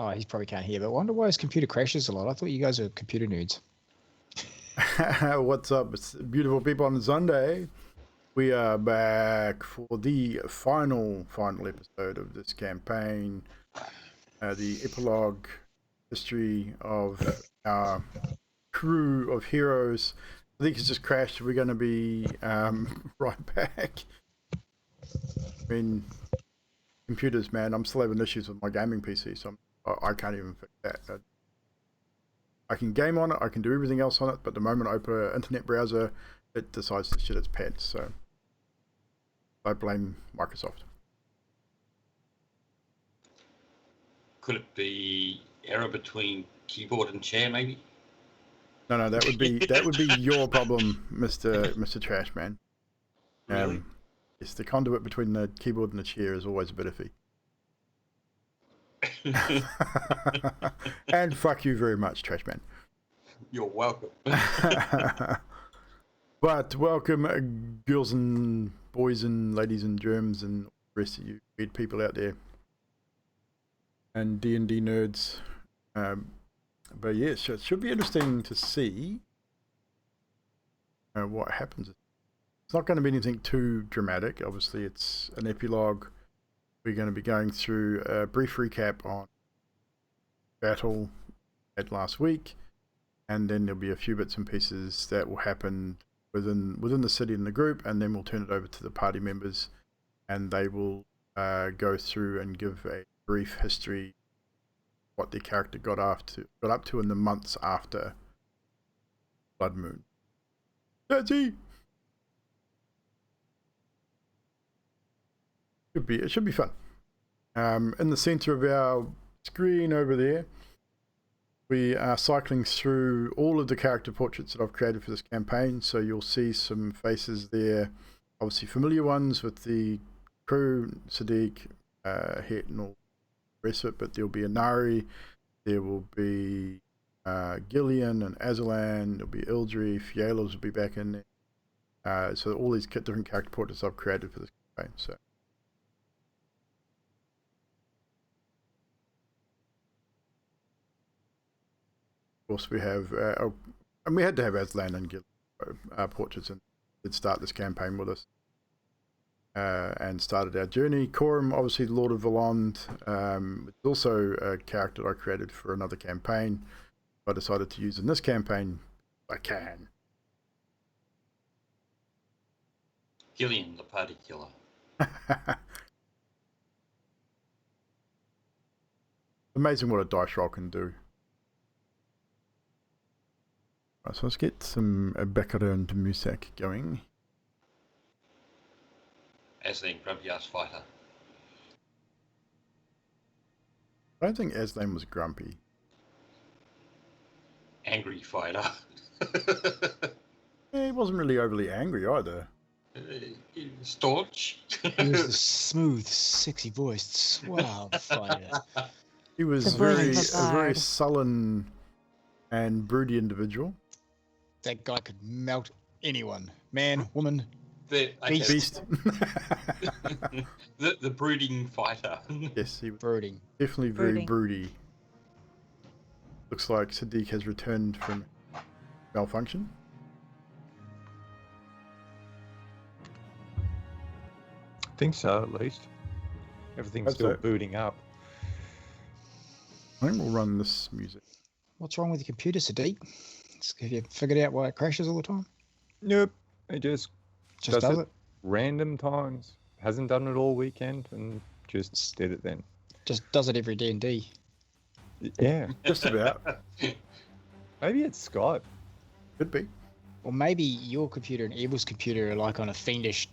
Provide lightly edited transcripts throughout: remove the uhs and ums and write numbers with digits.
Oh, he probably can't hear, but I wonder why his computer crashes a lot. I thought you guys are computer nerds. What's up? It's beautiful people on Sunday. We are back for the final episode of this campaign. The epilogue history of our crew of heroes. I think it's just crashed. We're going to be right back. I mean, computers, man. I'm still having issues with my gaming PC, so I can't even fix that. I can game on it, I can do everything else on it, but the moment I open an internet browser, it decides to shit its pants. So I blame Microsoft. Could it be error between keyboard and chair, maybe? No, that would be your problem, Mr. Trash Man. Really? Yes, the conduit between the keyboard and the chair is always a bit iffy. And fuck you very much, Trash Man. You're welcome. But welcome, girls and boys and ladies and germs and the rest of you weird people out there, and D&D nerds. But yes, it should be interesting to see what happens. It's not going to be anything too dramatic. Obviously, it's an epilogue. We're going to be going through a brief recap on battle at last week, and then there'll be a few bits and pieces that will happen within the city and the group, and then we'll turn it over to the party members, and they will go through and give a brief history what their character got up to in the months after Blood Moon. That's it. It should be fun. In the center of our screen over there, we are cycling through all of the character portraits that I've created for this campaign. So you'll see some faces there, obviously familiar ones with the crew, Sadiq, Het and all the rest of it, but there'll be Inari, there will be Gillian and Azalan, there'll be Ildri, Fielos will be back in there. So all these different character portraits I've created for this campaign. So of course we have, and we had to have Aslan and Gil portraits, and did start this campaign with us, and started our journey. Coram, obviously Lord of Valand, it's also a character I created for another campaign. I decided to use in this campaign. I can. Gillian, the party killer. Amazing what a dice roll can do. Right, so let's get some background music going. Aslan, grumpy ass fighter. I don't think Aslan was grumpy. Angry fighter. Yeah, he wasn't really overly angry either. Staunch. He was the smooth, sexy voiced, suave fighter. He was a very sullen and broody individual. That guy could melt anyone. Man, woman, beast. the brooding fighter. Yes, he was brooding. definitely very broody. Looks like Sadiq has returned from malfunction. I think so, at least. Everything's still booting up. I think we'll run this music. What's wrong with your computer, Sadiq? Have you figured out why it crashes all the time? Nope. It just does it random times. Hasn't done it all weekend and just did it then. Just does it every D&D. Yeah. Just about. Maybe it's Skype. Could be. Or maybe your computer and Evil's computer are like on a fiendish,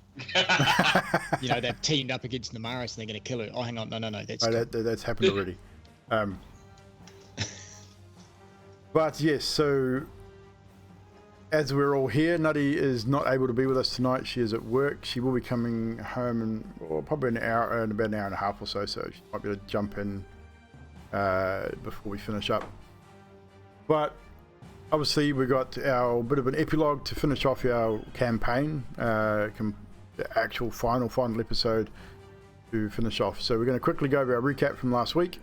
they've teamed up against Namaris and they're going to kill her. Oh, hang on. No. That's happened already. But yes, so as we're all here, Nutty is not able to be with us tonight. She is at work. She will be coming home in probably about an hour and a half or so. So she might be able to jump in before we finish up. But obviously we got our bit of an epilogue to finish off our campaign, the actual final episode to finish off. So we're going to quickly go over our recap from last week.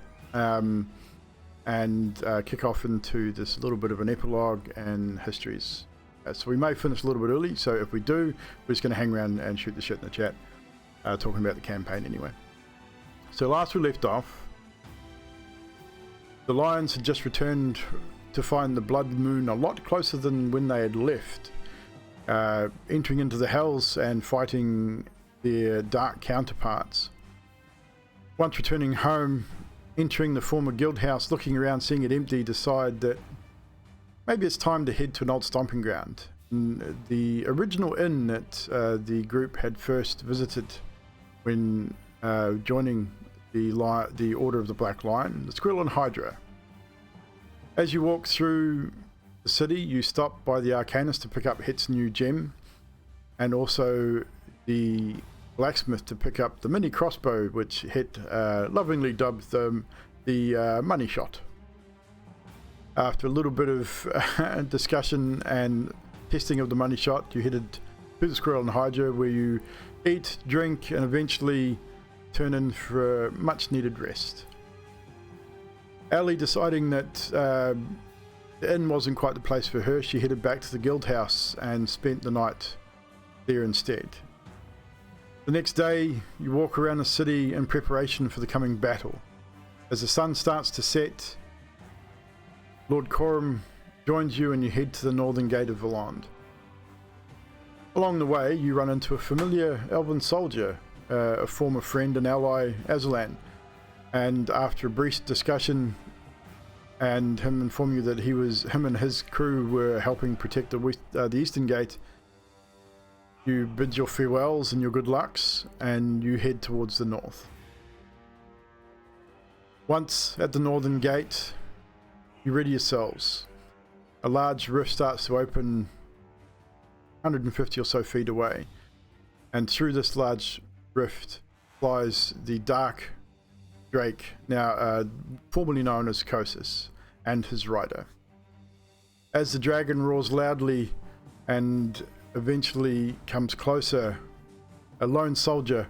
and kick off into this little bit of an epilogue and histories. So we may finish a little bit early, so if we do, we're just going to hang around and shoot the shit in the chat, talking about the campaign anyway. So last we left off, the Lions had just returned to find the Blood Moon a lot closer than when they had left, entering into the Hells and fighting their dark counterparts. Once returning home, entering the former guild house, looking around, seeing it empty, decide that maybe it's time to head to an old stomping ground. The original inn that the group had first visited when joining the Order of the Black Lion, the Squirrel and Hydra. As you walk through the city, you stop by the Arcanist to pick up Het's new gem, and also the blacksmith to pick up the mini crossbow, which Het lovingly dubbed the money shot. After a little bit of discussion and testing of the money shot, you headed to the Squirrel and Hydra, where you eat, drink, and eventually turn in for a much needed rest. Ellie, deciding that the inn wasn't quite the place for her, she headed back to the guild house and spent the night there instead. The next day, you walk around the city in preparation for the coming battle. As the sun starts to set, Lord Corum joins you and you head to the northern gate of Valand. Along the way, you run into a familiar elven soldier, a former friend and ally, Azalan, and after a brief discussion and him informing you that him and his crew were helping protect the eastern gate, you bid your farewells and your good lucks, and you head towards the north. Once at the northern gate, you ready yourselves. A large rift starts to open 150 or so feet away, and through this large rift flies the dark drake, now formerly known as Kosis, and his rider. As the dragon roars loudly and eventually comes closer, a lone soldier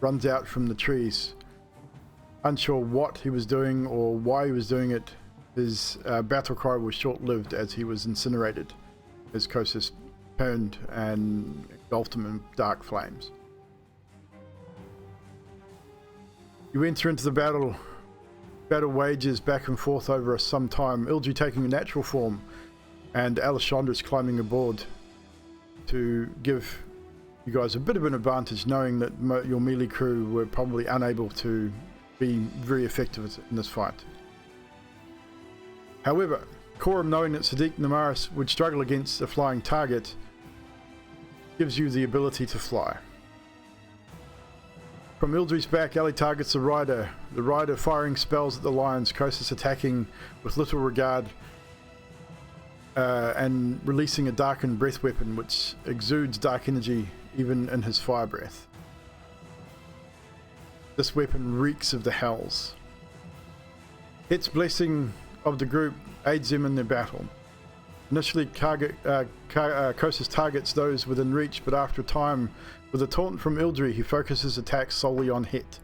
runs out from the trees. Unsure what he was doing or why he was doing it, his battle cry was short-lived as he was incinerated as Kosis turned and engulfed him in dark flames. You enter into the battle. Battle wages back and forth over some time, Ildri taking a natural form and Alessandros climbing aboard to give you guys a bit of an advantage, knowing that your melee crew were probably unable to be very effective in this fight. However, Corum, knowing that Sadiq Namaris would struggle against a flying target, gives you the ability to fly. From Ildri's back, Ellie targets the rider firing spells at the lions, Kosis attacking with little regard and releasing a darkened breath weapon which exudes dark energy even in his fire breath. This weapon reeks of the hells. Het's blessing of the group aids them in their battle. Initially, Kosis targets those within reach, but after a time, with a taunt from Ildri, he focuses attacks solely on Het,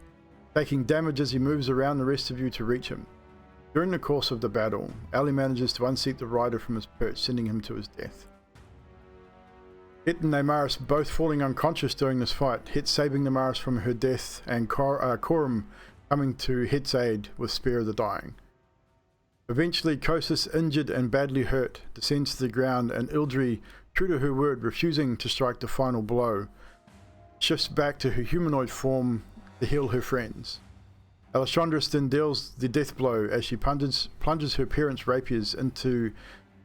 taking damage as he moves around the rest of you to reach him. During the course of the battle, Ali manages to unseat the rider from his perch, sending him to his death. Het and Namaris both falling unconscious during this fight, Het saving Namaris from her death, and Corum coming to Het's aid with Spear of the Dying. Eventually, Kosis, injured and badly hurt, descends to the ground, and Ildri, true to her word, refusing to strike the final blow, shifts back to her humanoid form to heal her friends. Alessandros then deals the death blow as she plunges her parents' rapiers into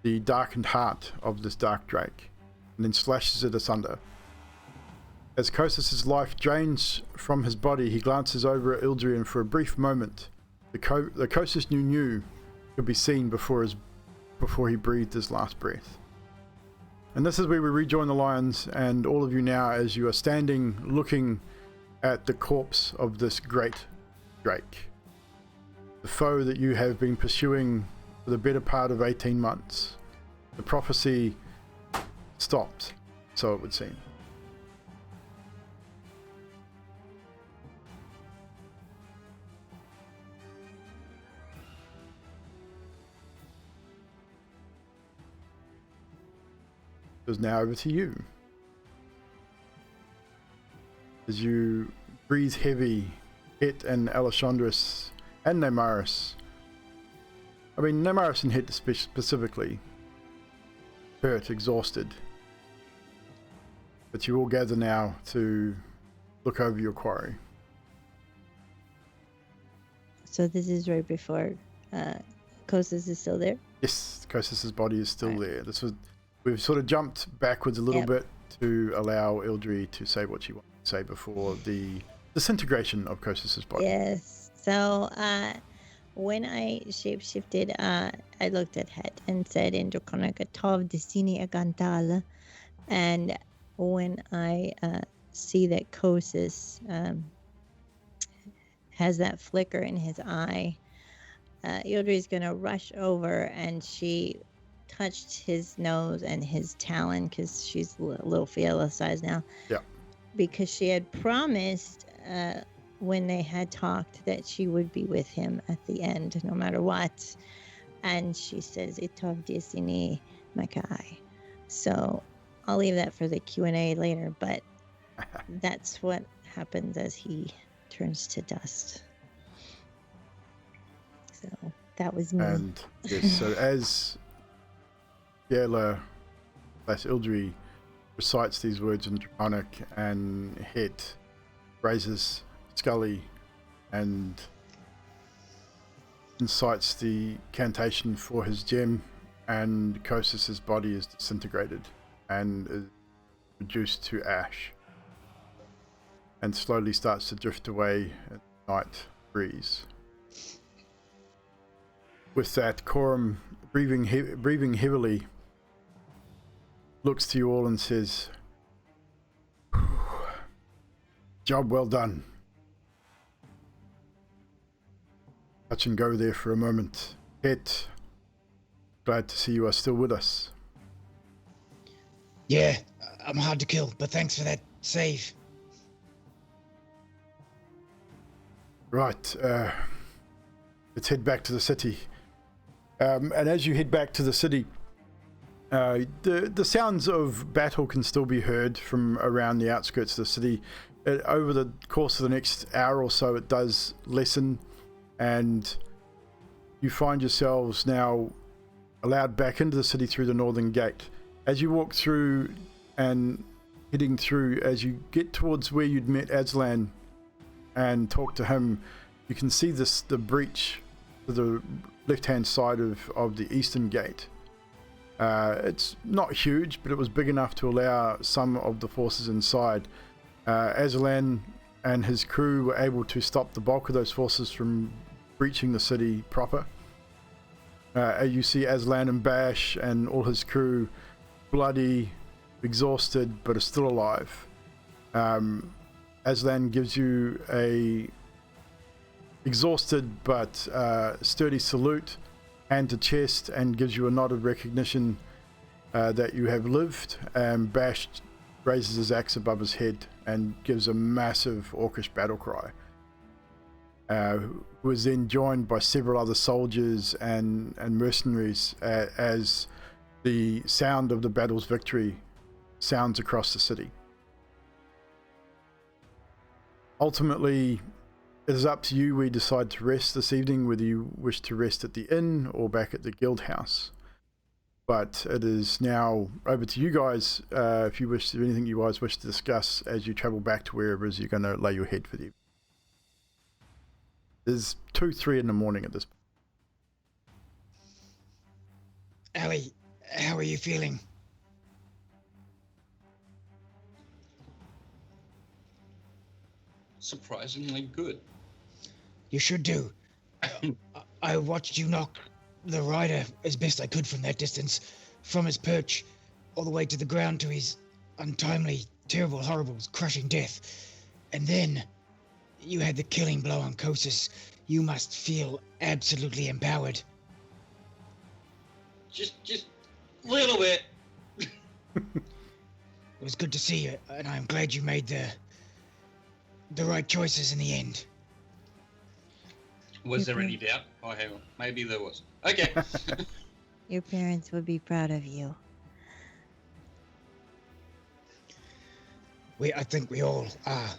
the darkened heart of this dark drake, and then slashes it asunder. As Kosis' life drains from his body, he glances over at Ildri, and for a brief moment, the Kosis you knew could be seen before he breathed his last breath. And this is where we rejoin the lions and all of you now as you are standing looking at the corpse of this great drake, the foe that you have been pursuing for the better part of 18 months. The prophecy stopped, so it would seem. is now over to you. As you breathe heavy, Het and Alessandrus and Nemaris. I mean, Nemaris and Het specifically. Hurt, exhausted. But you all gather now to look over your quarry. So this is right before Kostas is still there? Yes, Kostas' body is still there. We've sort of jumped backwards a little bit to allow Ildri to say what she wanted to say before the disintegration of Kostas' body. Yes. So when I shapeshifted, I looked at Het and said in Draconic Tov Destini Agantal. And when I see that Kostas has that flicker in his eye, Ildri is going to rush over, and she touched his nose and his talon because she's a little Fiala size now. Yeah. Because she had promised when they had talked that she would be with him at the end, no matter what. And she says, "Itov Disini Makai." So I'll leave that for the Q&A later, but that's what happens as he turns to dust. So that was me. And yes, so as Yela / Ildri recites these words in Draconic, and Het raises Scully and incites the cantation for his gem, and Kostas' body is disintegrated and is reduced to ash and slowly starts to drift away in the night breeze. With that, Coram, breathing heavily, looks to you all and says, "Job well done." Touch and go there for a moment. Het, glad to see you are still with us. Yeah, I'm hard to kill, but thanks for that save. Right, let's head back to the city. And as you head back to the city, the sounds of battle can still be heard from around the outskirts of the city. Over the course of the next hour or so, it does lessen, and you find yourselves now allowed back into the city through the northern gate. As you walk through and heading through, as you get towards where you'd met Aslan and talk to him, you can see the breach to the left-hand side of the eastern gate. It's not huge, but it was big enough to allow some of the forces inside. Aslan and his crew were able to stop the bulk of those forces from breaching the city proper. You see Aslan and Bash and all his crew bloody, exhausted, but are still alive. Aslan gives you a exhausted but sturdy salute, hand to chest, and gives you a nod of recognition that you have lived. And Bash raises his axe above his head and gives a massive orcish battle cry, who is then joined by several other soldiers and mercenaries as the sound of the battle's victory sounds across the city. Ultimately, it is up to you where you decide to rest this evening, whether you wish to rest at the inn or back at the guild house. But it is now over to you guys, if you wish, anything you guys wish to discuss as you travel back to wherever it is you're going to lay your head for the evening. It's 2-3 in the morning at this point. Ellie, how are you feeling? Surprisingly good. You should do. I watched you knock the rider as best I could from that distance, from his perch all the way to the ground to his untimely, terrible, horrible, crushing death. And then you had the killing blow on Kostas. You must feel absolutely empowered. Just a little bit. It was good to see you, and I'm glad you made the right choices in the end. Was there any doubt? Oh, hang on. Maybe there was. Okay. Your parents would be proud of you. I think we all are.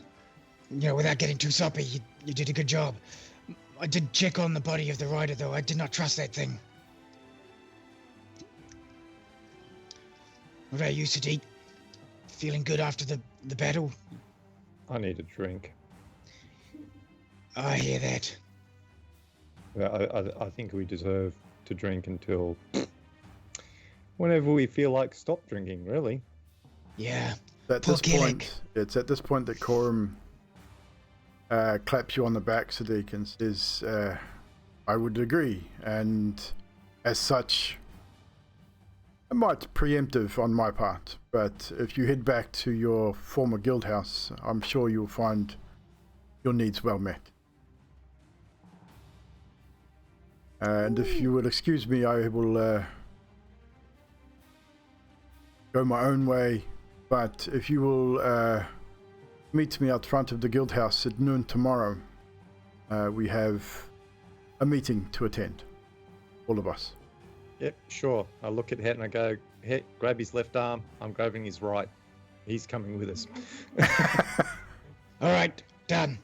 Without getting too soppy, you did a good job. I did check on the body of the rider, though. I did not trust that thing. What about you, Sadiq? Feeling good after the battle? I need a drink. I hear that. I think we deserve to drink until whenever we feel like stop drinking, really. Yeah. At this point, it's at this point that Coram claps you on the back, Sadiq, and says, I would agree, and as such, it might preemptive on my part, but if you head back to your former guild house, I'm sure you'll find your needs well met. And if you will excuse me, I will go my own way, but if you will meet me out front of the guild house at noon tomorrow, we have a meeting to attend, all of us. Yep, sure. I look at Het and I go, Het, grab his left arm. I'm grabbing his right. He's coming with us. All right, done.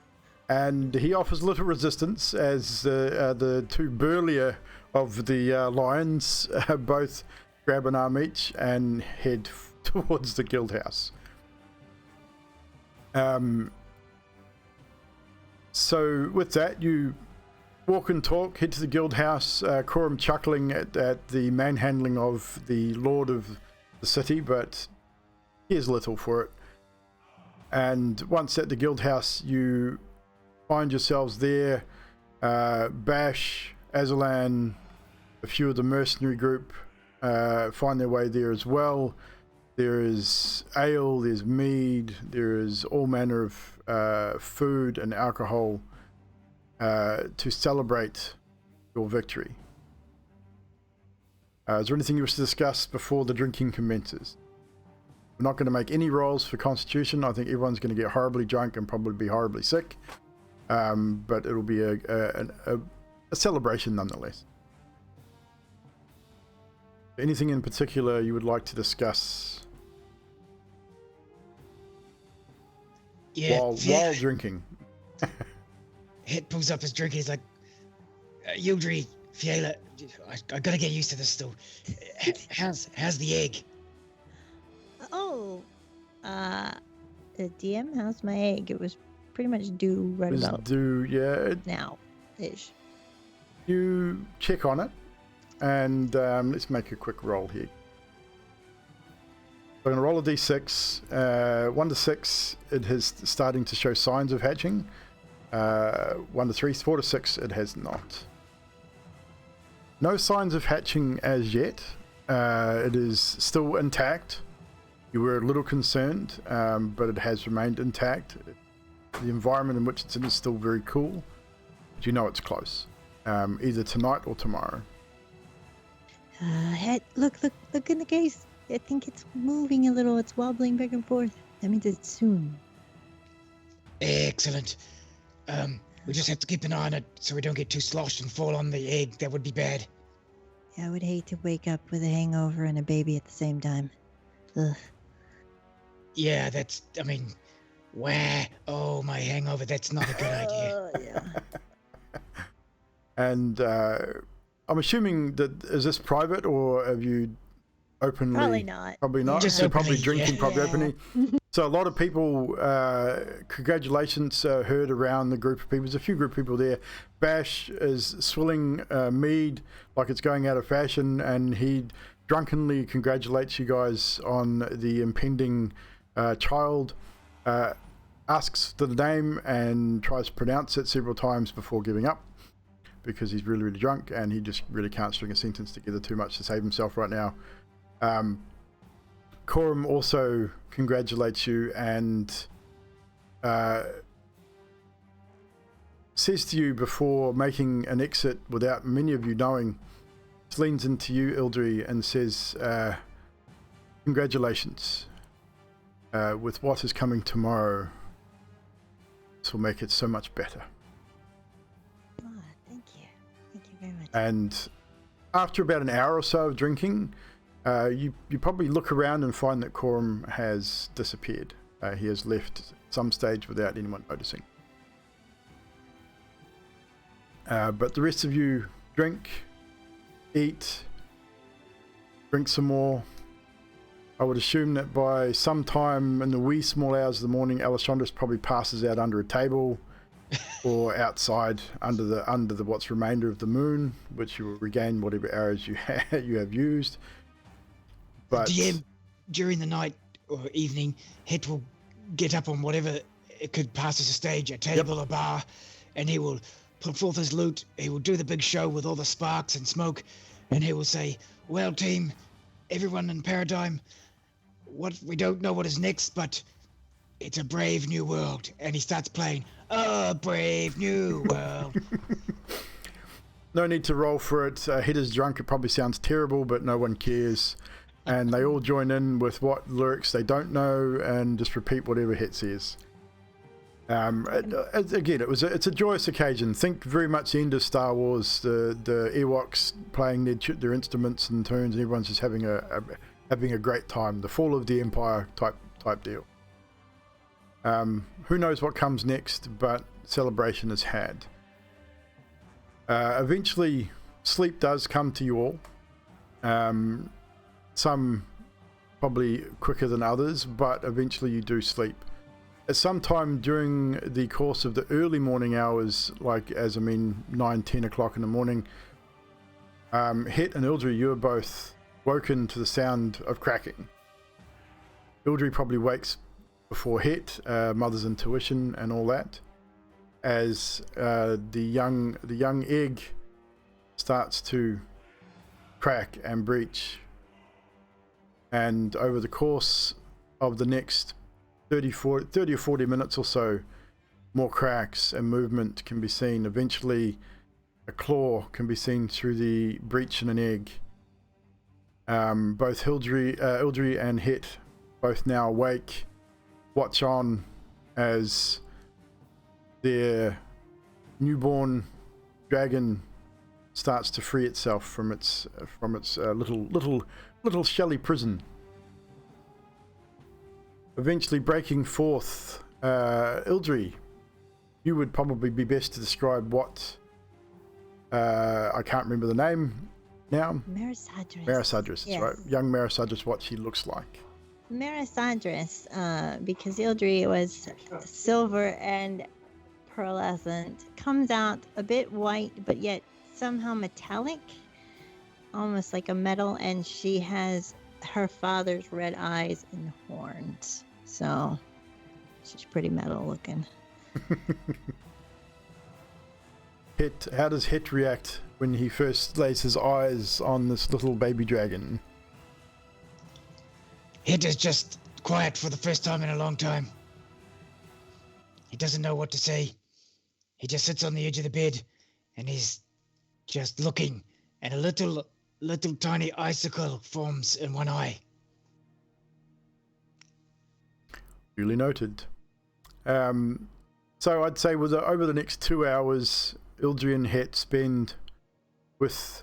And he offers little resistance as the two burlier of the lions both grab an arm each and head towards the guild house. So with that, you walk and talk, head to the guild house, Coram chuckling at the manhandling of the lord of the city, but here's little for it. And once at the guild house, you find yourselves there. Bash, Azalan, a few of the mercenary group find their way there as well. There is ale, there's mead, there is all manner of food and alcohol to celebrate your victory. Is there anything you wish to discuss before the drinking commences? We're not going to make any rolls for Constitution. I think everyone's going to get horribly drunk and probably be horribly sick. But it'll be a celebration nonetheless. Anything in particular you would like to discuss while drinking? Het pulls up his drink. He's like, Yildri, Fiela, I gotta get used to this still. How's the egg? Oh, DM, how's my egg? It was pretty much due right about now-ish. You check on it, and let's make a quick roll here. I'm going to roll a d6. 1 to 6, it is starting to show signs of hatching. 1 to 3, 4 to 6, it has not. No signs of hatching as yet. It is still intact. You were a little concerned, but it has remained intact. The environment in which it's in is still very cool, but you know it's close. Either tonight or tomorrow. Look in the case. I think it's moving a little. It's wobbling back and forth. That means it's soon. Excellent. We just have to keep an eye on it so we don't get too sloshed and fall on the egg. That would be bad. Yeah, I would hate to wake up with a hangover and a baby at the same time. Ugh. Yeah, my hangover. That's not a good idea. Yeah. And I'm assuming that, is this private or have you openly? Probably not. Probably not. Just You're openly, probably drinking, yeah. probably openly. So a lot of people, congratulations heard around the group of people. There's a few group of people there. Bash is swilling mead like it's going out of fashion, and he drunkenly congratulates you guys on the impending child. Asks for the name and tries to pronounce it several times before giving up, because he's really, really drunk and he just really can't string a sentence together too much to save himself right now. Coram also congratulates you and says to you before making an exit without many of you knowing, leans into you, Ildri, and says, congratulations. With what is coming tomorrow, this will make it so much better. Oh, thank you. Thank you very much. And after about an hour or so of drinking, you probably look around and find that Coram has disappeared. he has left at some stage without anyone noticing. But the rest of you drink, eat, drink some more. I would assume that by some time in the wee small hours of the morning, Alessandros probably passes out under a table or outside under the what's remainder of the moon, which you will regain whatever arrows you have used. But DM, during the night or evening, Het will get up on whatever it could pass as a stage, a table, a bar, and he will put forth his loot. He will do the big show with all the sparks and smoke, and he will say, "Well, team, everyone in Paradigm, we don't know what is next, but it's a brave new world." And he starts playing "A Brave New World." No need to roll for it. Het is drunk. It probably sounds terrible, but no one cares. And they all join in with what lyrics they don't know and just repeat whatever Het says. Again, it's a joyous occasion. Think very much the end of Star Wars, the Ewoks playing their instruments and tunes, and everyone's just having a great time. The fall of the Empire type deal. Who knows what comes next, but celebration is had. Eventually, sleep does come to you all. Some probably quicker than others, but eventually you do sleep. At some time during the course of the early morning hours, 9-10 o'clock in the morning, Het and Ildri, you are both woken to the sound of cracking. Ildri probably wakes before Het, mother's intuition and all that, as the young egg starts to crack and breach. And over the course of the next 30 or 40 minutes or so, more cracks and movement can be seen. Eventually, a claw can be seen through the breach in an egg. Both Ildri and Het, both now awake, watch on as their newborn dragon starts to free itself from its little shelly prison, eventually breaking forth. Ildri, you would probably be best to describe what I can't remember the name now. Marisadris, yes. Right? Young Marisadris, what she looks like. Marisadris, because Ildri was silver and pearlescent, comes out a bit white, but yet somehow metallic, almost like a metal, and she has her father's red eyes and horns, so she's pretty metal looking. How does Het react when he first lays his eyes on this little baby dragon? Het is just quiet for the first time in a long time. He doesn't know what to say. He just sits on the edge of the bed and he's just looking, and a little tiny icicle forms in one eye. Duly noted. So I'd say over the next 2 hours, Ildri and Het spend with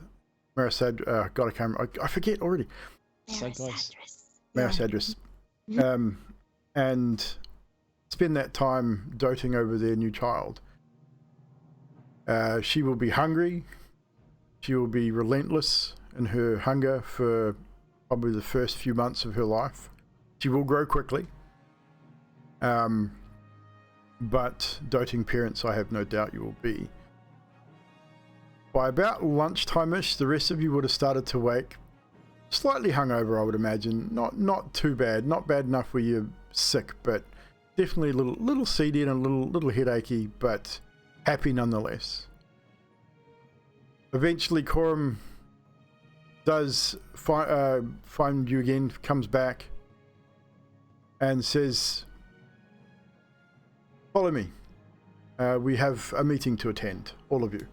Marisadris. God, I forget already. Marisadris. And spend that time doting over their new child. She will be hungry. She will be relentless in her hunger for probably the first few months of her life. She will grow quickly. But doting parents, I have no doubt you will be. By about lunchtime-ish, the rest of you would have started to wake. Slightly hungover, I would imagine. Not too bad. Not bad enough where you're sick, but definitely a little seedy and a little headachy, but happy nonetheless. Eventually, Coram does find you again, comes back, and says, "Follow me. We have a meeting to attend, all of you."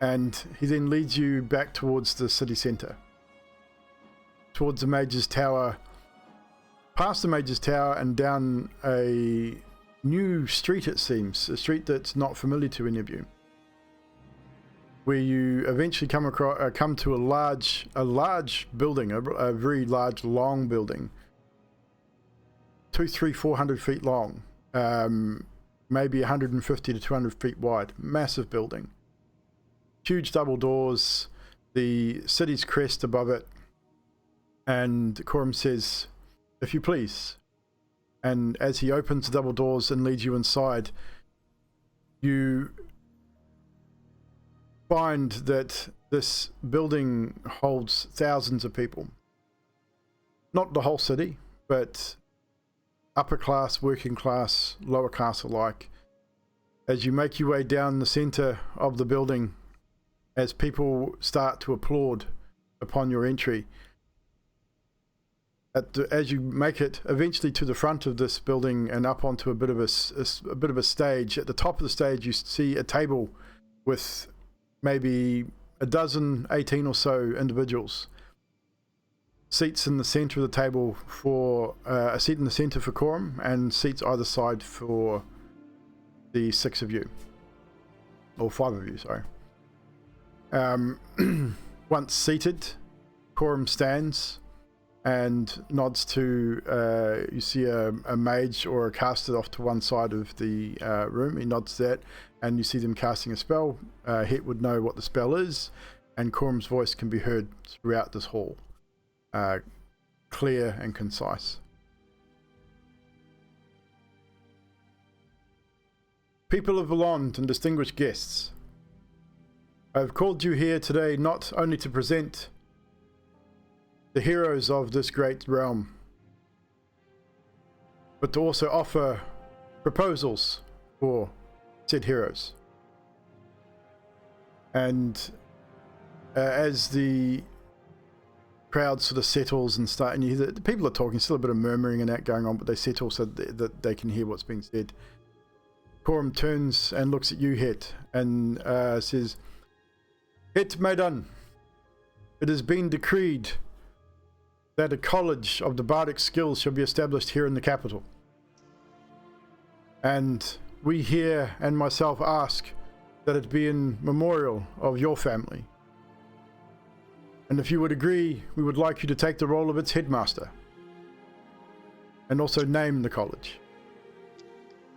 And he then leads you back towards the city centre, towards the Mage's Tower, past the Mage's Tower and down a new street, it seems, a street that's not familiar to any of you, where you eventually come to a large building, a very large, long building, 200, 300, 400 feet long, maybe 150 to 200 feet wide. Massive building. Huge double doors, the city's crest above it. And Coram says, if you please. And as he opens the double doors and leads you inside, you find that this building holds thousands of people. Not the whole city, but upper class, working class, lower class alike. As you make your way down the center of the building, as people start to applaud upon your entry, as you make it eventually to the front of this building and up onto a bit of a stage, at the top of the stage you see a table with maybe a dozen, 18 or so individuals. Seats in the center of the table for a seat in the center for Coram, and seats either side for the 6 of you, or 5 of you, sorry. Once seated, Coram stands and nods to, you see a mage or a caster off to one side of the room. He nods that, and you see them casting a spell. Het would know what the spell is, and Coram's voice can be heard throughout this hall. Clear and concise. People of Valond and distinguished guests, I have called you here today not only to present the heroes of this great realm, but to also offer proposals for said heroes. And as the crowd sort of settles and start, and you hear the people are talking, still a bit of murmuring and that going on, but they settle so that they can hear what's being said. Coram turns and looks at you, Het, and says, Het Maidan, it has been decreed that a college of the bardic skills shall be established here in the capital. And we here and myself ask that it be in memorial of your family. And if you would agree, we would like you to take the role of its headmaster. And also name the college.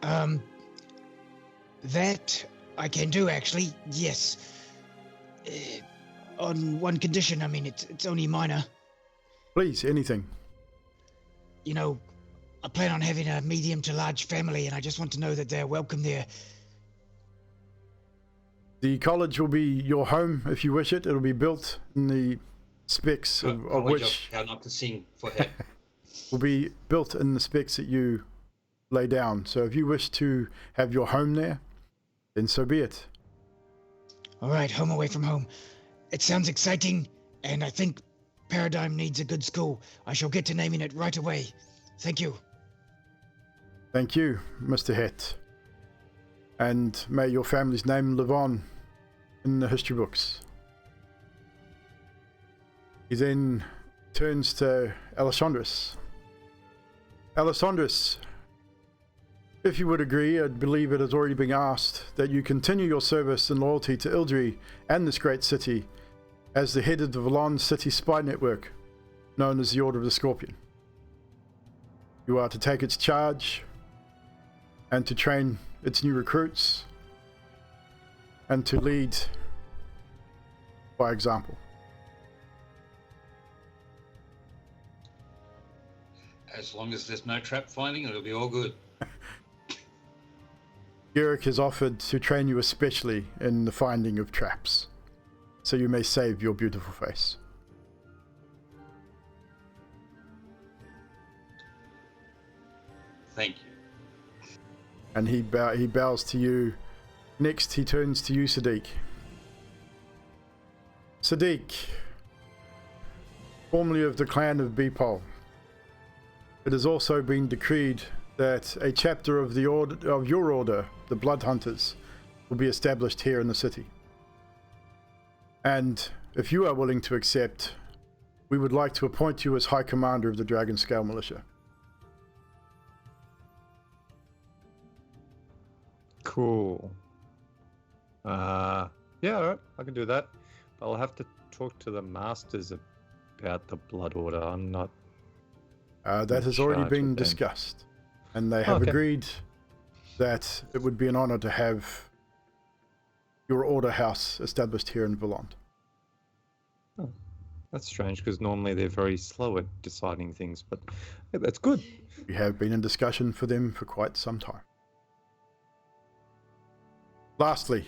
That I can do, actually, yes. On one condition, I mean, it's only minor. Please, anything. You know, I plan on having a medium to large family, and I just want to know that they're welcome there. The college will be your home if you wish it. It'll be built in the specs of which... How not to sing for Het. will be built in the specs that you lay down. So if you wish to have your home there, then so be it. All right, home away from home. It sounds exciting, and I think Paradigm needs a good school. I shall get to naming it right away. Thank you. Thank you, Mr. Het. And may your family's name live on in the history books. He then turns to Alessandris. Alessandris, if you would agree, I believe it has already been asked that you continue your service and loyalty to Ildri and this great city as the head of the Valon City Spy Network, known as the Order of the Scorpion. You are to take its charge and to train its new recruits and to lead by example. As long as there's no trap finding, it'll be all good. Eric has offered to train you especially in the finding of traps, so you may save your beautiful face. Thank you. And he bows to you. Next, he turns to you, Sadiq. Sadiq, formerly of the clan of Beepol, it has also been decreed that a chapter of the order of your order, the Blood Hunters, will be established here in the city. And if you are willing to accept, we would like to appoint you as High Commander of the Dragon Scale Militia. Cool. Yeah, all right, I can do that. I'll have to talk to the masters about the Blood Order. I'm not. That has already charge been with them. discussed. and they have Okay. agreed that it would be an honor to have your order house established here in Volant. That's strange because normally they're very slow at deciding things, but yeah, that's good. We have been in discussion for them for quite some time. Lastly,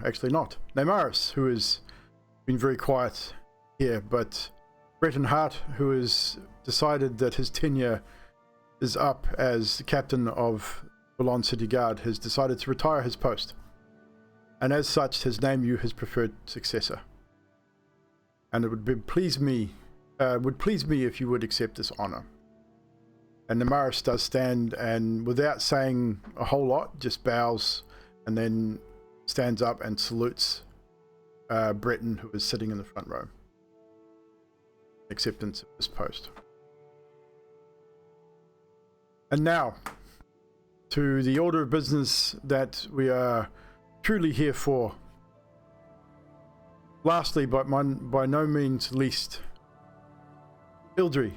actually not, Neymaris, who has been very quiet here, but Breton Hart, who has decided that his tenure is up as the captain of Volant City Guard, has decided to retire his post, and as such has named you his preferred successor. And it would please me if you would accept this honor. And Neymaris does stand, and without saying a whole lot, just bows and then stands up and salutes Breton, who is sitting in the front row. Acceptance of this post. And now, to the order of business that we are truly here for. Lastly, but by no means least, Ildri,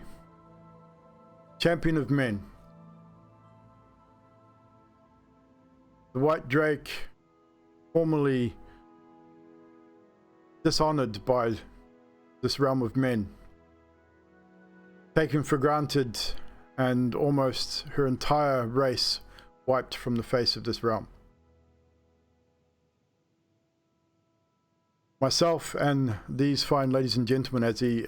champion of men. The White Drake, formerly dishonored by this realm of men, taken for granted, and almost her entire race wiped from the face of this realm. Myself and these fine ladies and gentlemen, as he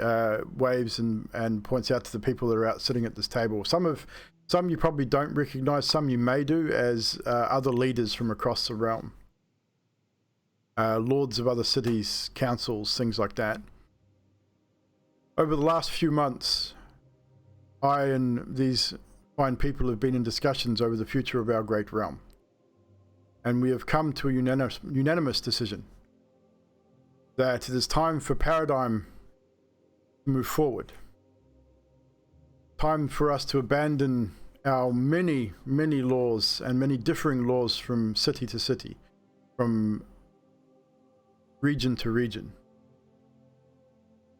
waves and points out to the people that are out sitting at this table. Some you probably don't recognize, some you may do, as other leaders from across the realm. Lords of other cities, councils, things like that. Over the last few months, I and these fine people have been in discussions over the future of our great realm. And we have come to a unanimous decision that it is time for Paradigm to move forward. Time for us to abandon our many, many laws and many differing laws from city to city, from region to region.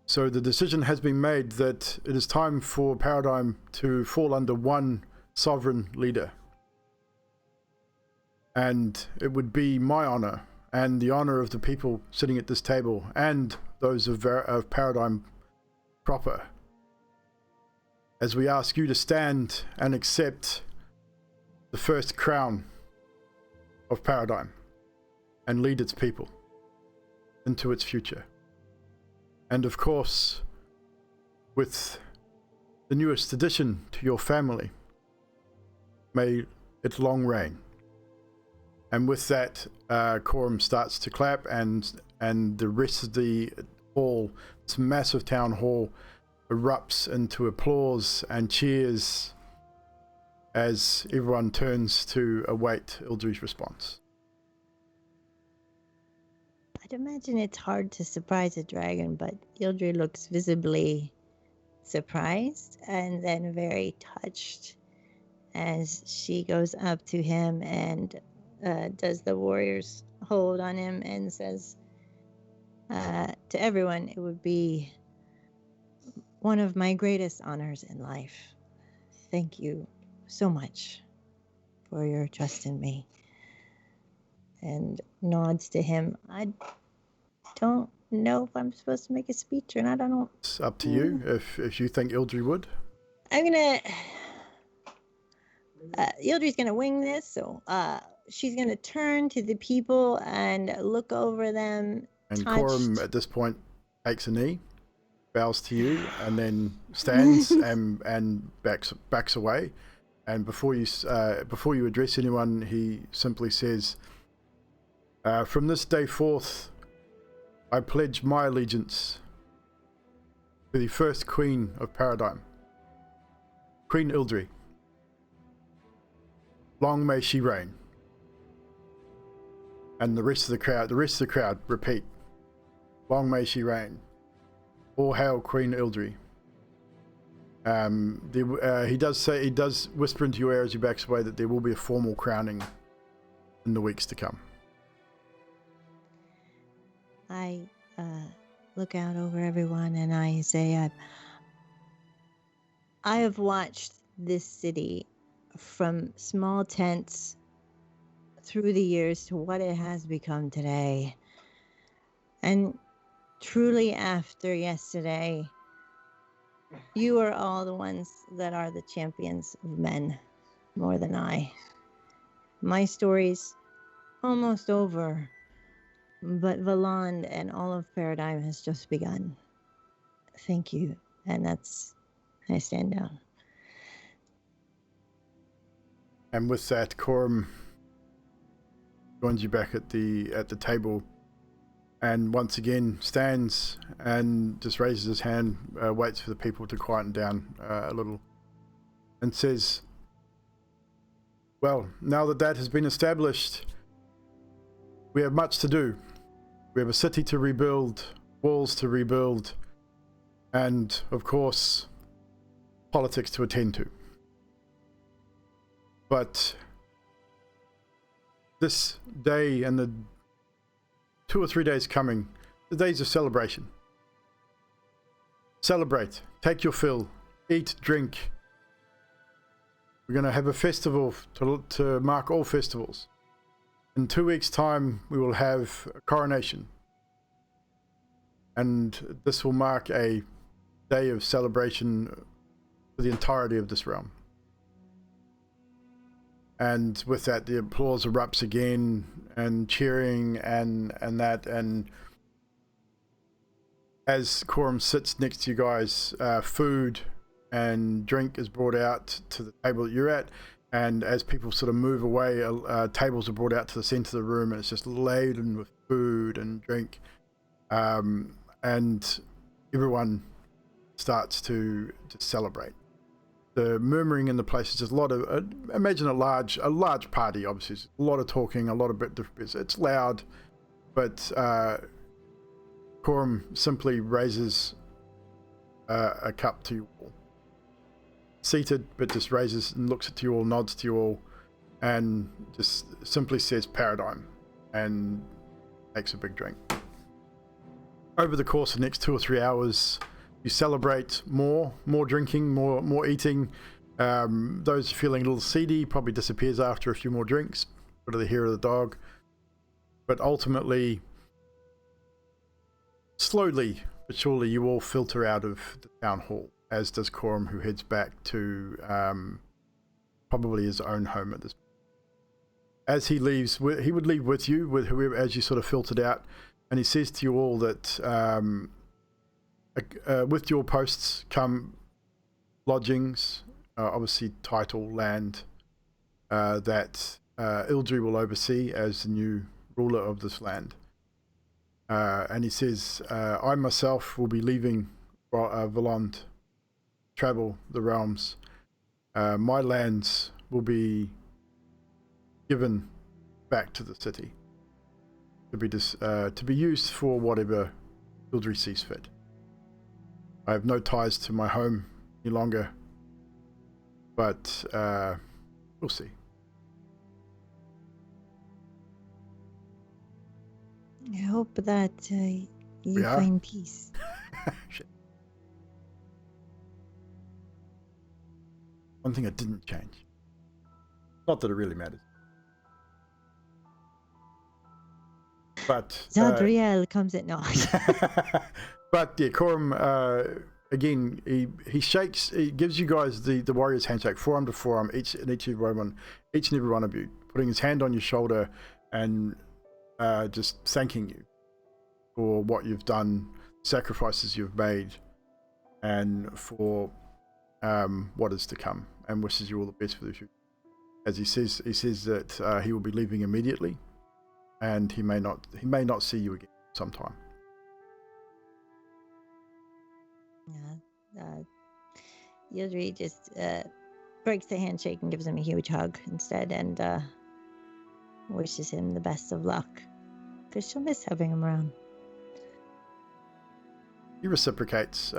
So the decision has been made that it is time for Paradigm to fall under one sovereign leader. And it would be my honor and the honor of the people sitting at this table and those of Paradigm proper, as we ask you to stand and accept the first crown of Paradigm and lead its people into its future. And of course, with the newest addition to your family, may it long reign. And with that, quorum starts to clap, and the rest of the hall, this massive town hall, erupts into applause and cheers as everyone turns to await Ildri's response. I'd imagine it's hard to surprise a dragon, but Ildri looks visibly surprised and then very touched as she goes up to him and does the warrior's hold on him and says to everyone, it would be one of my greatest honors in life. Thank you so much for your trust in me. And nods to him. I don't know if I'm supposed to make a speech or not. I don't. It's up to you if you think Ildri would. I'm gonna. Ildri's gonna wing this, so she's gonna turn to the people and look over them. And touched. Quorum at this point takes a knee, bows to you, and then stands and backs away. And before you address anyone, he simply says, "From this day forth, I pledge my allegiance to the first Queen of Paradigm, Queen Ildri. Long may she reign." And the rest of the crowd repeat, "Long may she reign. All hail Queen Ildri." He does whisper into your ear as he backs away that there will be a formal crowning in the weeks to come. I look out over everyone and I say, I have watched this city from small tents through the years to what it has become today. And truly, after yesterday, you are all the ones that are the champions of men, more than I. My story's almost over, but Valand and all of Paradigm has just begun. Thank you. And I stand down. And with that, Corum joins you back at the table, and once again stands and just raises his hand, waits for the people to quieten down a little, and says, well, now that has been established, we have much to do. We have a city to rebuild, walls to rebuild, and of course politics to attend to. But this day and the 2 or 3 days coming, the days of celebration. Celebrate, take your fill, eat, drink. We're going to have a festival to mark all festivals. In 2 weeks' time, we will have a coronation. And this will mark a day of celebration for the entirety of this realm. And with that, the applause erupts again, and cheering and that. And as Corum sits next to you guys, food and drink is brought out to the table that you're at. And as people sort of move away, tables are brought out to the center of the room, and it's just laden with food and drink. And everyone starts to celebrate. The murmuring in the place is just a lot of, imagine a large party, obviously. It's a lot of talking, a lot of different, it's loud, but Corum simply raises a cup to you all. Seated, but just raises and looks at you all, nods to you all, and just simply says Paradigm, and takes a big drink. Over the course of the next 2 or 3 hours, you celebrate more drinking, more eating. Those feeling a little seedy probably disappears after a few more drinks, bit of the hair of the dog. But ultimately, slowly but surely, you all filter out of the town hall, as does Corum, who heads back to probably his own home at this point. As he leaves, he would leave with you, with whoever, as you sort of filtered out, and he says to you all that with your posts come lodgings, obviously title, land, that Ildri will oversee as the new ruler of this land. And he says, I myself will be leaving Valand, travel the realms. My lands will be given back to the city to be used for whatever Ildri sees fit. I have no ties to my home any longer, but we'll see. I hope that you find peace. One thing I didn't change. Not that it really matters. But Zadriel comes at night. But yeah, Corum, again, he gives you guys the warrior's handshake, forearm to forearm, each and every one of you, putting his hand on your shoulder and just thanking you for what you've done, sacrifices you've made, and for what is to come, and wishes you all the best for the future. As he says that he will be leaving immediately, and he may not see you again sometime. Yeah, Yildri just breaks the handshake and gives him a huge hug instead, and wishes him the best of luck, because she'll miss having him around. He reciprocates,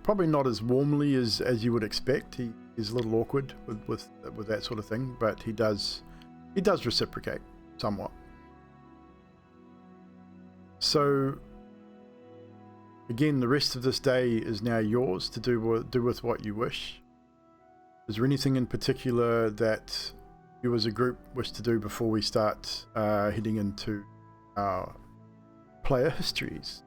probably not as warmly as you would expect. He is a little awkward with that sort of thing, but he does reciprocate somewhat. So again, the rest of this day is now yours to do with what you wish. Is there anything in particular that you as a group wish to do before we start heading into our player histories?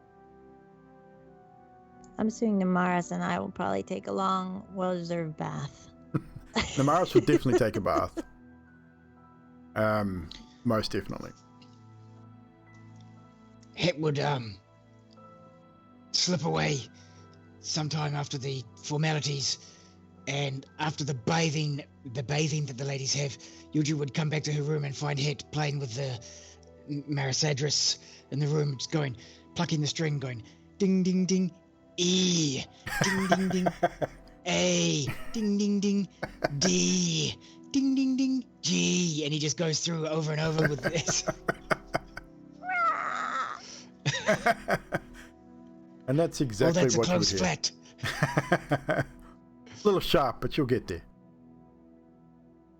I'm assuming Namaris and I will probably take a long, well-deserved bath. Namaris would definitely take a bath. Most definitely. Het would slip away sometime after the formalities, and after the bathing that the ladies have, Yuji would come back to her room and find Het playing with the Marisadris in the room, just going, plucking the string, going ding ding ding, E, ding ding ding, A, ding ding ding, D, ding ding ding, G, and he just goes through over and over with this. And that's exactly that's what a you would close hear. flat. A little sharp, but you'll get there.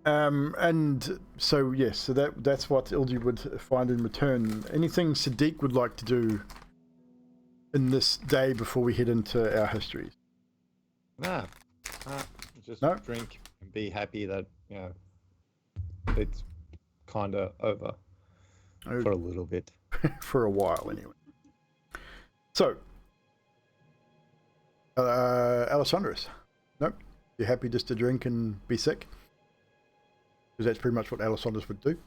And so yes, so that's what Ildi would find in return. Anything Sadiq would like to do in this day before we head into our histories? Nah. Just No? drink and be happy that, it's kind of over for a little bit. For a while, anyway. So, Alessandros, nope. You're happy just to drink and be sick? Because that's pretty much what Alessandros would do.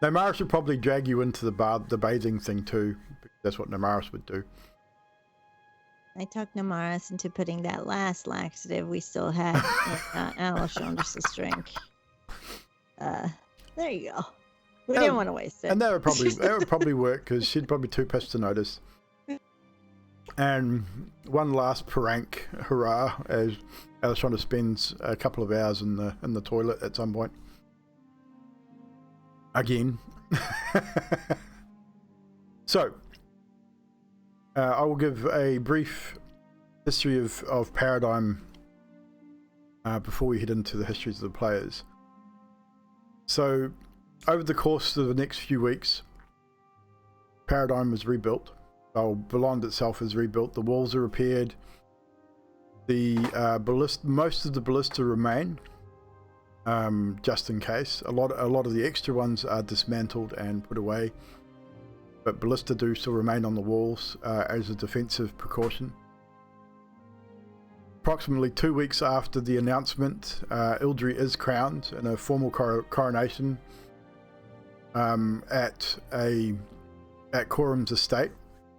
Namaris would probably drag you into the bathing thing too. That's what Namaris would do. I talked Namaris into putting that last laxative we still had in Alessandros' drink. There you go. We didn't want to waste it. And that would probably work, because she'd probably too pissed to notice. And one last prank hurrah as Alessandra spends a couple of hours in the toilet at some point. Again. So, I will give a brief history of Paradigm before we head into the histories of the players. So, over the course of the next few weeks, Paradigm was rebuilt. Beyond itself is rebuilt. The walls are repaired. The most of the ballista remain, just in case. A lot of the extra ones are dismantled and put away, but ballista do still remain on the walls as a defensive precaution. Approximately 2 weeks after the announcement, Ildri is crowned in a formal coronation at Korum's estate,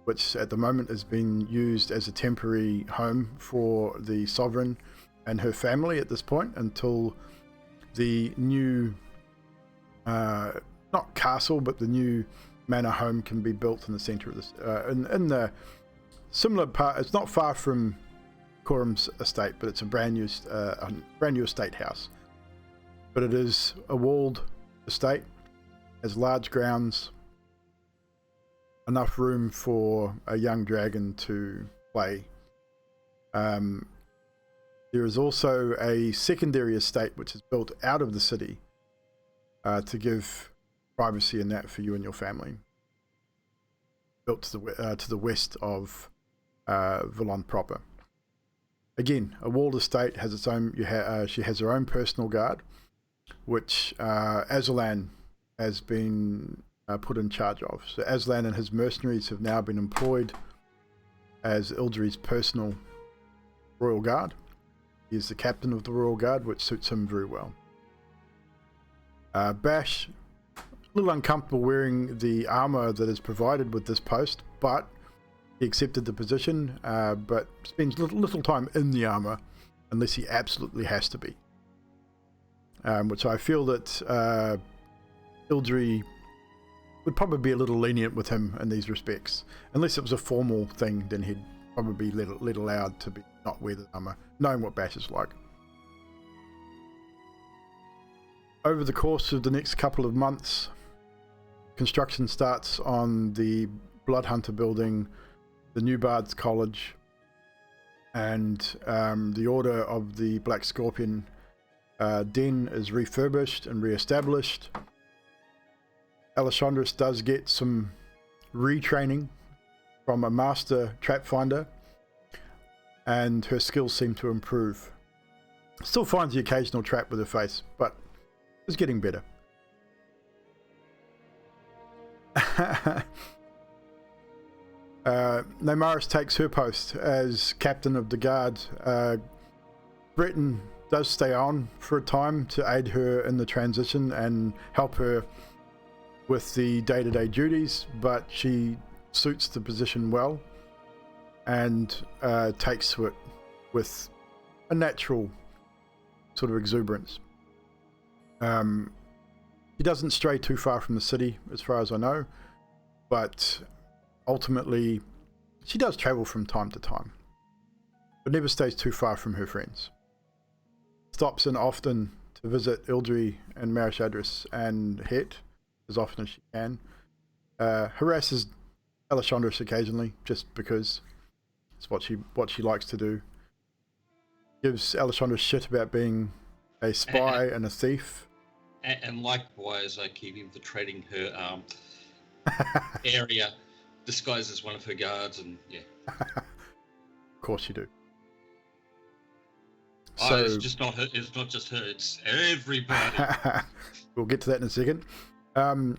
which at the moment has been used as a temporary home for the sovereign and her family at this point, until the new not castle, but the new manor home can be built in the center of this in the similar part. It's not far from Korum's estate, but it's a brand new estate house, but it is a walled estate, has large grounds, enough room for a young dragon to play. There is also a secondary estate which is built out of the city to give privacy in that for you and your family. Built to the west of Vallon proper. Again, a walled estate has its own. She has her own personal guard, which Aslan has been put in charge of. So Aslan and his mercenaries have now been employed as Ildri's personal royal guard. He is the captain of the royal guard, which suits him very well. Bash, a little uncomfortable wearing the armor that is provided with this post, but he accepted the position, but spends little time in the armor unless he absolutely has to be. Which I feel that Ildri would probably be a little lenient with him in these respects. Unless it was a formal thing, then he'd probably be let allowed to be not wear the armor, knowing what Bash is like. Over the course of the next couple of months, construction starts on the Bloodhunter building, the New Bards College, and the Order of the Black Scorpion Den is refurbished and re-established. Alessandros does get some retraining from a master trap finder, and her skills seem to improve. Still finds the occasional trap with her face, but it's getting better. Neymaris takes her post as captain of the guard. Breton does stay on for a time to aid her in the transition and help her with the day-to-day duties, but she suits the position well and takes to it with a natural sort of exuberance. He doesn't stray too far from the city, as far as I know, but ultimately she does travel from time to time, but never stays too far from her friends. Stops in often to visit Ildri and Marishadris and Het as often as she can. Harasses Elishandris occasionally, just because it's what she likes to do. Gives Elishandris shit about being a spy and a thief. And likewise, I keep infiltrating her area, disguised as one of her guards, and yeah. Of course you do. So, it's just not her. It's not just her. It's everybody. We'll get to that in a second. Over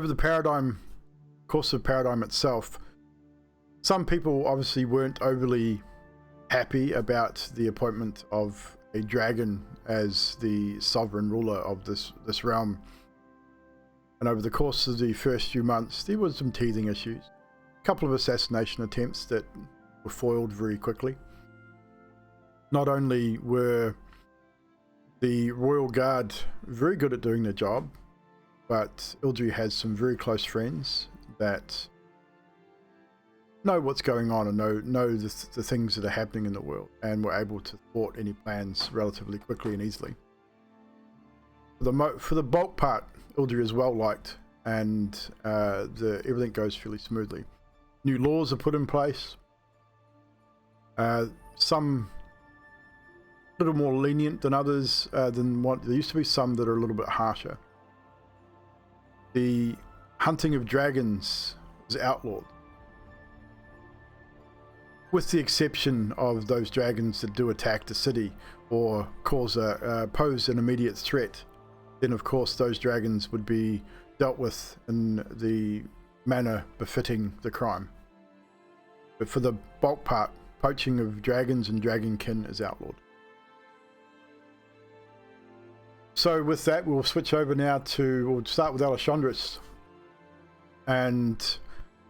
the course of Paradigm itself, some people obviously weren't overly happy about the appointment of a dragon as the sovereign ruler of this realm. And over the course of the first few months, there was some teething issues. A couple of assassination attempts that were foiled very quickly. Not only were the Royal Guard very good at doing their job, but Ildri has some very close friends that know what's going on and know the things that are happening in the world, and were able to thwart any plans relatively quickly and easily. For the bulk part, Ildri is well liked, and everything goes fairly smoothly. New laws are put in place. Some a little more lenient than others than what there used to be. Some that are a little bit harsher. The hunting of dragons is outlawed, with the exception of those dragons that do attack the city or pose an immediate threat. Then of course those dragons would be dealt with in the manner befitting the crime. But for the bulk part, poaching of dragons and dragonkin is outlawed. So with that, we'll switch over now we'll start with Elishandris and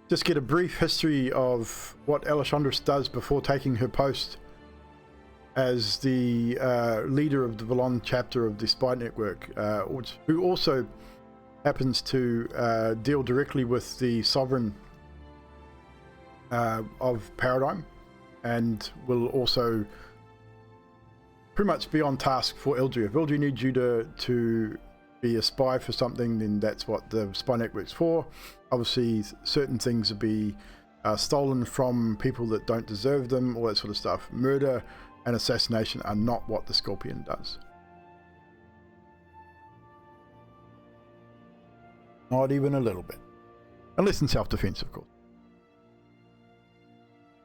just get a brief history of what Elishandris does before taking her post as the leader of the Valon chapter of the Spy Network, who also happens to deal directly with the Sovereign of Paradigm, and will also pretty much be on task for Ildri. If Ildri needs you to be a spy for something, then that's what the Spy Network's for. Obviously, certain things will be stolen from people that don't deserve them, all that sort of stuff. Murder and assassination are not what the Scorpion does. Not even a little bit. Unless in self-defense, of course.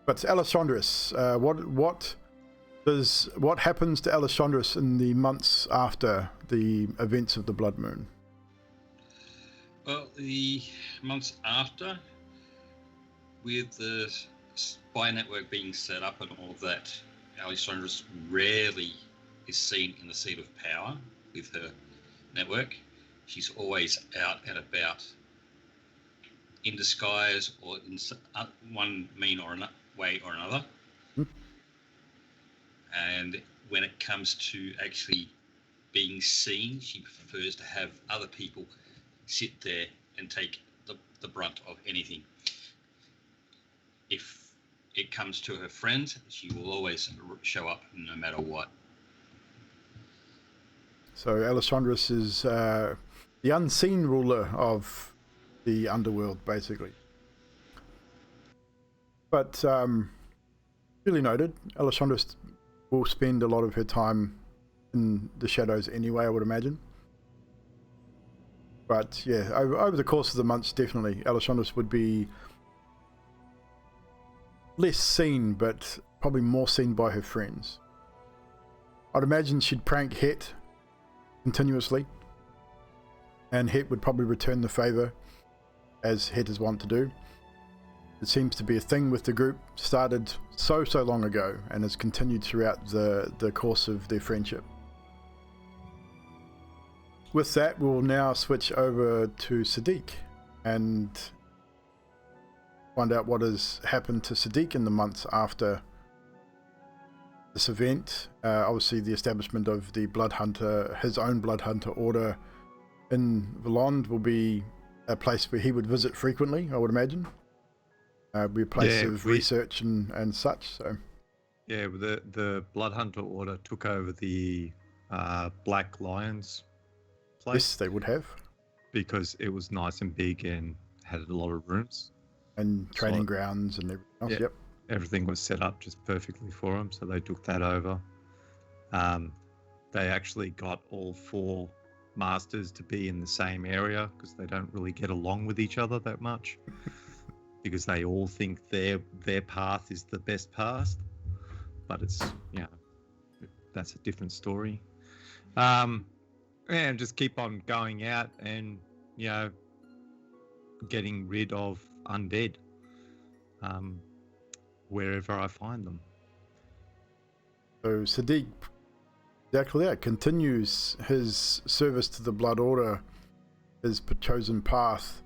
But Elishandris, what happens to Elishandris in the months after the events of the Blood Moon? Well, the months after, with the spy network being set up and all of that, Elishandris rarely is seen in the seat of power with her network. She's always out and about in disguise or in one mean or way or another. And when it comes to actually being seen, she prefers to have other people sit there and take the brunt of anything. If it comes to her friends, she will always show up no matter what. So Elishandris is the unseen ruler of the underworld, basically. But really noted, Elishandris will spend a lot of her time in the shadows anyway, I would imagine. But yeah, over the course of the months, definitely, Elishandris would be less seen, but probably more seen by her friends. I'd imagine she'd prank Het continuously, and Het would probably return the favor, as Het is wont to do. It seems to be a thing with the group, started so long ago, and has continued throughout the course of their friendship. With that, we'll now switch over to Sadiq and find out what has happened to Sadiq in the months after this event. Obviously, the establishment of the Blood Hunter, his own Blood Hunter order in Valond, will be a place where he would visit frequently, I would imagine. Be a place of research and such. So, yeah, the Blood Hunter order took over the Black Lions place. Yes, they would have. Because it was nice and big and had a lot of rooms. And training grounds and everything else, yep. Everything was set up just perfectly for them, so they took that over. They actually got all 4 masters to be in the same area because they don't really get along with each other that much. Because they all think their path is the best path, but it's, that's a different story. And just keep on going out and, getting rid of undead wherever I find them. So Sadiq, exactly that, continues his service to the Blood Order, his chosen path,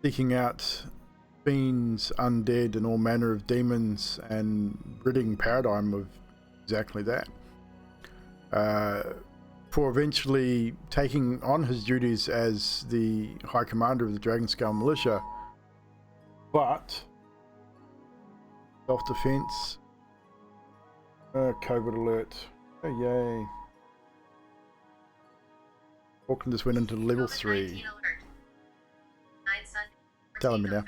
seeking out fiends, undead, and all manner of demons, and ridding Paradigm of exactly that. For eventually taking on his duties as the High Commander of the Dragonskull Militia, but self-defense, COVID alert, oh yay. Auckland just went into level 3. Telling me now.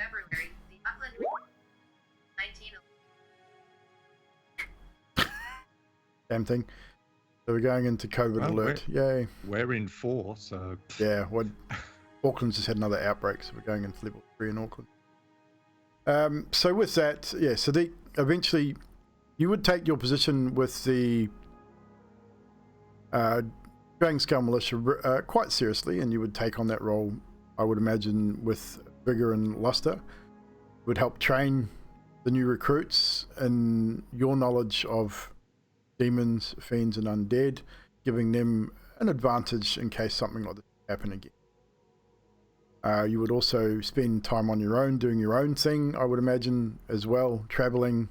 Damn thing. So we're going into COVID alert. Yay. We're in 4, so... Yeah, Auckland's just had another outbreak, so we're going into level 3 in Auckland. So with that, Sadiq, eventually you would take your position with the Dragonskull Militia quite seriously, and you would take on that role, I would imagine, with vigor and luster. Would help train the new recruits in your knowledge of demons, fiends, and undead, giving them an advantage in case something like this happen again. You would also spend time on your own, doing your own thing, I would imagine, as well, traveling,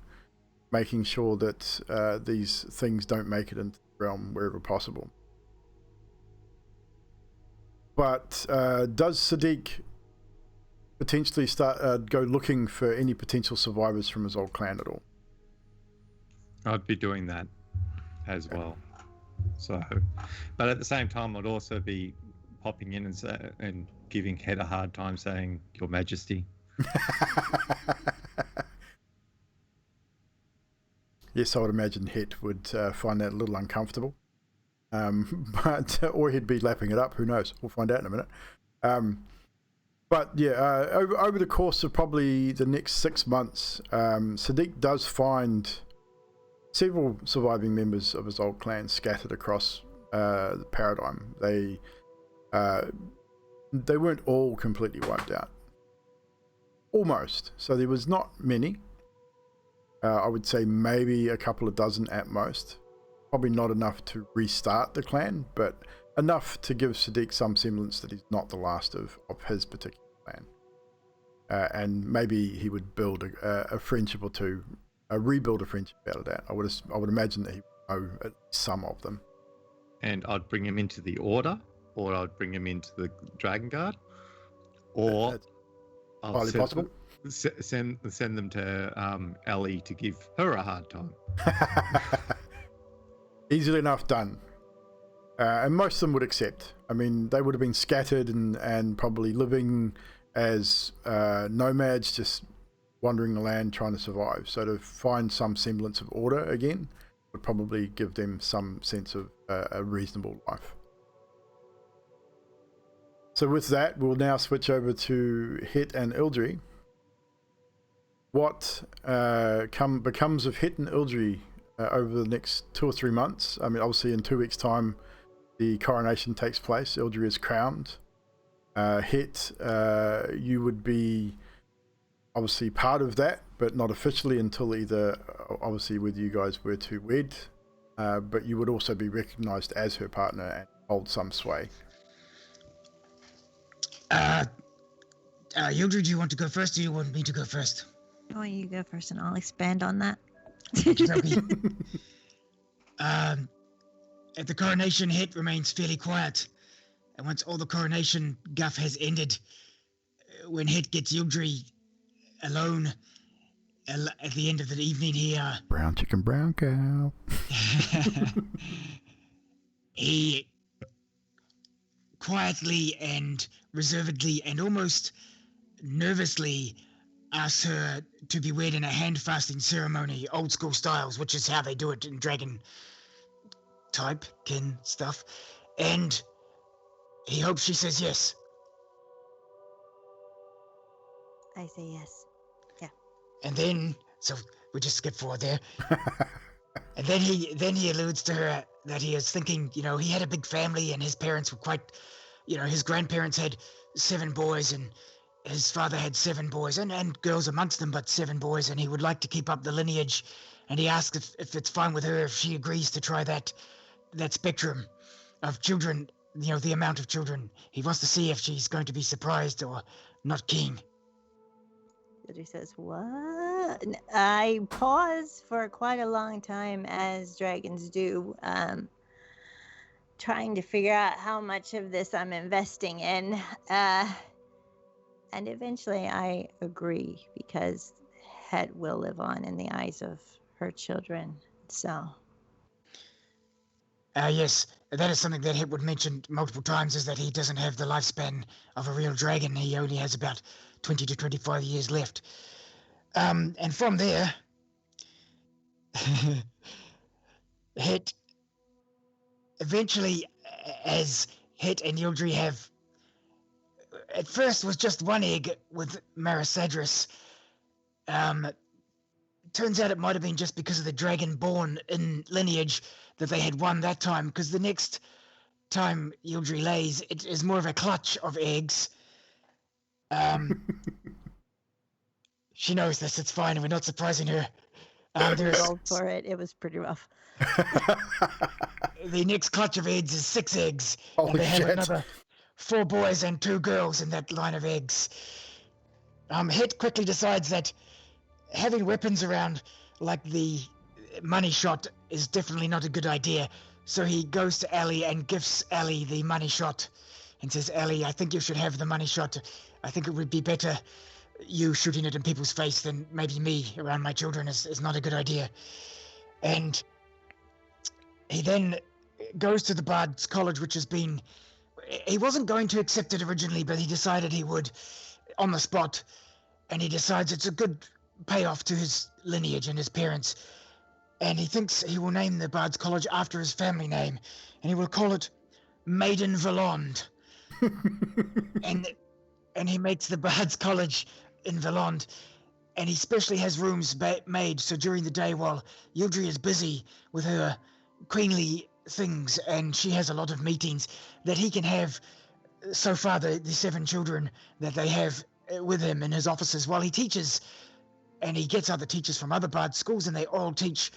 making sure that these things don't make it into the realm wherever possible. But does Sadiq potentially go looking for any potential survivors from his old clan at all? I'd be doing that as well. So, but at the same time, I'd also be popping in and giving Het a hard time, saying, "Your Majesty." Yes, I would imagine Het would find that a little uncomfortable. But or he'd be lapping it up. Who knows? We'll find out in a minute. But yeah, over the course of probably the next 6 months, Sadiq does find several surviving members of his old clan scattered across the Paradigm. They weren't all completely wiped out. Almost. So there was not many. I would say maybe a couple of dozen at most. Probably not enough to restart the clan, but enough to give Sadiq some semblance that he's not the last of his particular clan. And maybe he would build a friendship or two, rebuild a friendship out of that. I would imagine that he would know at least some of them. And I'd bring him into the Order, or I'd bring him into the Dragon Guard, or That's highly possible. Send them to Ellie to give her a hard time. Easily enough done. And most of them would accept. I mean, they would have been scattered and probably living as nomads, just wandering the land trying to survive. So to find some semblance of order again would probably give them some sense of a reasonable life. So with that, we'll now switch over to Het and Ildri. What becomes of Het and Ildri over the next 2 or 3 months. I mean, obviously in 2 weeks' time, the coronation takes place. Ildry is crowned. Het, you would be obviously part of that, but not officially until either, obviously, whether you guys were to wed, but you would also be recognized as her partner and hold some sway. Yildry, do you want to go first, or do you want me to go first? Oh, you go first, and I'll expand on that. Okey-dokey. At the coronation, Het remains fairly quiet, and once all the coronation guff has ended, when Het gets Yildry alone at the end of the evening, Brown chicken, brown cow. he quietly and reservedly and almost nervously asks her to be wed in a hand-fasting ceremony, old school styles, which is how they do it in dragon type kin stuff, and he hopes she says yes. I say yes. And then, so we just skip forward there. And then he alludes to her that he is thinking, he had a big family and his parents were quite, his grandparents had 7 boys and his father had 7 boys and girls amongst them, but 7 boys, and he would like to keep up the lineage. And he asks if it's fine with her if she agrees to try that spectrum of children, the amount of children. He wants to see if she's going to be surprised or not keen. He says, what? I pause for quite a long time, as dragons do, trying to figure out how much of this I'm investing in. And eventually I agree, because Het will live on in the eyes of her children. So. Yes, that is something that Het would mention multiple times, is that he doesn't have the lifespan of a real dragon. He only has about 20 to 25 years left. And from there, Het eventually, as Het and Yildry have, at first was just one egg with Marisadris. Turns out it might have been just because of the dragon born in lineage that they had won that time, because the next time Yildry lays, it is more of a clutch of eggs. She knows this, it's fine, and we're not surprising her. Rolled for it. It was pretty rough. The next clutch of eggs is 6 eggs. Holy and they have shit. another 4 boys and 2 girls in that line of eggs. Het quickly decides that having weapons around, like the money shot, is definitely not a good idea. So he goes to Allie and gifts Allie the money shot and says, Allie, I think you should have the money shot. I think it would be better you shooting it in people's face than maybe me around my children is not a good idea. And he then goes to the Bard's College, which has been... He wasn't going to accept it originally, but he decided he would on the spot. And he decides it's a good payoff to his lineage and his parents. And he thinks he will name the Bard's College after his family name. And he will call it Maiden Valond. And he makes the Bard's College in Valond. And he specially has rooms made so during the day, while Yildry is busy with her queenly things and she has a lot of meetings, that he can have so far the 7 children that they have with him in his offices while he teaches. And he gets other teachers from other bard schools, and they all teach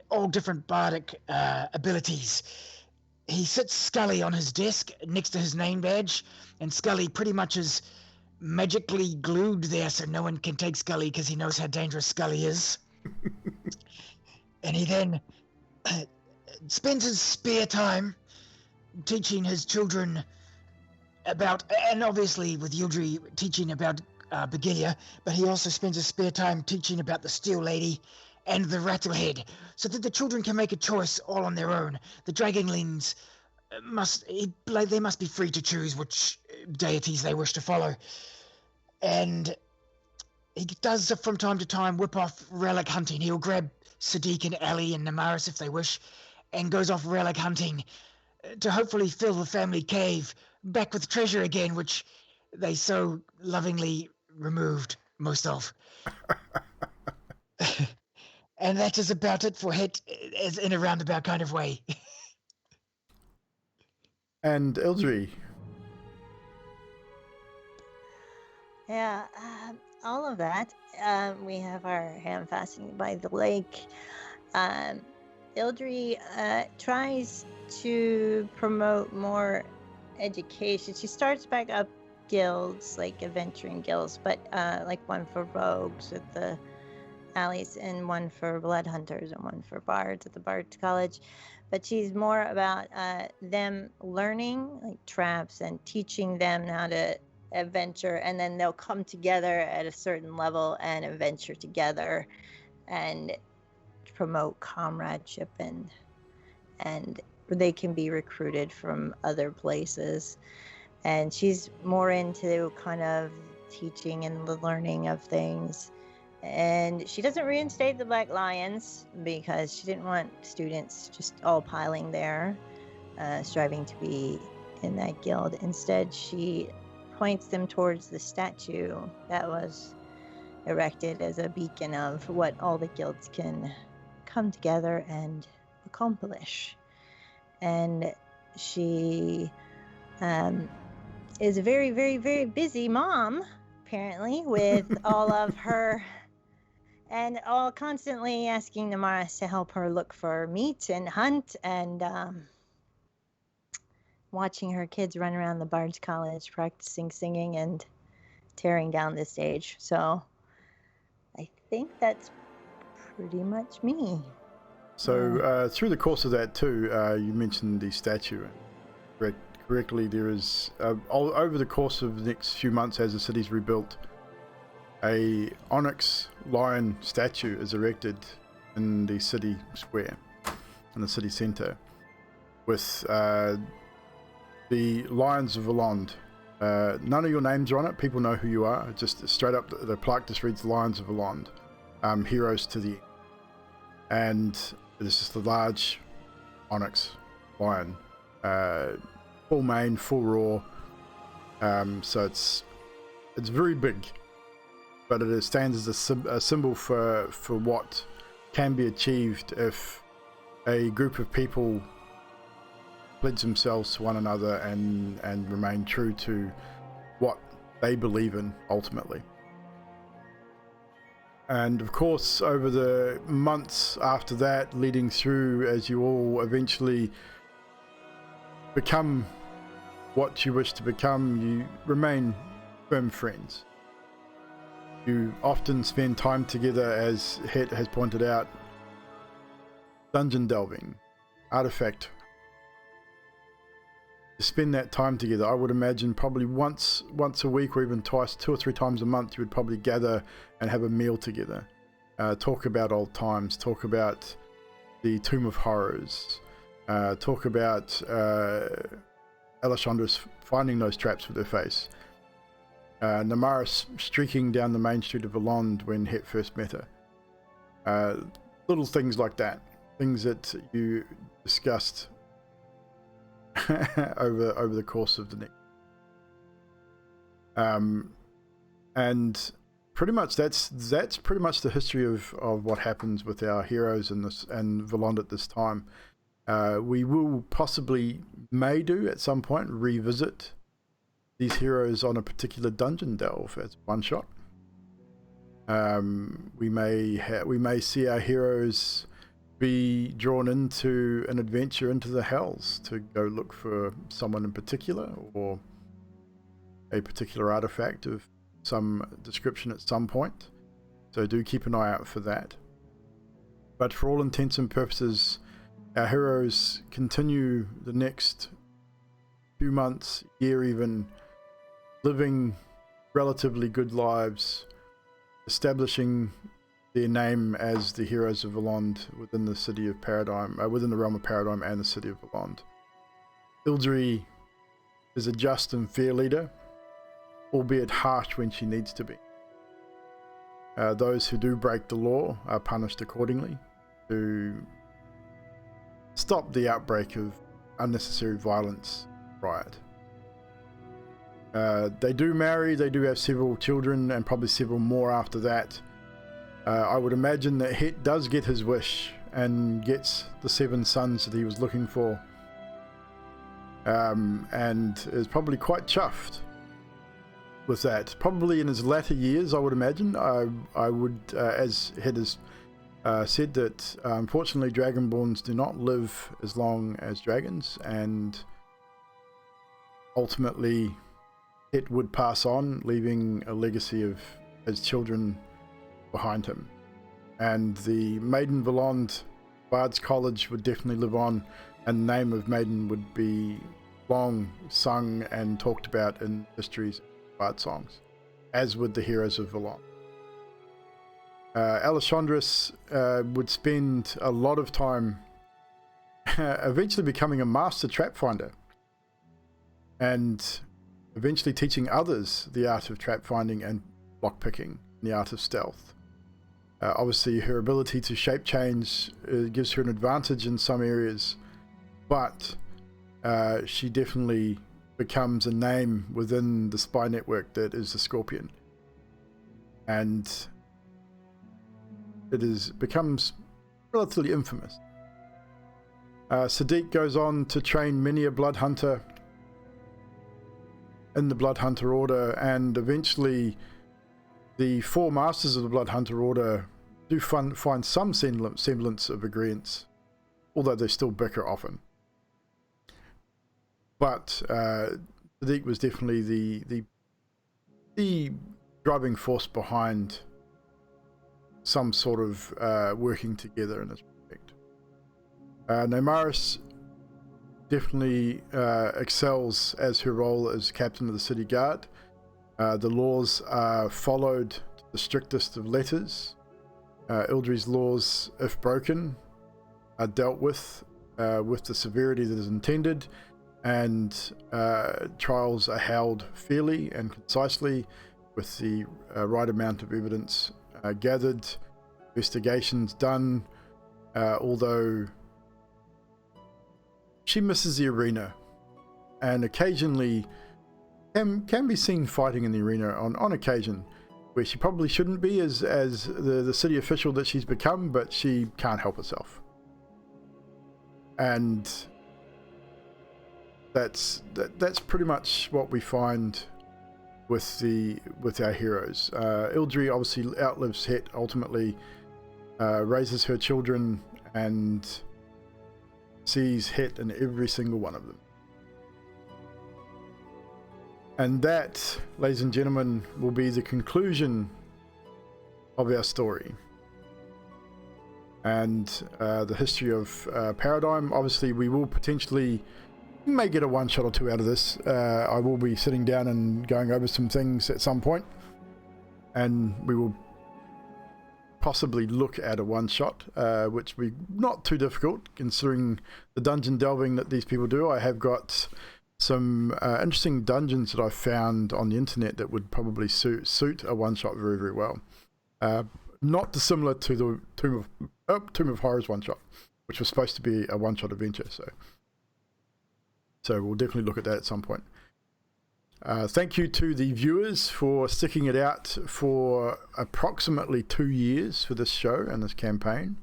all different bardic abilities. He sits Scully on his desk next to his name badge, and Scully pretty much is magically glued there so no one can take Scully, because he knows how dangerous Scully is. And he then spends his spare time teaching his children about, and obviously with Yildry teaching about Begilia, but he also spends his spare time teaching about the Steel Lady and the Rattlehead, so that the children can make a choice all on their own. The Dragonlings they must be free to choose which deities they wish to follow. And he does from time to time whip off relic hunting. He'll grab Sadiq and Ali and Namaris if they wish, and goes off relic hunting to hopefully fill the family cave back with treasure again, which they so lovingly removed most of. And that is about it for Het, as in a roundabout kind of way. And Ildri, Yeah, all of that. We have our hand fastening by the lake. Ildri tries to promote more education. She starts back up guilds, like adventuring guilds, but like one for rogues at the alleys, and one for blood hunters, and one for bards at the Bards College. But she's more about them learning like traps and teaching them how to adventure, and then they'll come together at a certain level and adventure together and promote comradeship, and they can be recruited from other places. And she's more into kind of teaching and the learning of things. And she doesn't reinstate the Black Lions because she didn't want students just all piling there, striving to be in that guild. Instead, she points them towards the statue that was erected as a beacon of what all the guilds can come together and accomplish. And she is a very, very, very busy mom, apparently, with all of her, and all constantly asking Namaris to help her look for meat and hunt, and watching her kids run around the Bards College practicing singing and tearing down the stage. So I think that's pretty much me. so through the course of that too, you mentioned the statue. Correctly, there is over the course of the next few months, as the city's rebuilt, a Onyx lion statue is erected in the city square, in the city centre, with the Lions of Valond. None of your names are on it. People know who you are. Just straight up, the plaque just reads Lions of Valond, heroes to the end. And this is the large Onyx lion, full mane, full roar. So it's very big, but it stands as a symbol for what can be achieved if a group of people pledge themselves to one another and remain true to what they believe in ultimately. And of course, over the months after that, leading through, as you all eventually become what you wish to become, you remain firm friends. You often spend time together, as Het has pointed out, dungeon delving, artifact. To spend that time together, I would imagine probably once a week, or even twice, 2 or 3 times a month, you would probably gather and have a meal together, talk about old times, talk about the Tomb of Horrors, talk about Alessandra's finding those traps with her face, Namaris streaking down the main street of Valond when Het first met her. Little things like that, things that you discussed over the course of the next. And pretty much that's pretty much the history of what happens with our heroes and Valond at this time. We will may do at some point revisit these heroes on a particular dungeon delve as one shot. We may see our heroes be drawn into an adventure into the Hells to go look for someone in particular, or a particular artifact of some description at some point. So do keep an eye out for that. But for all intents and purposes, our heroes continue the next few months, year even, living relatively good lives, establishing their name as the heroes of Valond within the city of Paradigm, within the realm of Paradigm and the city of Valond. Ildri is a just and fair leader, albeit harsh when she needs to be. Those who do break the law are punished accordingly to stop the outbreak of unnecessary violence, riot. They do marry, they do have several children, and probably several more after that. I would imagine that Het does get his wish and gets the 7 sons that he was looking for, and is probably quite chuffed with that. Probably in his latter years, I would imagine. I would, as Het has said, that unfortunately Dragonborns do not live as long as dragons, and ultimately Het would pass on, leaving a legacy of his children behind him. And the Maiden Voland Bard's College would definitely live on, and the name of Maiden would be long sung and talked about in histories and bard songs, as would the heroes of Voland. Alessandrus would spend a lot of time eventually becoming a master trap finder, and eventually teaching others the art of trap finding and lockpicking, the art of stealth. Obviously her ability to shape change gives her an advantage in some areas, but she definitely becomes a name within the spy network that is the Scorpion, and it becomes relatively infamous. Sadiq goes on to train many a blood hunter in the Blood Hunter Order, and eventually the 4 masters of the Blood Hunter Order do find some semblance of agreement, although they still bicker often. But Sadiq was definitely the driving force behind some sort of working together in this respect. Neymaris definitely excels as her role as captain of the city guard. The laws are followed to the strictest of letters. Ildri's laws, if broken, are dealt with the severity that is intended, and trials are held fairly and concisely with the right amount of evidence gathered, investigations done, although she misses the arena and occasionally can be seen fighting in the arena on occasion, where she probably shouldn't be as the city official that she's become, but she can't help herself. And that's pretty much what we find with our heroes. Ildri obviously outlives Het, ultimately raises her children and sees Het in every single one of them. And that, ladies and gentlemen, will be the conclusion of our story. And the history of Paradigm. Obviously, we will potentially may get a one shot or two out of this. I will be sitting down and going over some things at some point, and we will possibly look at a one shot, which will be not too difficult considering the dungeon delving that these people do. I have got some interesting dungeons that I've found on the internet that would probably suit a one shot very, very well. Not dissimilar to the Tomb of Horrors one shot, which was supposed to be a one shot adventure. So we'll definitely look at that at some point. Thank you to the viewers for sticking it out for approximately 2 years for this show and this campaign.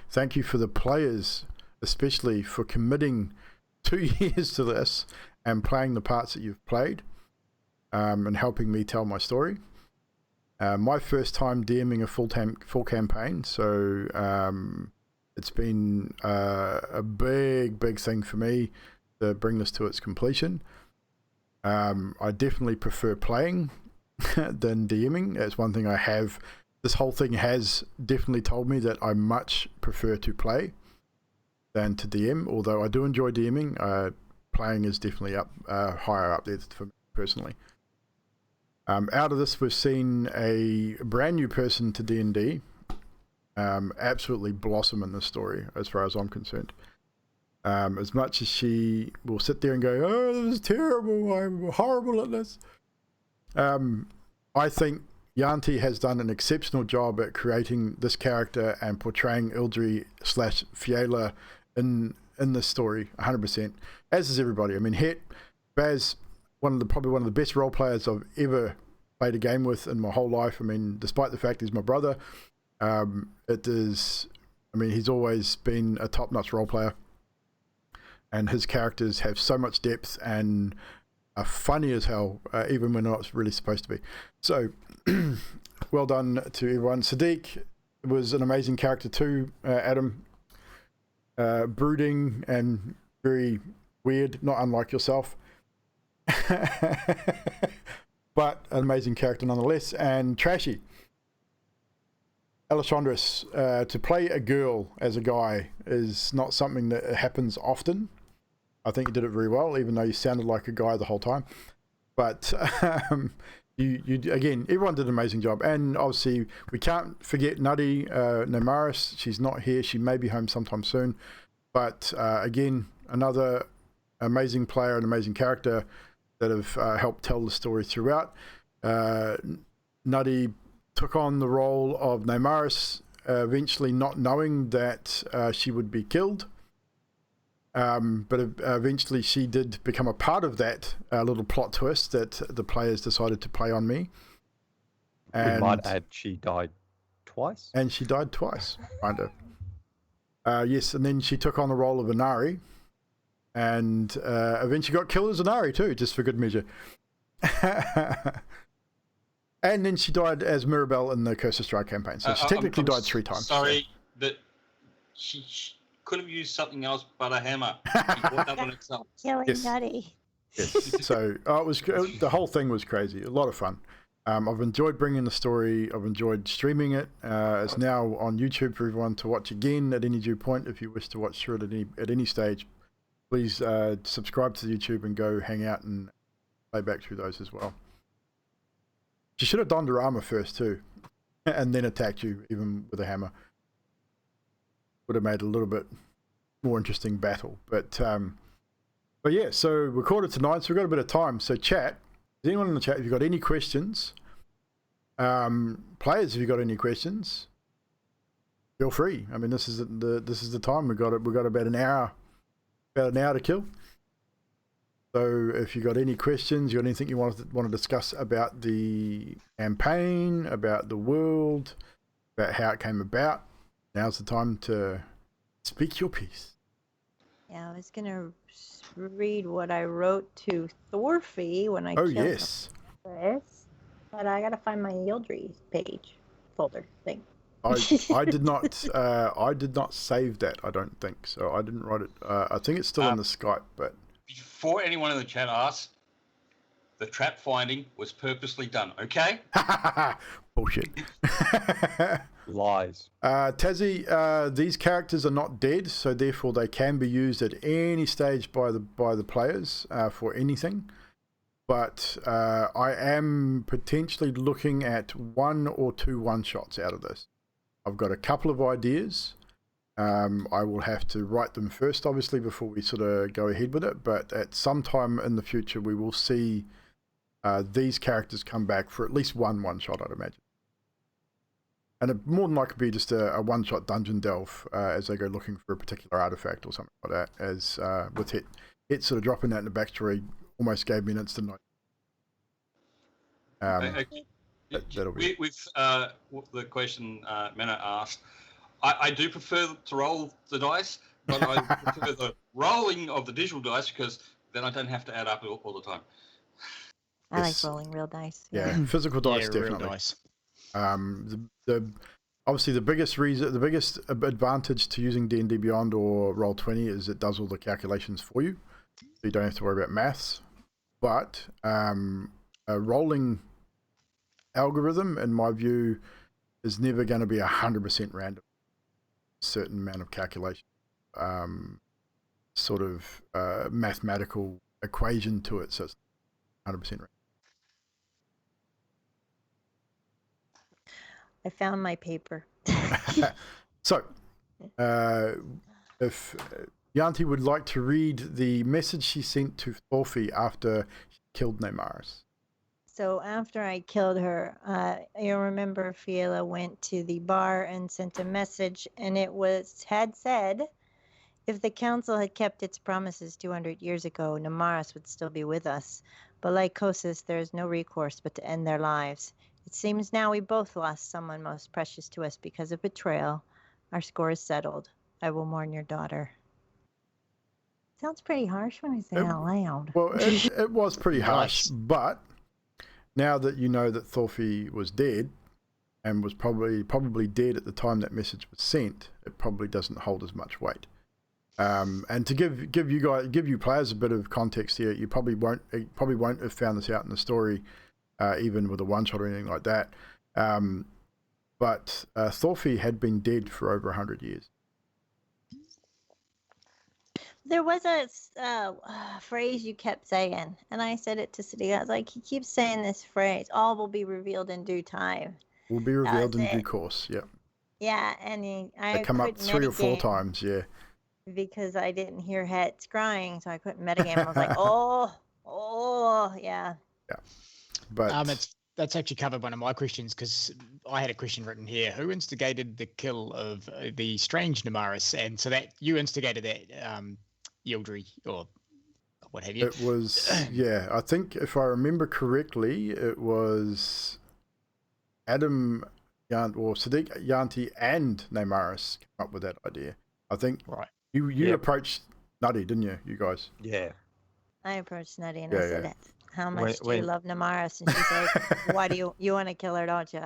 Thank you for the players, especially for committing 2 years to this and playing the parts that you've played, and helping me tell my story. My first time DMing a full campaign, so it's been a big thing for me to bring this to its completion. I definitely prefer playing than DMing. It's one thing I have. This whole thing has definitely told me that I much prefer to play than to DM, although I do enjoy DMing. Playing is definitely higher up there for me personally. Out of this, we've seen a brand new person to D&D absolutely blossom in this story, as far as I'm concerned. As much as she will sit there and go, "Oh, this is terrible, I'm horrible at this," I think Yanti has done an exceptional job at creating this character and portraying Ildri / Fiala in this story 100%, as is everybody. I mean, Het, Baz, probably one of the best role players I've ever played a game with in my whole life. I mean, despite the fact he's my brother, It is, I mean, he's always been a top-notch role player, and his characters have so much depth and are funny as hell, even when they're not really supposed to be. So, well done to everyone. Sadiq was an amazing character too, Adam. Brooding and very weird, not unlike yourself. But an amazing character nonetheless. And Trashy. Alessandris, to play a girl as a guy is not something that happens often. I think you did it very well, even though you sounded like a guy the whole time. But you again, everyone did an amazing job. And obviously, we can't forget Nutty Namaris. She's not here. She may be home sometime soon. But again, another amazing player and amazing character that have helped tell the story throughout. Nutty took on the role of Namaris, eventually not knowing that she would be killed. But eventually she did become a part of that little plot twist that the players decided to play on me. And We might add she died twice. And she died twice, kind of. Yes, and then she took on the role of Inari, and eventually got killed as Inari too, just for good measure. And then she died as Mirabelle in the Curse of Stride campaign. So she technically died 3 times. Sorry, but she could have used something else but a hammer. She brought that on itself. Killing Yes. Nutty. Yes. So it was the whole thing was crazy. A lot of fun. I've enjoyed bringing the story. I've enjoyed streaming it. It's now on YouTube for everyone to watch again at any due point. If you wish to watch through it at any stage, please subscribe to the YouTube and go hang out and play back through those as well. She should have donned her armor first too, and then attacked you even with a hammer. Would have made a little bit more interesting battle. But yeah, so recorded tonight, so we've got a bit of time. So chat, is anyone in the chat, if you've got any questions, players, if you've got any questions, feel free. I mean, this is the time. We've got about an hour to kill. So if you got any questions, you got anything you want to discuss about the campaign, about the world, about how it came about, now's the time to speak your piece. Yeah, I was gonna read what I wrote to Thorfy when I killed Yes. Chris, but I gotta find my Yildry page folder thing. I did not save that. I don't think so. I didn't write it. I think it's still in the Skype, but Before anyone in the chat asks, the trap finding was purposely done, okay? bullshit. Lies. Tassie, these characters are not dead, so therefore they can be used at any stage by the players for anything. But I am potentially looking at 1 or 2 one-shots out of this. I've got a couple of ideas. I will have to write them first, obviously, before we sort of go ahead with it. But at some time in the future, we will see these characters come back for at least one-shot, I'd imagine. And it more than likely be just a one-shot dungeon delve as they go looking for a particular artifact or something like that. As with it sort of dropping that in the backstory almost gave me an instant that'll be With the question Mena asked, I do prefer to roll the dice, but I prefer the rolling of the digital dice because then I don't have to add up all the time. I Yes. like rolling real dice. yeah, physical dice Yeah, definitely. real dice. Obviously the biggest advantage to using D&D Beyond or Roll20 is it does all the calculations for you, so you don't have to worry about maths. But a rolling algorithm, in my view, is never going to be 100% random. A certain amount of calculation, sort of mathematical equation to it, so it's 100% random. I found my paper. So, if Yanti would like to read the message she sent to Thorfy after she killed Neymaris. So after I killed her, you remember Fiela went to the bar and sent a message, and it had said, if the council had kept its promises 200 years ago, Namaris would still be with us. But like Kosas, there is no recourse but to end their lives. It seems now we both lost someone most precious to us because of betrayal. Our score is settled. I will mourn your daughter. Sounds pretty harsh when I say it out loud. Well, it was pretty harsh, Nice. but now that you know that Thorfinn was dead, and was probably dead at the time that message was sent, it probably doesn't hold as much weight. And to give you players a bit of context here, you probably won't have found this out in the story, even with a one shot or anything like that. But Thorfinn had been dead for over 100 years. There was a phrase you kept saying, and I said it to City. I was like, he keeps saying this phrase, all will be revealed in due time. Will be revealed in due course. Yeah. Yeah, and They come up 3 or 4 times. Yeah. Because I didn't hear Het crying, so I couldn't metagame. I was like, oh, yeah. Yeah. But that's actually covered one of my questions, because I had a question written here. Who instigated the kill of the strange Namaris? And so that you instigated that, Yildri, or what have you? it was, yeah, I think if I remember correctly, it was Adam Sadiq Yanti and Namaris came up with that idea. I think Right. you approached Nutty, didn't you? You guys. Yeah. I approached Nutty and Yeah, I said, yeah. how much do you When- love Namaris? And she's like, why do you want to kill her, don't you?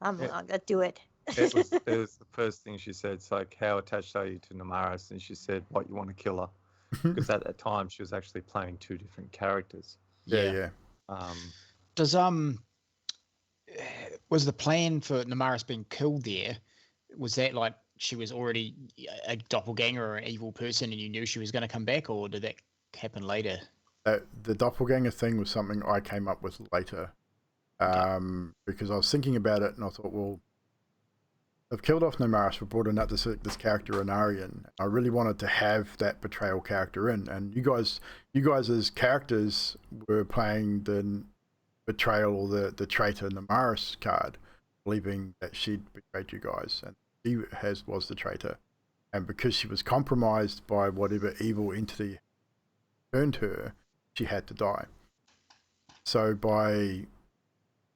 I'm like, do it. It was the first thing she said. It's like, how attached are you to Namaris? And she said, what, you want to kill her? Because at that time she was actually playing 2 different characters. Yeah. Does was the plan for Namaris being killed there? Was that like she was already a doppelganger or an evil person, and you knew she was going to come back, or did that happen later? The doppelganger thing was something I came up with later, because I was thinking about it and I thought, well, they've killed off Namaris, we brought in this character Anarian. I really wanted to have that betrayal character in, and you guys as characters were playing the betrayal or the traitor Namaris card, believing that she'd betrayed you guys, and she was the traitor, and because she was compromised by whatever evil entity turned her, she had to die. So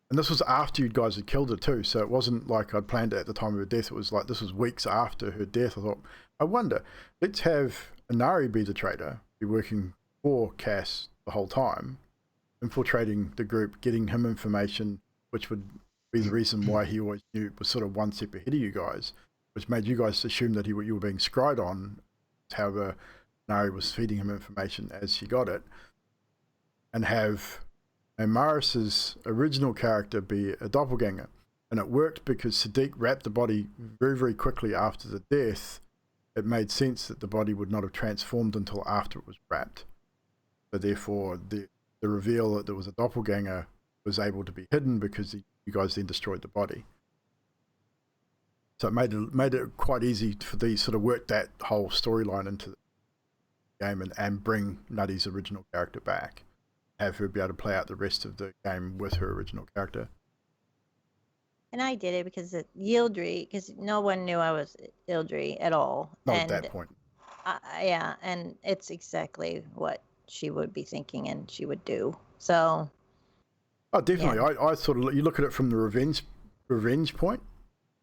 and this was after you guys had killed her too, so it wasn't like I'd planned it at the time of her death. It was like this was weeks after her death. I thought, I wonder, let's have Inari be the traitor, be working for Cass the whole time, infiltrating the group, getting him information, which would be the reason why he always knew it was sort of one step ahead of you guys, which made you guys assume that you were being scried on. However, Inari was feeding him information as she got it, and have Maris's original character be a doppelganger. And it worked because Sadiq wrapped the body very, very quickly after the death. It made sense that the body would not have transformed until after it was wrapped. So therefore, the reveal that there was a doppelganger was able to be hidden because you guys then destroyed the body. So it made it quite easy for these sort of work that whole storyline into the game and bring Nutty's original character back. Have her be able to play out the rest of the game with her original character. And I did it because Yildri, because no one knew I was Yildri at all. Not at that point. Yeah, and it's exactly what she would be thinking and she would do. So. Oh, definitely. Yeah. I sort of, you look at it from the revenge point.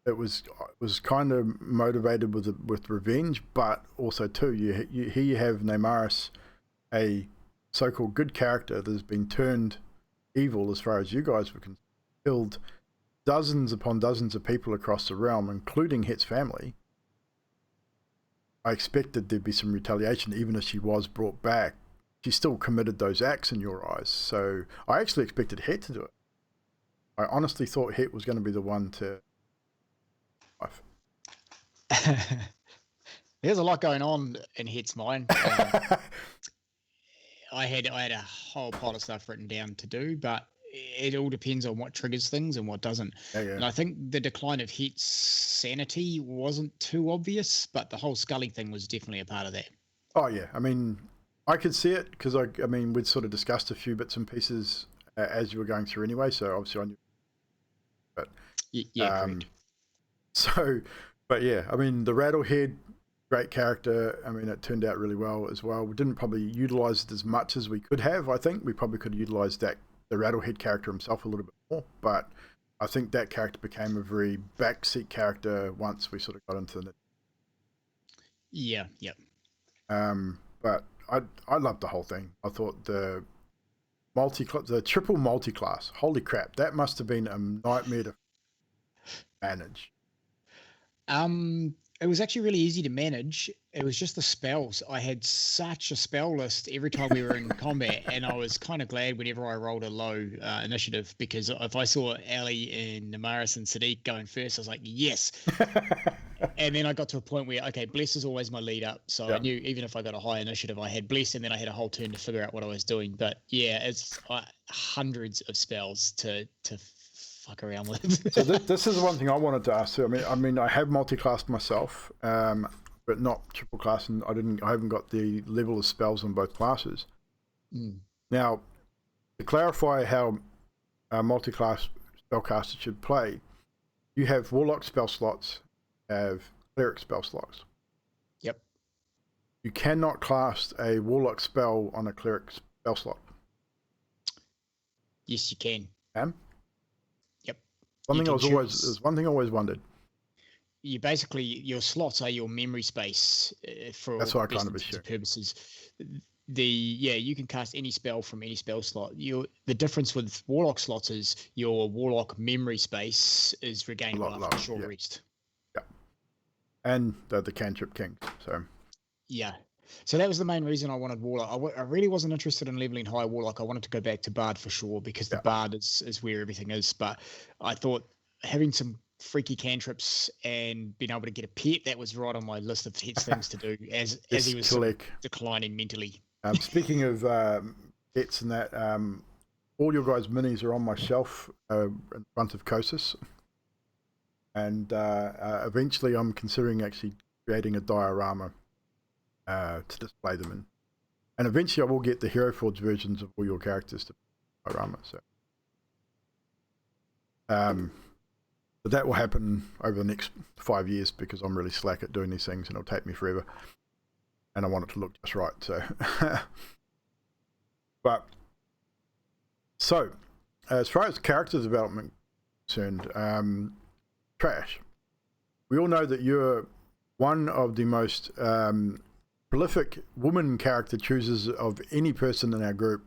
It was kind of motivated with revenge, but also too, here you have Namaris, a so-called good character that has been turned evil as far as you guys were concerned, killed dozens upon dozens of people across the realm, including Het's family. I expected there'd be some retaliation, even if she was brought back. She still committed those acts in your eyes, so I actually expected Het to do it. I honestly thought Het was going to be the one to... There's a lot going on in Het's mind. I had a whole pile of stuff written down to do, but it all depends on what triggers things and what doesn't. Yeah. And I think the decline of Het's sanity wasn't too obvious, but the whole Scully thing was definitely a part of that. Oh yeah, I mean, I could see it because I mean we'd sort of discussed a few bits and pieces as you were going through anyway, so obviously I knew. But yeah, correct. So, but yeah, I mean the Rattlehead, great character. I mean, it turned out really well as well. We didn't probably utilize it as much as we could have. I think we probably could have utilized the Rattlehead character himself a little bit more, but I think that character became a very backseat character once we sort of got into the. Yeah, yep. But I loved the whole thing. I thought the triple multi-class. Holy crap, that must have been a nightmare to manage. It was actually really easy to manage. It was just the spells. I had such a spell list every time we were in combat, and I was kind of glad whenever I rolled a low initiative, because if I saw Ali and Namaris and Sadiq going first, I was like, yes. And then I got to a point where, okay, Bless is always my lead up. So I knew even if I got a high initiative, I had Bless, and then I had a whole turn to figure out what I was doing. But yeah, it's hundreds of spells to fuck around with. So this is one thing I wanted to ask too. I mean, I have multi-classed myself, but not triple class, and I haven't got the level of spells on both classes. Now, to clarify how a multi-class spellcaster should play, you have Warlock spell slots, have Cleric spell slots. Yep. You cannot cast a Warlock spell on a Cleric spell slot. Yes, you can. Yep. One thing I always wondered. You basically, your slots are your memory space for that's what I kind of assume. Purposes. You can cast any spell from any spell slot. The difference with Warlock slots is your Warlock memory space is regained after a short rest. Yeah. And the cantrip king. So. Yeah. So that was the main reason I wanted Warlock. I really wasn't interested in leveling high Warlock. I wanted to go back to Bard for sure, because the Bard is where everything is. But I thought having some freaky cantrips and being able to get a pet, that was right on my list of things to do as he was sort of declining mentally. Speaking of pets and that, all your guys' minis are on my shelf in front of Kosis. And eventually I'm considering actually creating a diorama to display them in. And eventually I will get the Hero Forge versions of all your characters to diorama. So. But that will happen over the next 5 years, because I'm really slack at doing these things and it'll take me forever. And I want it to look just right. So, as far as character development is concerned, Trash, we all know that you're one of the most prolific woman character choosers of any person in our group.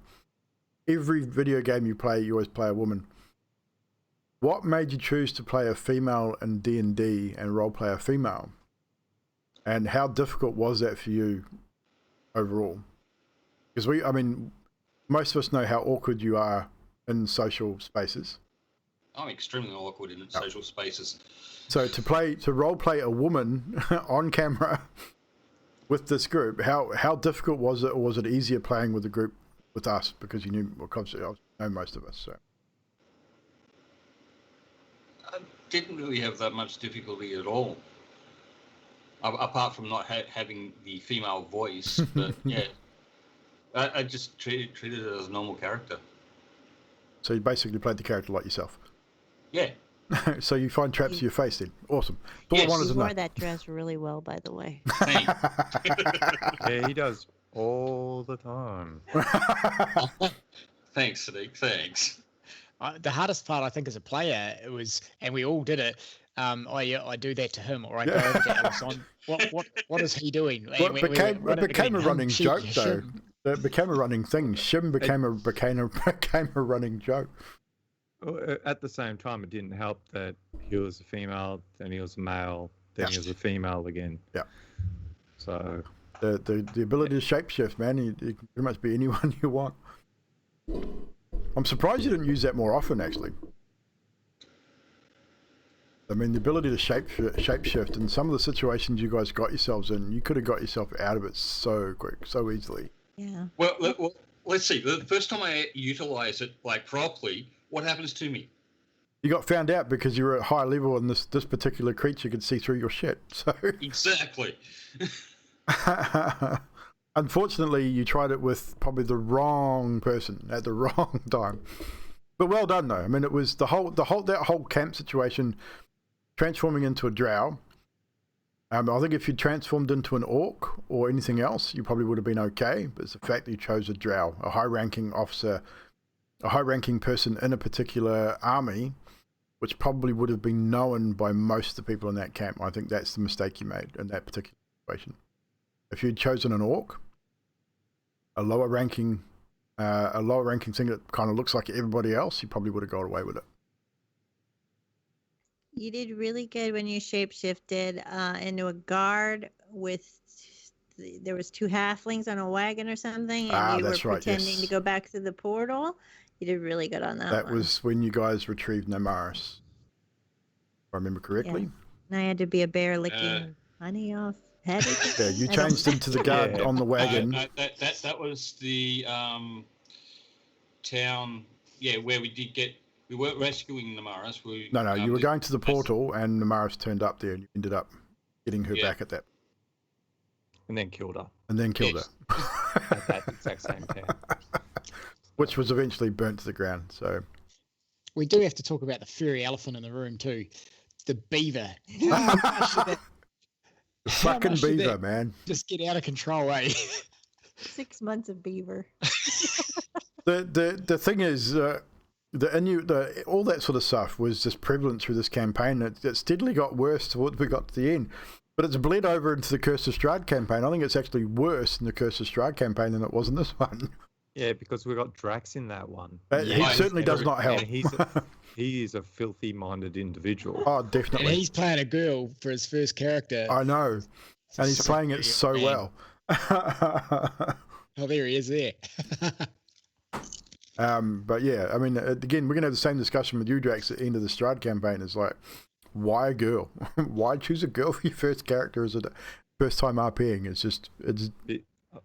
Every video game you play, you always play a woman. What made you choose to play a female in D&D and roleplay a female? And how difficult was that for you overall? Because most of us know how awkward you are in social spaces. I'm extremely awkward in social spaces. So to roleplay a woman on camera with this group, how difficult was it, or was it easier playing with the group with us, because you knew, well, obviously I know most of us. So. I didn't really have that much difficulty at all, apart from not having the female voice. But yeah, I just treated it as a normal character. So you basically played the character like yourself. Yeah. So you find traps in your face then. Awesome. Yes, he wore that dress really well, by the way. Yeah, he does all the time. Thanks, Sadiq. Thanks. The hardest part, I think, as a player, it was, and we all did it. I do that to him, or I go over to Alison. What is he doing? Well, it became a running joke, though. It became a running thing. Shim became a running joke. Well, at the same time, it didn't help that he was a female, then he was a male, then he was a female again. Yeah. So the ability to shapeshift, man, you can pretty much be anyone you want. I'm surprised you didn't use that more often, actually. I mean, the ability to shapeshift in some of the situations you guys got yourselves in, you could have got yourself out of it so quick, so easily. Yeah. Well, let's see. The first time I utilized it properly, what happens to me? You got found out because you were at high level, and this particular creature could see through your shit. So exactly. Unfortunately, you tried it with probably the wrong person at the wrong time. But well done, though. I mean, it was that whole camp situation, transforming into a drow. I think if you transformed into an orc or anything else, you probably would have been okay. But it's the fact that you chose a drow, a high-ranking officer, a high-ranking person in a particular army, which probably would have been known by most of the people in that camp. I think that's the mistake you made in that particular situation. If you'd chosen an orc, a lower ranking thing that kind of looks like everybody else, you probably would have got away with it. You did really good when you shapeshifted into a guard with. There was 2 halflings on a wagon or something, and you were pretending to go back through the portal. You did really good on that. That was when you guys retrieved Namaris, if I remember correctly. Yes. And I had to be a bear licking honey off head. Yeah, you changed into the guard on the wagon. That was the town. Yeah, where we weren't rescuing Namaris. No, you were going to the portal, and Namaris turned up there, and you ended up getting her back at that. And then killed her. At that exact same time. Which was eventually burnt to the ground. So we do have to talk about the furry elephant in the room too. The beaver. How much did that, the fucking beaver, man. Just get out of control, eh? 6 months of beaver. The thing is, all that sort of stuff was just prevalent through this campaign. It steadily got worse towards we got to the end. But it's bled over into the Curse of Strahd campaign. I think it's actually worse in the Curse of Strahd campaign than it was in this one. Yeah, because we got Drax in that one. He certainly does not help. He is a filthy-minded individual. Oh, definitely. And he's playing a girl for his first character. I know. And he's playing it so well. Oh, there he is there. But yeah, I mean, again, we're going to have the same discussion with you, Drax, at the end of the Strahd campaign. It's like, why a girl? Why choose a girl for your first character as a first time RPing?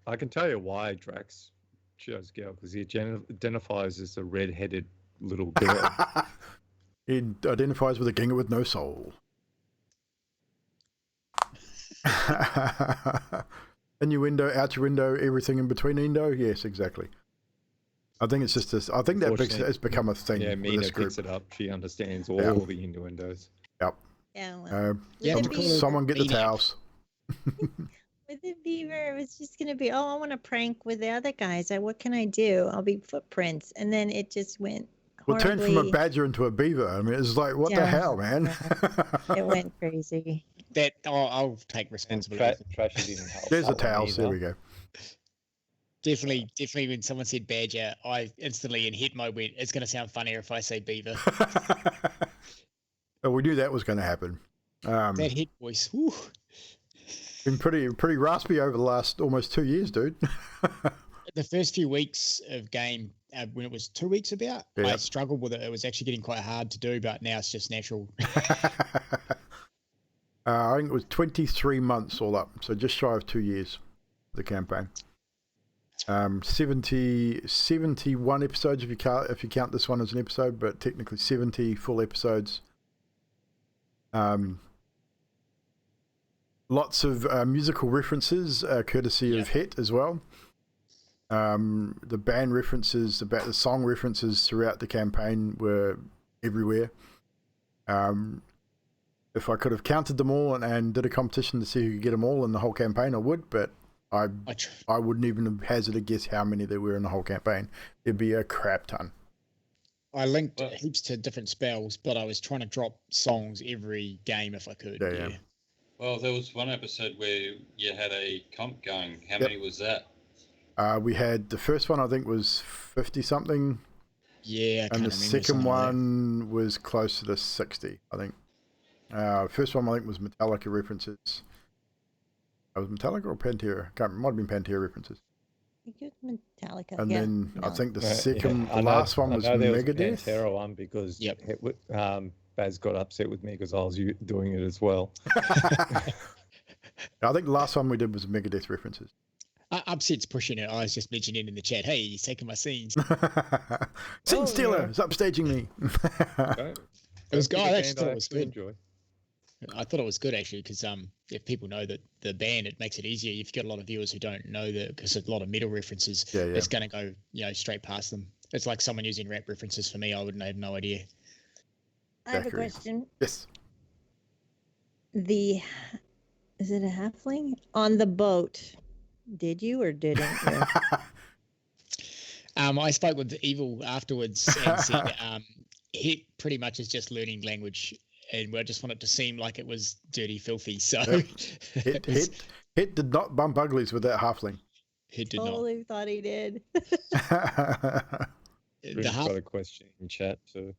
I can tell you why Drax chose girl, because he identifies as a red-headed little girl. He identifies with a ginger with no soul. Innuendo, outer window, everything in between endo. Yes, exactly. I think it's just this. I think that it's become a thing. Yeah, Mina picks it up. She understands all the innuendos. Yep. Yeah. Someone get the towels. With the beaver, it was just going to be, I want to prank with the other guys. What can I do? I'll be footprints. And then it just went horribly. Well, turned from a badger into a beaver. I mean, it's like, what the hell, man? It went crazy. I'll take responsibility. Trashy didn't help. There's the towels. There we go. Definitely when someone said badger, I instantly in hit mode went, it's going to sound funnier if I say beaver. Well, we knew that was going to happen. That hit voice. Whew. Been pretty raspy over the last almost 2 years, dude. The first few weeks of game, when it was 2 weeks about, I struggled with it. It was actually getting quite hard to do, but now it's just natural. I think it was 23 months all up, so just shy of 2 years for the campaign. 71 episodes if you count this one as an episode, but technically 70 full episodes. Lots of musical references, courtesy of Het as well. The band references, about the song references throughout the campaign were everywhere. If I could have counted them all and did a competition to see who could get them all in the whole campaign, I would, but I wouldn't even have hazarded a guess how many there were in the whole campaign. It'd be a crap ton. I linked heaps to different spells, but I was trying to drop songs every game if I could. Yeah. Well, there was one episode where you had a comp going. How many was that? We had the first one, I think, was 50-something. Yeah, and the second one was close to the 60, I think. First one, I think, was Metallica references. Was Metallica or Pantera? Might have been Pantera references. I think it was Metallica. And then I think the second, the last one was Megadeth. Pantera one because Baz got upset with me because I was doing it as well. I think the last one we did was Megadeth references. Upset's pushing it. I was just mentioning in the chat, hey, he's taking my scenes. Scene stealer is upstaging me. It was good. I actually thought it was good. I thought it was good actually because if people know that the band, it makes it easier. If you've got a lot of viewers who don't know that, because a lot of metal references, it's going to go straight past them. It's like someone using rap references for me. I wouldn't have no idea. I have a question. Yes. Is it a halfling on the boat? Did you or didn't you? I spoke with Evil afterwards and said Hit pretty much is just learning language, and I just want it to seem like it was dirty, filthy. So Yep. Hit did not bump uglies with that halfling. Hit did Totally thought he did. not. We've The half, got a question in chat too.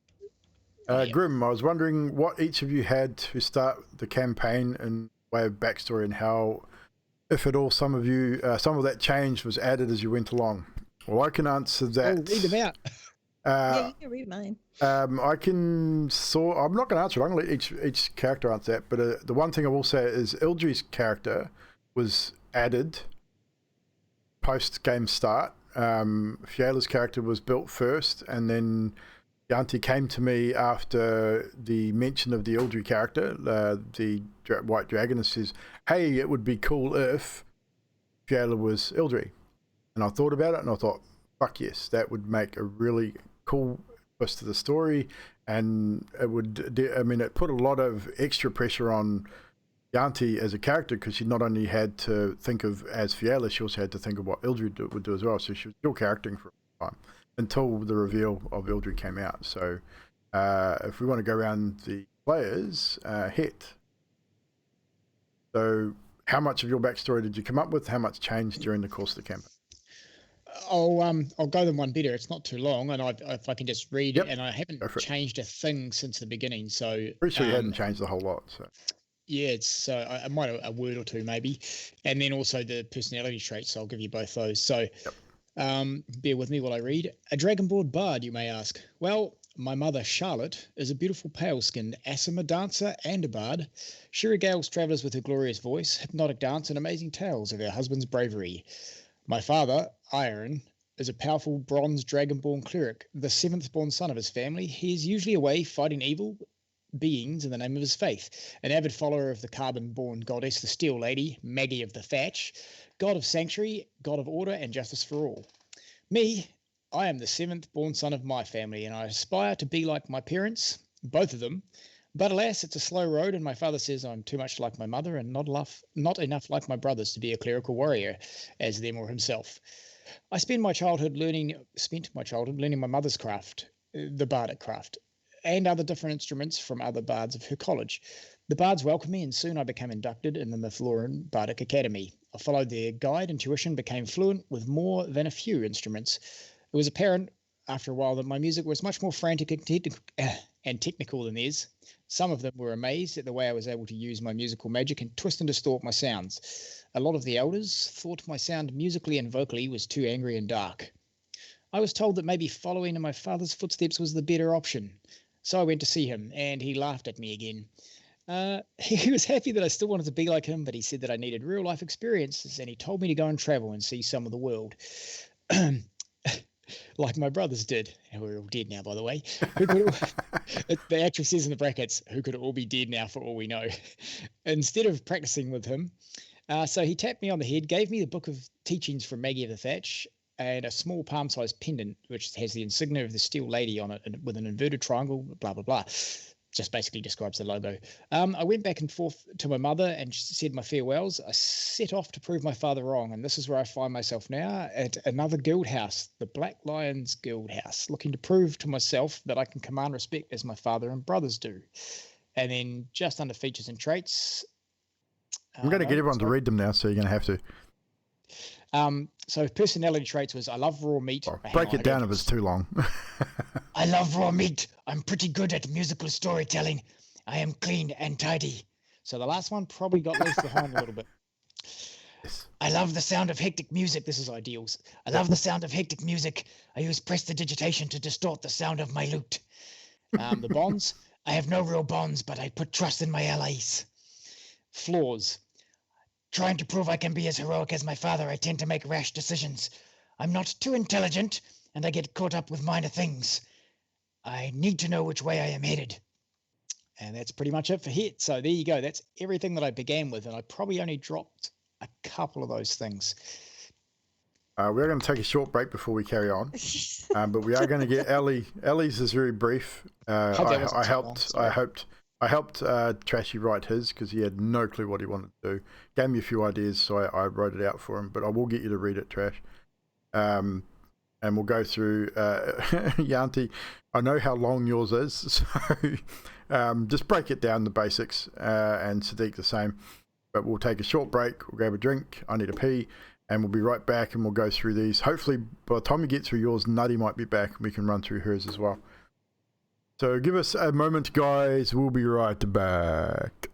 Grim, I was wondering what each of you had to start the campaign in way of backstory and how, if at all, some of that change was added as you went along. Well, I can answer that. read them out. Yeah, you can read mine. I'm not going to answer it. I'm going to let each character answer that. But the one thing I will say is Ildry's character was added post-game start. Fiala's character was built first, and then Yanti came to me after the mention of the Ildry character, the White Dragon, and says, hey, it would be cool if Fiala was Ildry. And I thought about it, and I thought, fuck yes, that would make a really cool twist to the story, and it put a lot of extra pressure on Yanti as a character, because she not only had to think of as Fiala, she also had to think of what Ildry would do as well. So she was still charactering for a time until the reveal of Ildry came out. So if we want to go around the players, Hit. So how much of your backstory did you come up with? How much changed during the course of the campaign? I'll go them one better. It's not too long, and if I can just read Yep. it, and I haven't changed a thing since the beginning. So Pretty sure you hadn't changed a whole lot. So yeah, it's I might have a word or two maybe, and then also the personality traits. So I'll give you both those. So bear with me while I read. A dragonborn bard, you may ask. Well, my mother Charlotte is a beautiful pale-skinned Asima dancer and a bard. She regales travellers with her glorious voice, hypnotic dance, and amazing tales of her husband's bravery. My father, Iron, is a powerful bronze dragonborn cleric, the seventh-born son of his family. He is usually away fighting evil beings in the name of his faith, an avid follower of the carbon-born goddess, the Steel Lady, Maggie of the Thatch, god of sanctuary, god of order and justice for all. Me, I am the seventh-born son of my family, and I aspire to be like my parents, both of them. But alas, it's a slow road, and my father says I'm too much like my mother and not enough like my brothers to be a clerical warrior, as them or himself. I spent my childhood learning my mother's craft, the bardic craft, and other different instruments from other bards of her college. The bards welcomed me, and soon I became inducted in the Mithloran Bardic Academy. I followed their guide, and tuition became fluent with more than a few instruments. It was apparent after a while that my music was much more frantic and technical than theirs. Some of them were amazed at the way I was able to use my musical magic and twist and distort my sounds. A lot of the elders thought my sound musically and vocally was too angry and dark. I was told that maybe following in my father's footsteps was the better option. So I went to see him, and he laughed at me again. He was happy that I still wanted to be like him, but he said that I needed real-life experiences, and he told me to go and travel and see some of the world. Like my brothers did, who are all dead now, by the way. The actual says in the brackets, who could all be dead now for all we know. Instead of practicing with him, so he tapped me on the head, gave me the book of teachings from Maggie of the Thatch, and a small palm-sized pendant, which has the insignia of the Steel Lady on it with an inverted triangle, blah, blah, blah. Just basically describes the logo. I went back and forth to my mother and said my farewells. I set off to prove my father wrong, and this is where I find myself now at another guild house, the Black Lions Guild House, looking to prove to myself that I can command respect as my father and brothers do. And then just under features and traits... I'm going to get everyone to read them now, so you're going to have to. So personality traits was I love raw meat. Break it down if it's too long. I love raw meat. I'm pretty good at musical storytelling. I am clean and tidy. So the last one probably got left behind a little bit. Yes. I love the sound of hectic music. This is ideals. I love the sound of hectic music. I use prestidigitation to distort the sound of my lute. The bonds. I have no real bonds, but I put trust in my allies. Flaws. Trying to prove I can be as heroic as my father, I tend to make rash decisions. I'm not too intelligent, and I get caught up with minor things. I need to know which way I am headed. And that's pretty much it for Hit. So there you go. That's everything that I began with, and I probably only dropped a couple of those things. We're going to take a short break before we carry on, but we are going to get Ellie. Ellie's is very brief. I helped Trashy write his because he had no clue what he wanted to do. Gave me a few ideas, so I wrote it out for him. But I will get you to read it, Trash. and we'll go through. Yanti, I know how long yours is, so just break it down the basics, and Sadiq the same. But we'll take a short break. We'll grab a drink. I need a pee. And we'll be right back, and we'll go through these. Hopefully, by the time we get through yours, Nutty might be back, and we can run through hers as well. So give us a moment, guys. We'll be right back.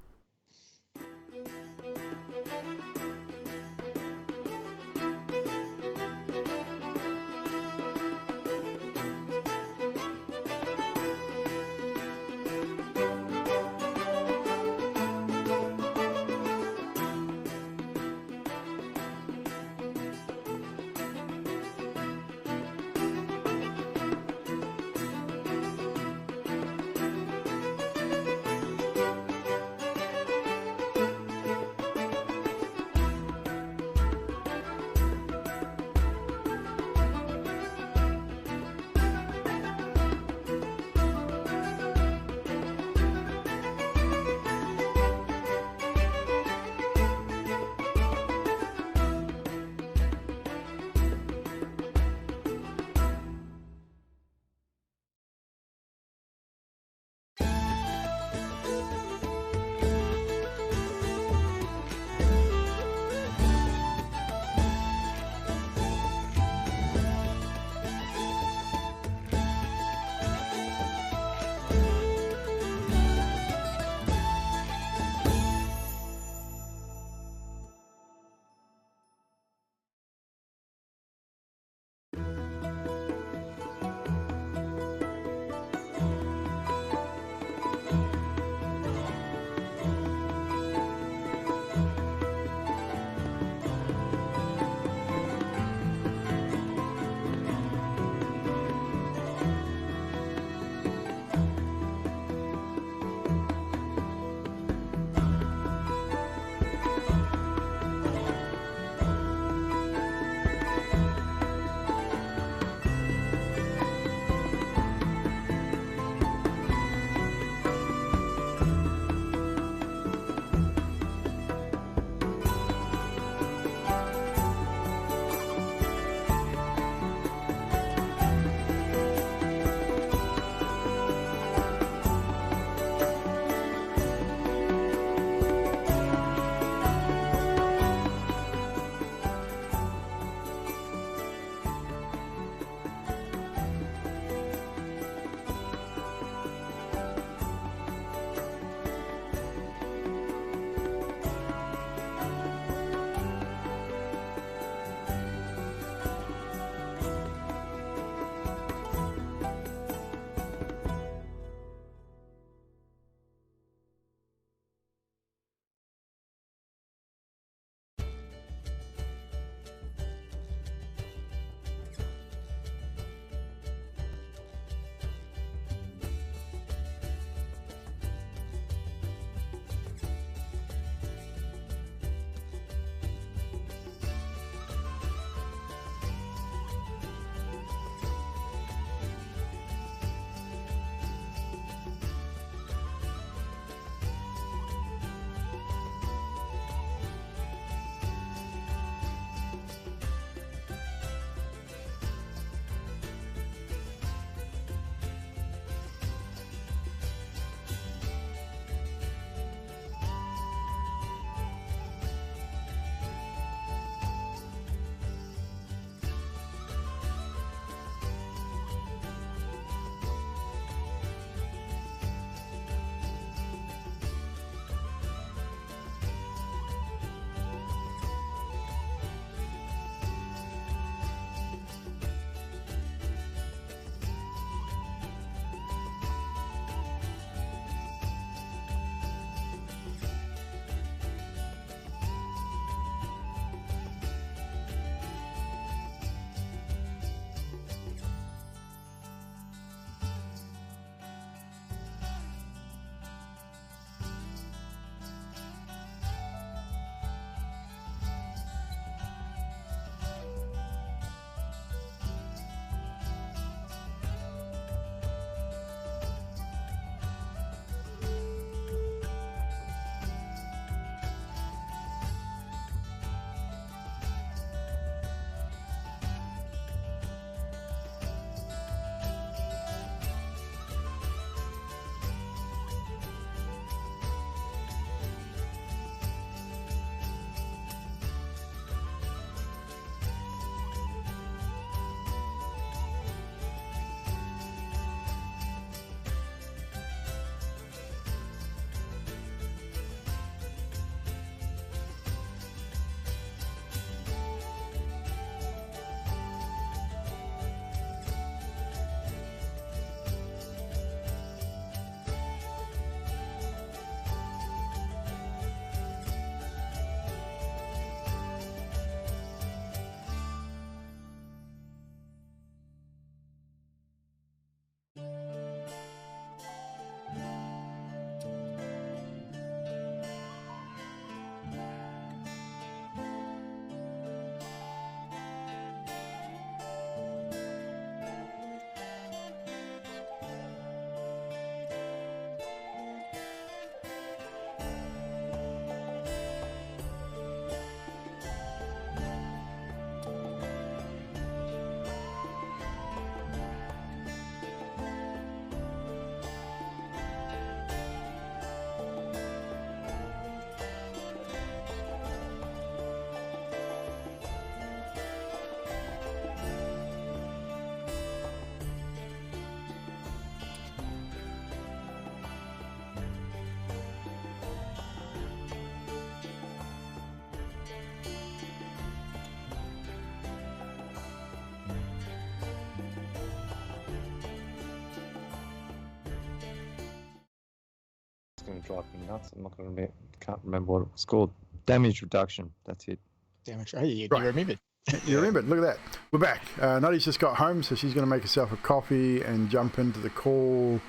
going to drive me nuts. I'm not going to can't remember what it was called. Damage reduction. That's it. Damage. Oh, you Right. remembered. You remembered. Look at that. We're back. Nutty's just got home, so she's going to make herself a coffee and jump into the call.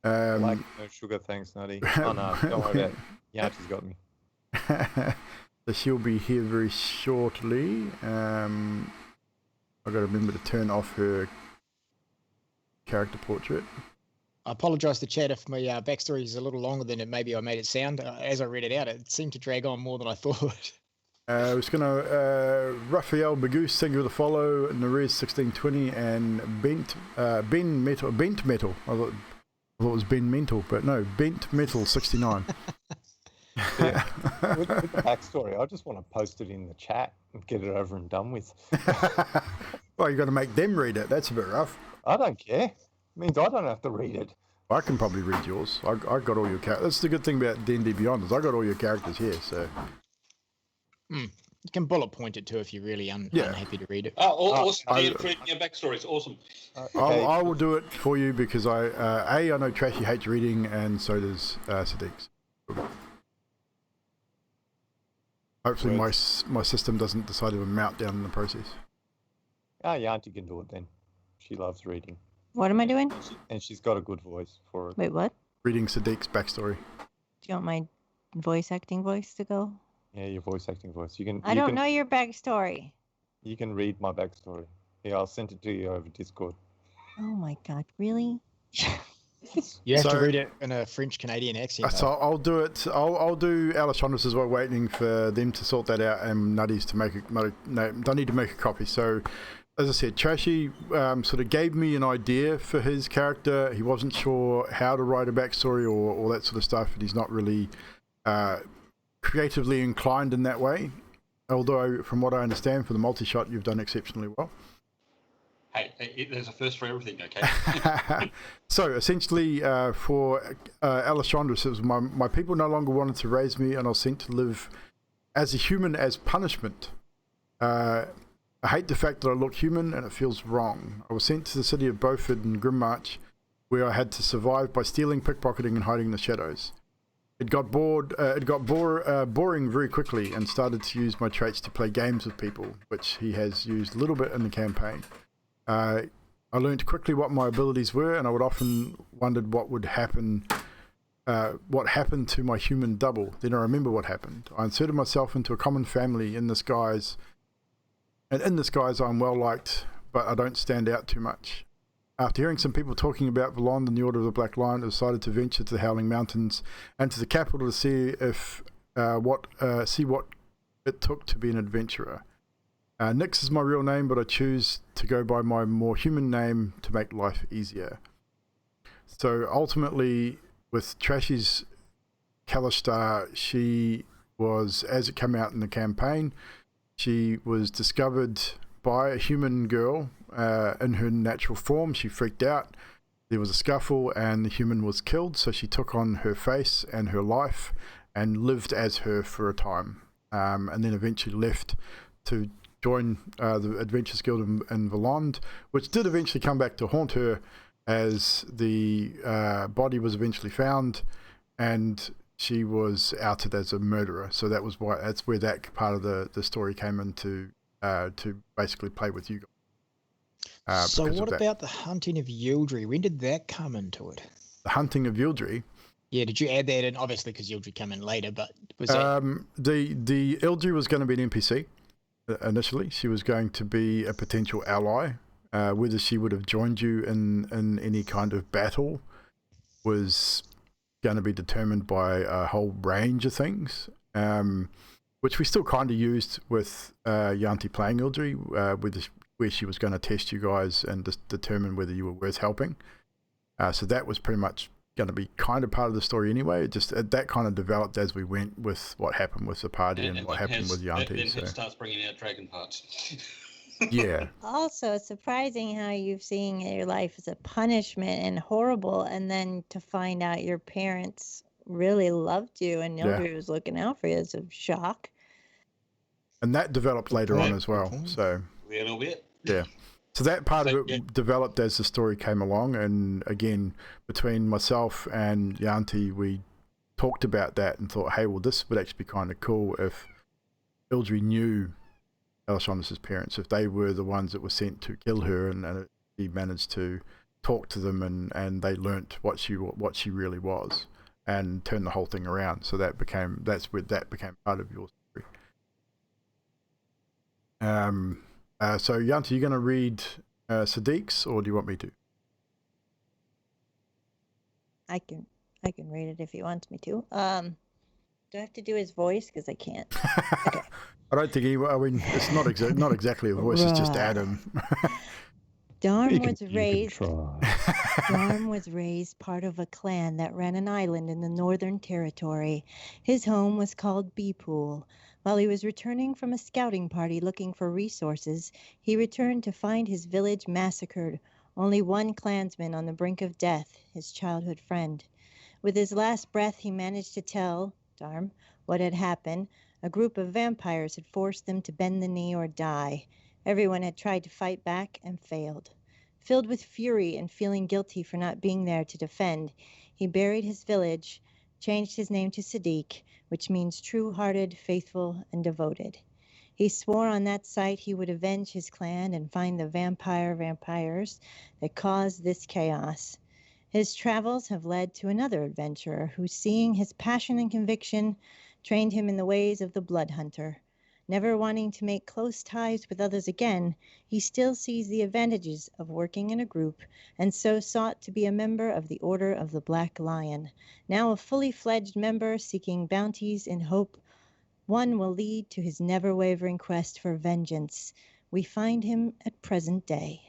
Like no sugar, thanks, Nutty. Oh no, don't worry about it. Yanti's got me. So she'll be here very shortly. I've got to remember to turn off her character portrait. I apologise to chat if my backstory is a little longer than it maybe I made it sound. As I read it out, it seemed to drag on more than I thought. I was going to Raphael Bagoose, thank you for the follow, Nerez 1620, and Bent Metal. I thought it was Ben Mental, but no, Bent Metal 69. Yeah. With the backstory, I just want to post it in the chat and get it over and done with. Well, you've got to make them read it. That's a bit rough. I don't care. It means I don't have to read it. I can probably read yours. I got all your characters. That's the good thing about D&D Beyond is I got all your characters here. So You can bullet point it too if you're really unhappy to read it. Oh, awesome. You're creating your backstory. It's awesome. Okay. I will do it for you because I know Trashy hates reading, and so does Sadiq's. Hopefully my system doesn't decide to mount down in the process. Yanti can do it then. She loves reading. What am I doing? And she's got a good voice for it. Wait, what? Reading Sadiq's backstory. Do you want my voice acting voice to go? Yeah, your voice acting voice. I don't know your backstory. You can read my backstory. Yeah, I'll send it to you over Discord. Oh my god, really? You have to So- read it in a French Canadian accent. So I'll do it. I'll do Alessandro's as well, waiting for them to sort that out, and Nutty's to make don't need to make a copy. So, as I said, Trashy sort of gave me an idea for his character. He wasn't sure how to write a backstory or all that sort of stuff, and he's not really creatively inclined in that way. Although, from what I understand, for the multi-shot, you've done exceptionally well. Hey, there's a first for everything, okay? So essentially, for Alessandro, it was my people no longer wanted to raise me, and I was sent to live as a human as punishment. I hate the fact that I look human, and it feels wrong. I was sent to the city of Beaufort in Grimmarch, where I had to survive by stealing, pickpocketing, and hiding in the shadows. It got boring very quickly, and started to use my traits to play games with people, which he has used a little bit in the campaign. I learned quickly what my abilities were, and I would often wondered what happened to my human double. Then I remember what happened. I inserted myself into a common family in this guise, and in this guise I'm well liked, but I don't stand out too much. After hearing some people talking about Valond and the Order of the Black Lion, I decided to venture to the Howling Mountains and to the capital to see what it took to be an adventurer. Nix is my real name, but I choose to go by my more human name to make life easier. So ultimately, with Trashy's Kalishtar, she was, as it came out in the campaign, she was discovered by a human girl in her natural form. She freaked out. There was a scuffle, and the human was killed, so she took on her face and her life and lived as her for a time, and then eventually left to join the Adventurers Guild in Valond, which did eventually come back to haunt her as the body was eventually found and she was outed as a murderer. So that's where that part of the story came into to basically play with you guys. So what about the hunting of Yildry? When did that come into it? The hunting of Yildry? Yeah, did you add that in? Obviously, because Yildry came in later, but was that... The Yildry was going to be an NPC. Initially, she was going to be a potential ally. Whether she would have joined you in any kind of battle was going to be determined by a whole range of things, which we still kind of used with Yanti playing Ildry, where she was going to test you guys and just determine whether you were worth helping. So that was pretty much going to be kind of part of the story anyway. That kind of developed as we went with what happened with the party and what happened with Yanti. Then it starts bringing out dragon parts. Yeah. Also, it's surprising how you've seen your life as a punishment and horrible, and then to find out your parents really loved you and nobody was looking out for you is a shock. And that developed later on as well. So A little bit. yeah. So that part of it developed as the story came along, and again, between myself and Yanti, we talked about that and thought, hey, well, this would actually be kind of cool if Ildry knew Elishanis's parents, if they were the ones that were sent to kill her, and he managed to talk to them and they learnt what she really was and turn the whole thing around. So that's where that became part of your story. So Yanti, you going to read Sadiq's, or do you want me to? I can read it if he wants me to. Do I have to do his voice? Because I can't. Okay. I don't think it's not exactly a voice. It's just Adam. Darm was raised part of a clan that ran an island in the Northern Territory. His home was called Beepool. While he was returning from a scouting party looking for resources, he returned to find his village massacred. Only one clansman on the brink of death, his childhood friend. With his last breath, he managed to tell Darm what had happened. A group of vampires had forced them to bend the knee or die. Everyone had tried to fight back and failed. Filled with fury and feeling guilty for not being there to defend, he buried his village, changed his name to Sadiq, which means true-hearted, faithful, and devoted. He swore on that site he would avenge his clan and find the vampires that caused this chaos. His travels have led to another adventurer who, seeing his passion and conviction, trained him in the ways of the blood hunter. Never wanting to make close ties with others again, he still sees the advantages of working in a group, and so sought to be a member of the Order of the Black Lion. Now a fully fledged member seeking bounties in hope one will lead to his never-wavering quest for vengeance. We find him at present day.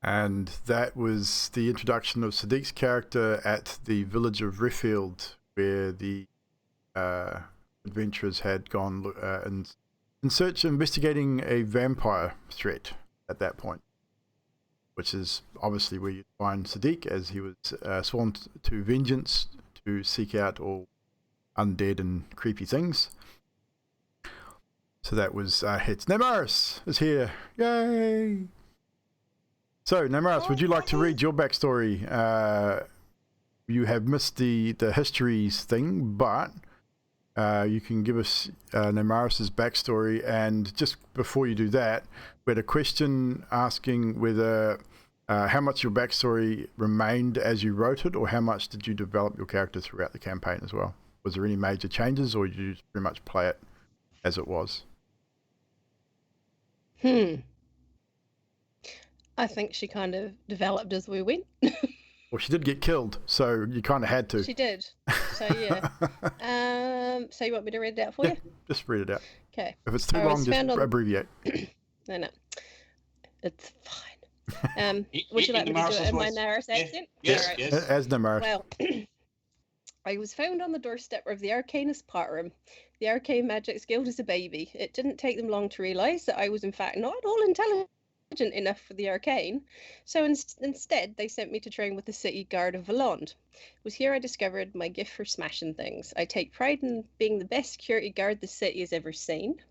And that was the introduction of Sadiq's character at the village of Riffield, where the adventurers had gone in search of investigating a vampire threat at that point, which is obviously where you find Sadiq, as he was sworn to vengeance to seek out all undead and creepy things. So that was hits. Namaris is here. Yay! So Namaris, would you like to read your backstory? You have missed the histories thing, but you can give us Namaris's backstory. And just before you do that, we had a question asking whether how much your backstory remained as you wrote it, or how much did you develop your character throughout the campaign as well? Was there any major changes, or did you just pretty much play it as it was? I think she kind of developed as we went. Well, she did get killed, so you kind of had to. She did. So, yeah. So you want me to read it out for you? Just read it out. Okay. If it's too long, just abbreviate. No. It's fine. Would you like me to do it in my Namaris accent? Yes, right. yes. As Namaris. Well, I was found on the doorstep of the Arcanist part room. The Arcane Magics Guild as a baby. It didn't take them long to realise that I was in fact not at all intelligent enough for the arcane, so instead they sent me to train with the city guard of Valand. It was here I discovered my gift for smashing things. I take pride in being the best security guard the city has ever seen.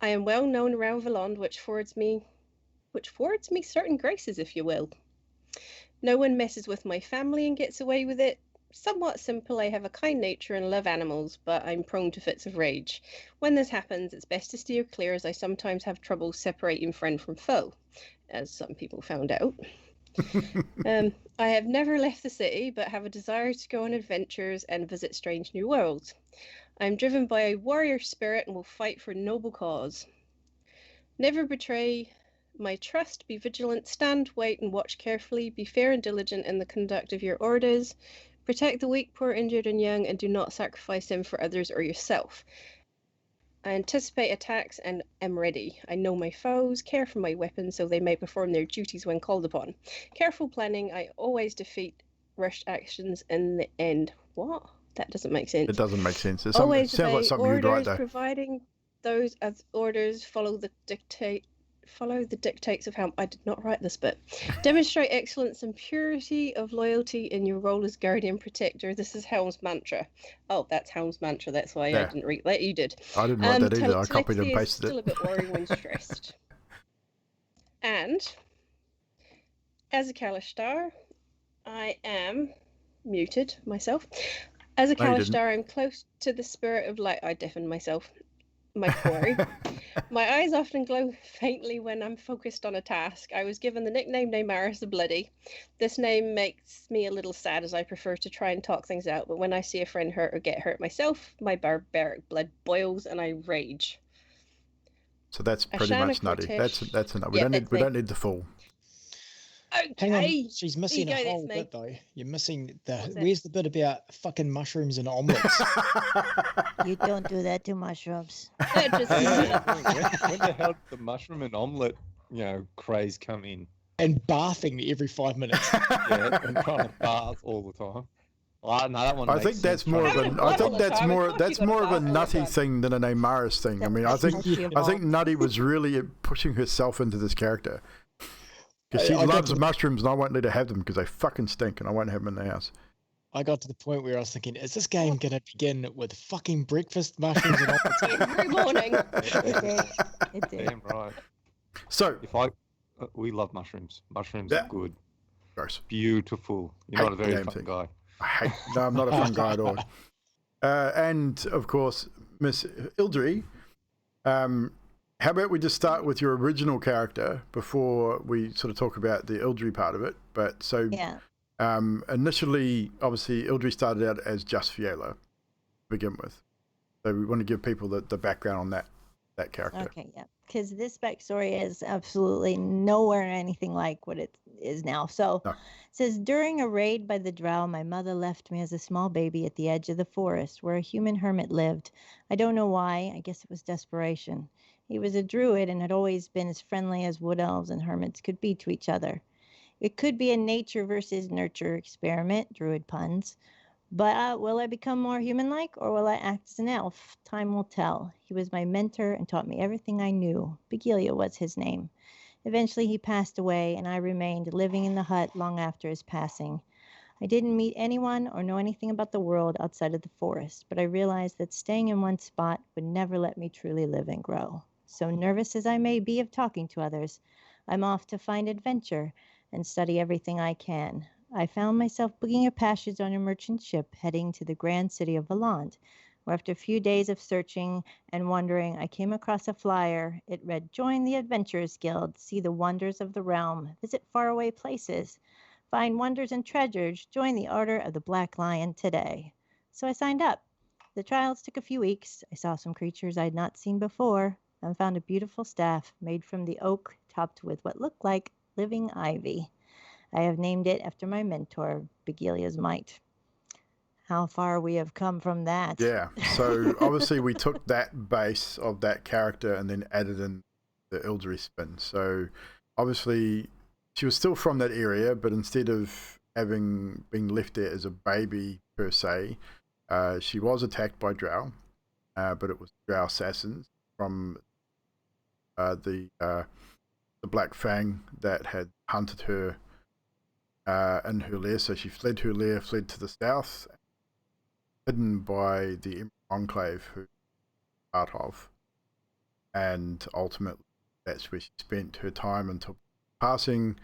I am well known around Valand, which affords me certain graces, if you will. No one messes with my family and gets away with it. Somewhat simple, I have a kind nature and love animals, but I'm prone to fits of rage. When this happens, it's best to steer clear, as I sometimes have trouble separating friend from foe, as some people found out. I have never left the city, but have a desire to go on adventures and visit strange new worlds. I am driven by a warrior spirit and will fight for a noble cause. Never betray my trust, be vigilant, stand, wait, and watch carefully, be fair and diligent in the conduct of your orders. Protect the weak, poor, injured, and young, and do not sacrifice them for others or yourself. I anticipate attacks and am ready. I know my foes, care for my weapons so they may perform their duties when called upon. Careful planning, I always defeat rushed actions in the end. What? That doesn't make sense. It doesn't make sense. It Always sounds like something orders, you'd write, though. Providing those as orders follow the dictates of how I did not write this bit. Demonstrate excellence and purity of loyalty in your role as guardian protector. This is Helm's mantra. Oh, that's Helm's mantra. That's why I didn't read that. You did. I didn't write that either. I copied and pasted it. Still a bit worrying when stressed. And as a Kalishtar, I am muted myself. As a No, you Kalish didn't. star, I'm close to the spirit of light. I deafened myself. My quarry. My eyes often glow faintly when I'm focused on a task. I was given the nickname Neymaris the Bloody. This name makes me a little sad, as I prefer to try and talk things out, but when I see a friend hurt or get hurt myself, my barbaric blood boils and I rage. So that's pretty much nutty. That's enough. We Yeah, don't need the full. Hang on, Okay. she's missing Ego, a that's whole me. bit though. You're missing the. What's it? Where's the bit about fucking mushrooms and omelets? You don't do that to mushrooms. Just Hey, when the hell did the mushroom and omelette, craze come in? and bathing every 5 minutes. Yeah, and trying to bath all the time. Oh, no, that one. I makes think sense, that's more of trying a. to- I think that's time. more. Of course That's you gotta more of a bath all the nutty time. thing than an Amaris thing. I mean, I think That's Nutty was really pushing herself into this character because she I got loves to- mushrooms, and I won't let her have them because they fucking stink, and I won't have them in the house. I got to the point where I was thinking, is this game going to begin with fucking breakfast mushrooms and omelets? every morning. It did. It did. Damn right. So, We love mushrooms. Mushrooms Yeah. are good, gross. beautiful. You're Hate not a the very damn fun thing. guy. No, I'm not a fun guy at all. And of course, Miss Ildry. How about we just start with your original character before we sort of talk about the Ildry part of it? But so Yeah. initially, obviously, Ildry started out as just Fiala to begin with. So we want to give people the background on that character. Okay, yeah. Because this backstory is absolutely nowhere anything like what it is now. So No. it says, during a raid by the drow, my mother left me as a small baby at the edge of the forest where a human hermit lived. I don't know why. I guess it was desperation. He was a druid and had always been as friendly as wood elves and hermits could be to each other. It could be a nature versus nurture experiment, druid puns. But will I become more human-like, or will I act as an elf? Time will tell. He was my mentor and taught me everything I knew. Begilia was his name. Eventually he passed away, and I remained living in the hut long after his passing. I didn't meet anyone or know anything about the world outside of the forest, but I realized that staying in one spot would never let me truly live and grow. So nervous as I may be of talking to others, I'm off to find adventure and study everything I can. I found myself booking a passage on a merchant ship heading to the grand city of Valand, where after a few days of searching and wondering, I came across a flyer. It read, "Join the Adventurers Guild, see the wonders of the realm, visit faraway places, find wonders and treasures, join the Order of the Black Lion today." So I signed up. The trials took a few weeks. I saw some creatures I'd not seen before and found a beautiful staff made from the oak topped with what looked like living ivy. I have named it after my mentor, Begilia's Might. How far we have come from that. Yeah. So obviously we took that base of that character and then added in the Ildry spin. So obviously she was still from that area, but instead of having been left there as a baby per se, she was attacked by drow, but it was drow assassins from the Black Fang that had hunted her in her lair. So she fled her lair, fled to the south, hidden by the Emerald Enclave, who was part of, and ultimately that's where she spent her time until passing.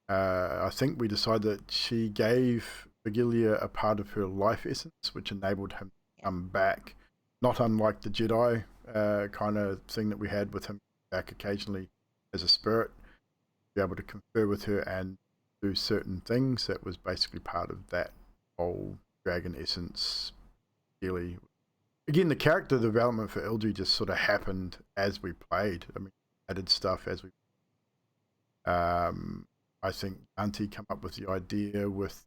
I think we decided that she gave Begilia a part of her life essence, which enabled him to come back, not unlike the Jedi kind of thing that we had with him back occasionally as a spirit, be able to confer with her and do certain things. That was basically part of that whole dragon essence. Really, again, the character development for Ildry just sort of happened as we played. I mean, added stuff as we. I think Auntie come up with the idea with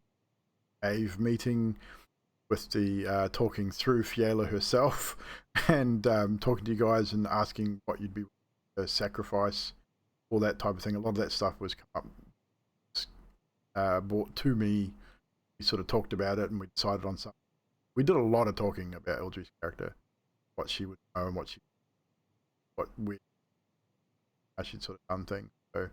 Ave meeting, with the talking through Fiala herself, and talking to you guys and asking what you'd be willing to sacrifice, all that type of thing. A lot of that stuff was come up, brought to me. We sort of talked about it and we decided on something. We did a lot of talking about Ildry's character, what she would know and how she'd sort of done things. So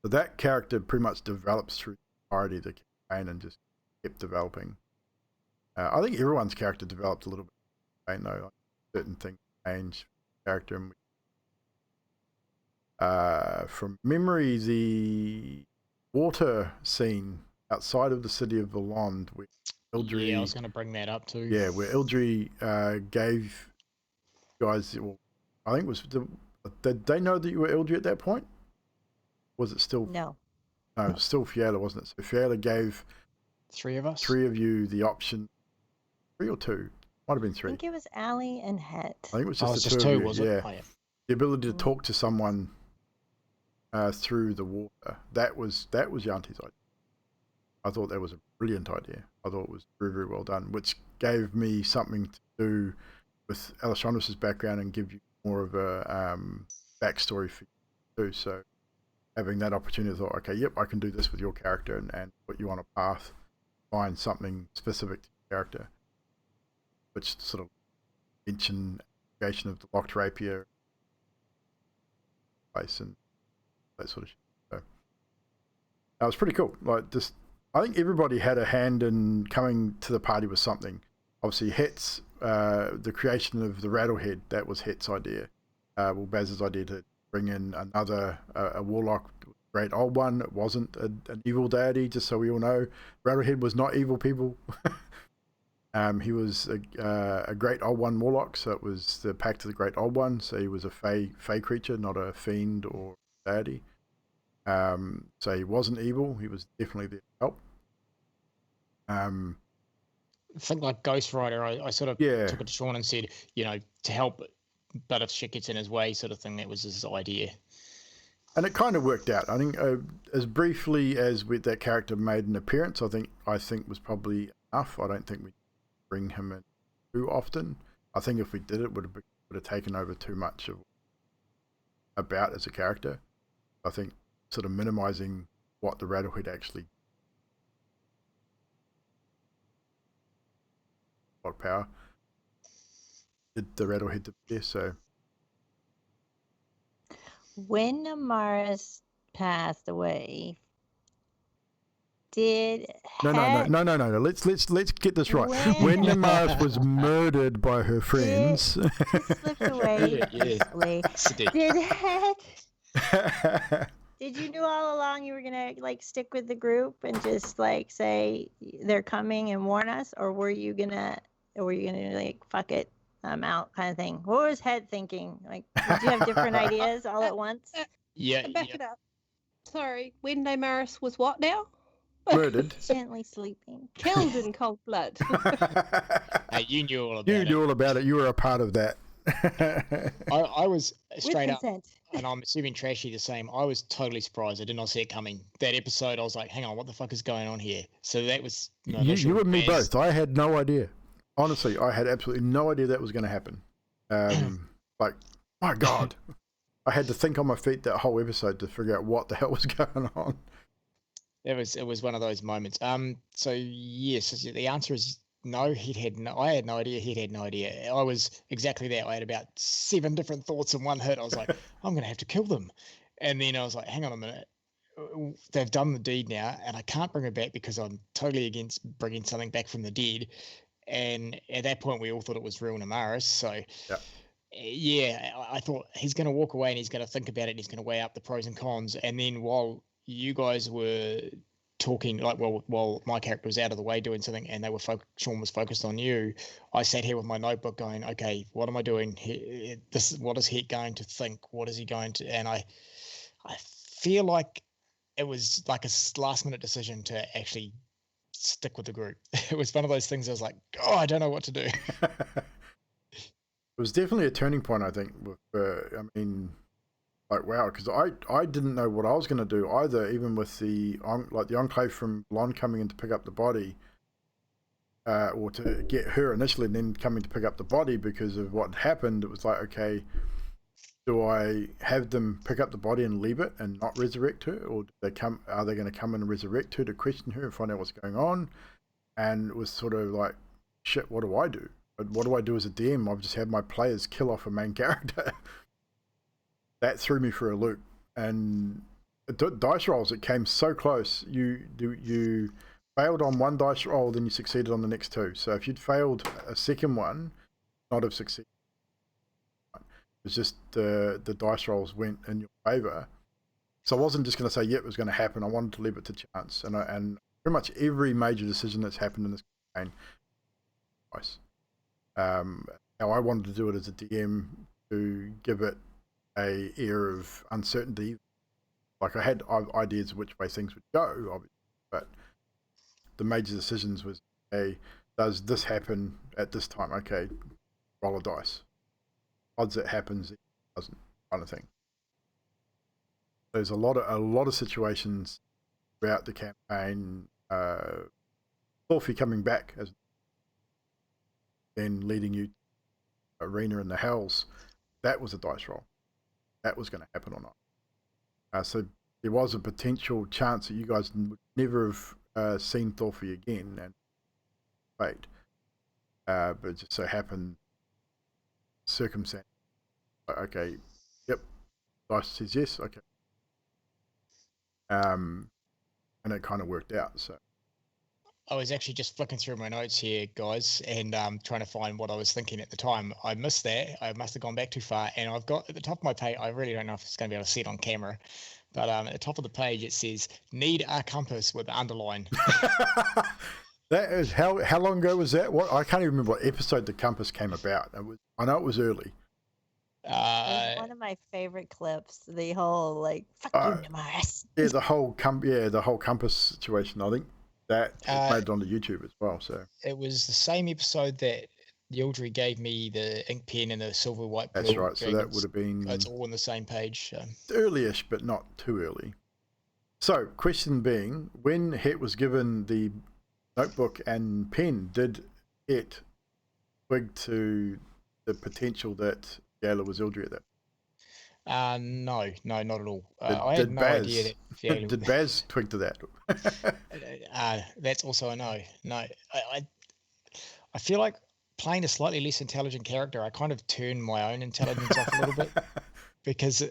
that character pretty much develops through the entirety of the campaign and just kept developing. I think everyone's character developed a little bit. Though, like certain things change character. And from memory, the water scene outside of the city of Valond, where Ildry. Yeah, I was going to bring that up too. Yeah, where Ildry gave you guys. Well, I think it was. Did they know that you were Ildry at that point? Was it still? No. No, it was still Fiala, wasn't it? So Fiala gave 3 of us. 3 of you the option. 3 or 2? Might have been 3. I think it was Allie and Het. I think it was Oh, just it's the just 2 of 2, you. was Yeah. it? Oh, yeah. The ability to talk to someone through the water. That was Yanti's idea. I thought that was a brilliant idea. I thought it was very, very well done, which gave me something to do with Alessandro's background and give you more of a backstory for you too. So having that opportunity, I thought, okay, yep, I can do this with your character and put you on a path, find something specific to your character, which sort of mention application of the locked rapier place and that sort of shit. So that was pretty cool. Like, just, I think everybody had a hand in coming to the party with something. Obviously, Het's the creation of the Rattlehead, that was Het's idea. Well, Baz's idea to bring in another a warlock, great old one. It wasn't an evil deity, just so we all know. Rattlehead was not evil people. He was a great old one warlock, so it was the pact of the great old one. So he was a fey creature, not a fiend or deity. So he wasn't evil. He was definitely there to help. I think like Ghost Rider, I sort of took it to Sean and said, to help, but if shit gets in his way, sort of thing. That was his idea. And it kind of worked out. I think as briefly as that character made an appearance, I think was probably enough. I don't think we bring him in too often. I think if we did, it would have taken over too much of about as a character. I think sort of minimizing what the Rattlehead actually what power did the Rattlehead to there. So when Amaris passed away, did no. Let's get this right. When Amaris was murdered by her friends, slipped away. Did Het? Did you know all along you were gonna like stick with the group and just like say they're coming and warn us, or were you gonna like fuck it, I'm out kind of thing? What was Het thinking? Like, did you have different ideas all at once? Yeah. Back it up. Sorry, when Amaris was what now? Murdered. Gently sleeping. Killed in cold blood. Hey, you knew all about it. You knew all about it. You were a part of that. I was straight up, consent. and I'm assuming Trashy the same. I was totally surprised. I did not see it coming. That episode, I was like, hang on, what the fuck is going on here? So that was... You and me both. I had no idea. Honestly, I had absolutely no idea that was going to happen. Like, my God. I had to think on my feet that whole episode to figure out what the hell was going on. It was one of those moments. So yes, the answer is no. I had no idea. He'd had no idea. I was exactly that. I had about 7 different thoughts in one hit. I was like, I'm gonna have to kill them, and then I was like, hang on a minute. They've done the deed now, and I can't bring it back because I'm totally against bringing something back from the dead. And at that point, we all thought it was real Amaris. So. Yeah, I thought he's going to walk away and he's going to think about it and he's going to weigh up the pros and cons. And then while you guys were talking, like, while my character was out of the way doing something and Sean was focused on you, I sat here with my notebook going, okay, what am I doing? What is he going to think? What is he going to... And I feel like it was like a last minute decision to actually stick with the group. It was one of those things I was like, oh, I don't know what to do. It was definitely a turning point, I think. I mean, like, wow, because I didn't know what I was going to do either, even with the Enclave from Blonde coming in to pick up the body, or to get her initially and then coming to pick up the body because of what happened. It was like, okay, do I have them pick up the body and leave it and not resurrect her, or are they going to come and resurrect her to question her and find out what's going on? And it was sort of like, shit, what do I do? What do I do as a DM? I've just had my players kill off a main character. That threw me for a loop. And dice rolls, it came so close. You failed on one dice roll, then you succeeded on the next 2. So if you'd failed a second one, not have succeeded. It was just the dice rolls went in your favor. So I wasn't just going to say, yep, it was going to happen. I wanted to leave it to chance. And pretty much every major decision that's happened in this campaign. Nice. How I wanted to do it as a DM to give it a air of uncertainty. Like I had ideas of which way things would go, obviously, but the major decisions was, hey, does this happen at this time? Okay, roll a dice. Odds it happens, it doesn't, kind of thing. There's a lot of situations throughout the campaign. Thorfey coming back as then leading you to Arena in the Hells. That was a dice roll. That was going to happen or not. So there was a potential chance that you guys would never have seen Thorfey again and fate. But it just so happened, circumstance. Okay, yep. Dice says yes. Okay. And it kind of worked out. So I was actually just flicking through my notes here, guys, and trying to find what I was thinking at the time. I missed that. I must have gone back too far. And I've got at the top of my page, I really don't know if it's going to be able to see it on camera, but at the top of the page it says, need a compass with the underline. That is how long ago was that? What I can't even remember what episode the compass came about. I know it was early. It's one of my favorite clips. The whole like "fuck you, Namaris." Yeah, the whole compass situation. I think that made it onto YouTube as well. So it was the same episode that the Eldry gave me the ink pen and the silver white pearl. That's right. So that would have been. It's all on the same page. Early-ish, but not too early. So, question being, when Het was given the notebook and pen, did it twig to the potential that Gala was Eldry at that? No, not at all. I had no idea that. Did Baz twig to that? That's also a no. No, I feel like playing a slightly less intelligent character, I kind of turned my own intelligence off a little bit because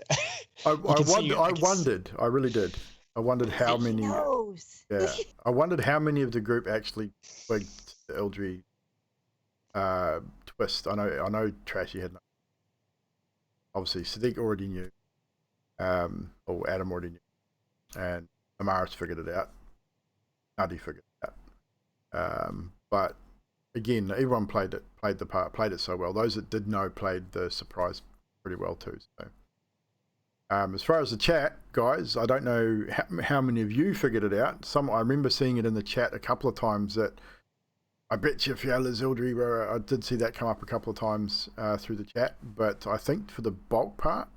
I wondered. I really did. I wondered how many. Yeah, I wondered how many of the group actually twigged the Eldry twist. I know Trashy had. Obviously, Sadiq already knew, or Adam already knew, and Amaris figured it out. Nuddy figured it out. But again, everyone played the part, played it so well. Those that did know played the surprise pretty well too. So, as far as the chat, guys, I don't know how many of you figured it out. I remember seeing it in the chat a couple of times that I bet you Fiola's Eldry, where I did see that come up a couple of times through the chat. But I think for the bulk part,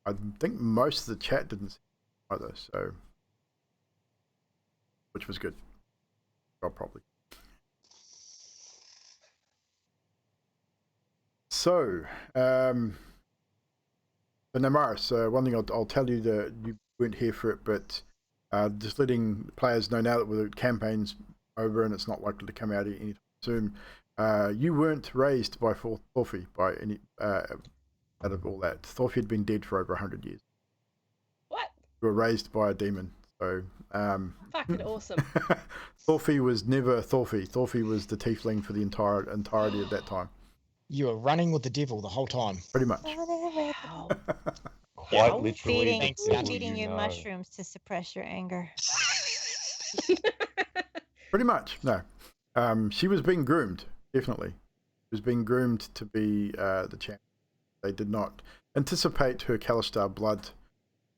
I think most of the chat didn't see it either. So, which was good. Well, probably. So, but Namaris, one thing I'll tell you that you weren't here for it, but just letting players know now that the campaign's over and it's not likely to come out anytime soon. You weren't raised by Thorfey by any out of all that. Thorfey had been dead for over 100 years. What? You were raised by a demon. So fucking awesome. Thorfey was never Thorfey. Thorfey was the tiefling for the entirety of that time. You were running with the devil the whole time. Pretty much. Wow. Quite literally. Feeding you mushrooms to suppress your anger. Pretty much, no. She was being groomed, definitely. She was being groomed to be the champion. They did not anticipate her Kalistar blood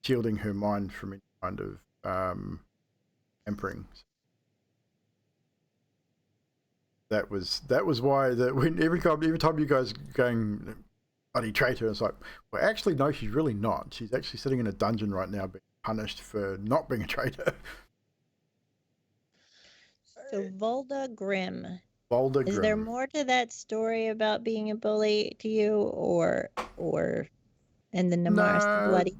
shielding her mind from any kind of tampering. That was why when every time you guys going bloody traitor, it's like, well, actually no, she's really not. She's actually sitting in a dungeon right now being punished for not being a traitor. So Volda Grimm. Is there more to that story about being a bully to you, or and the Namaris the Bloody?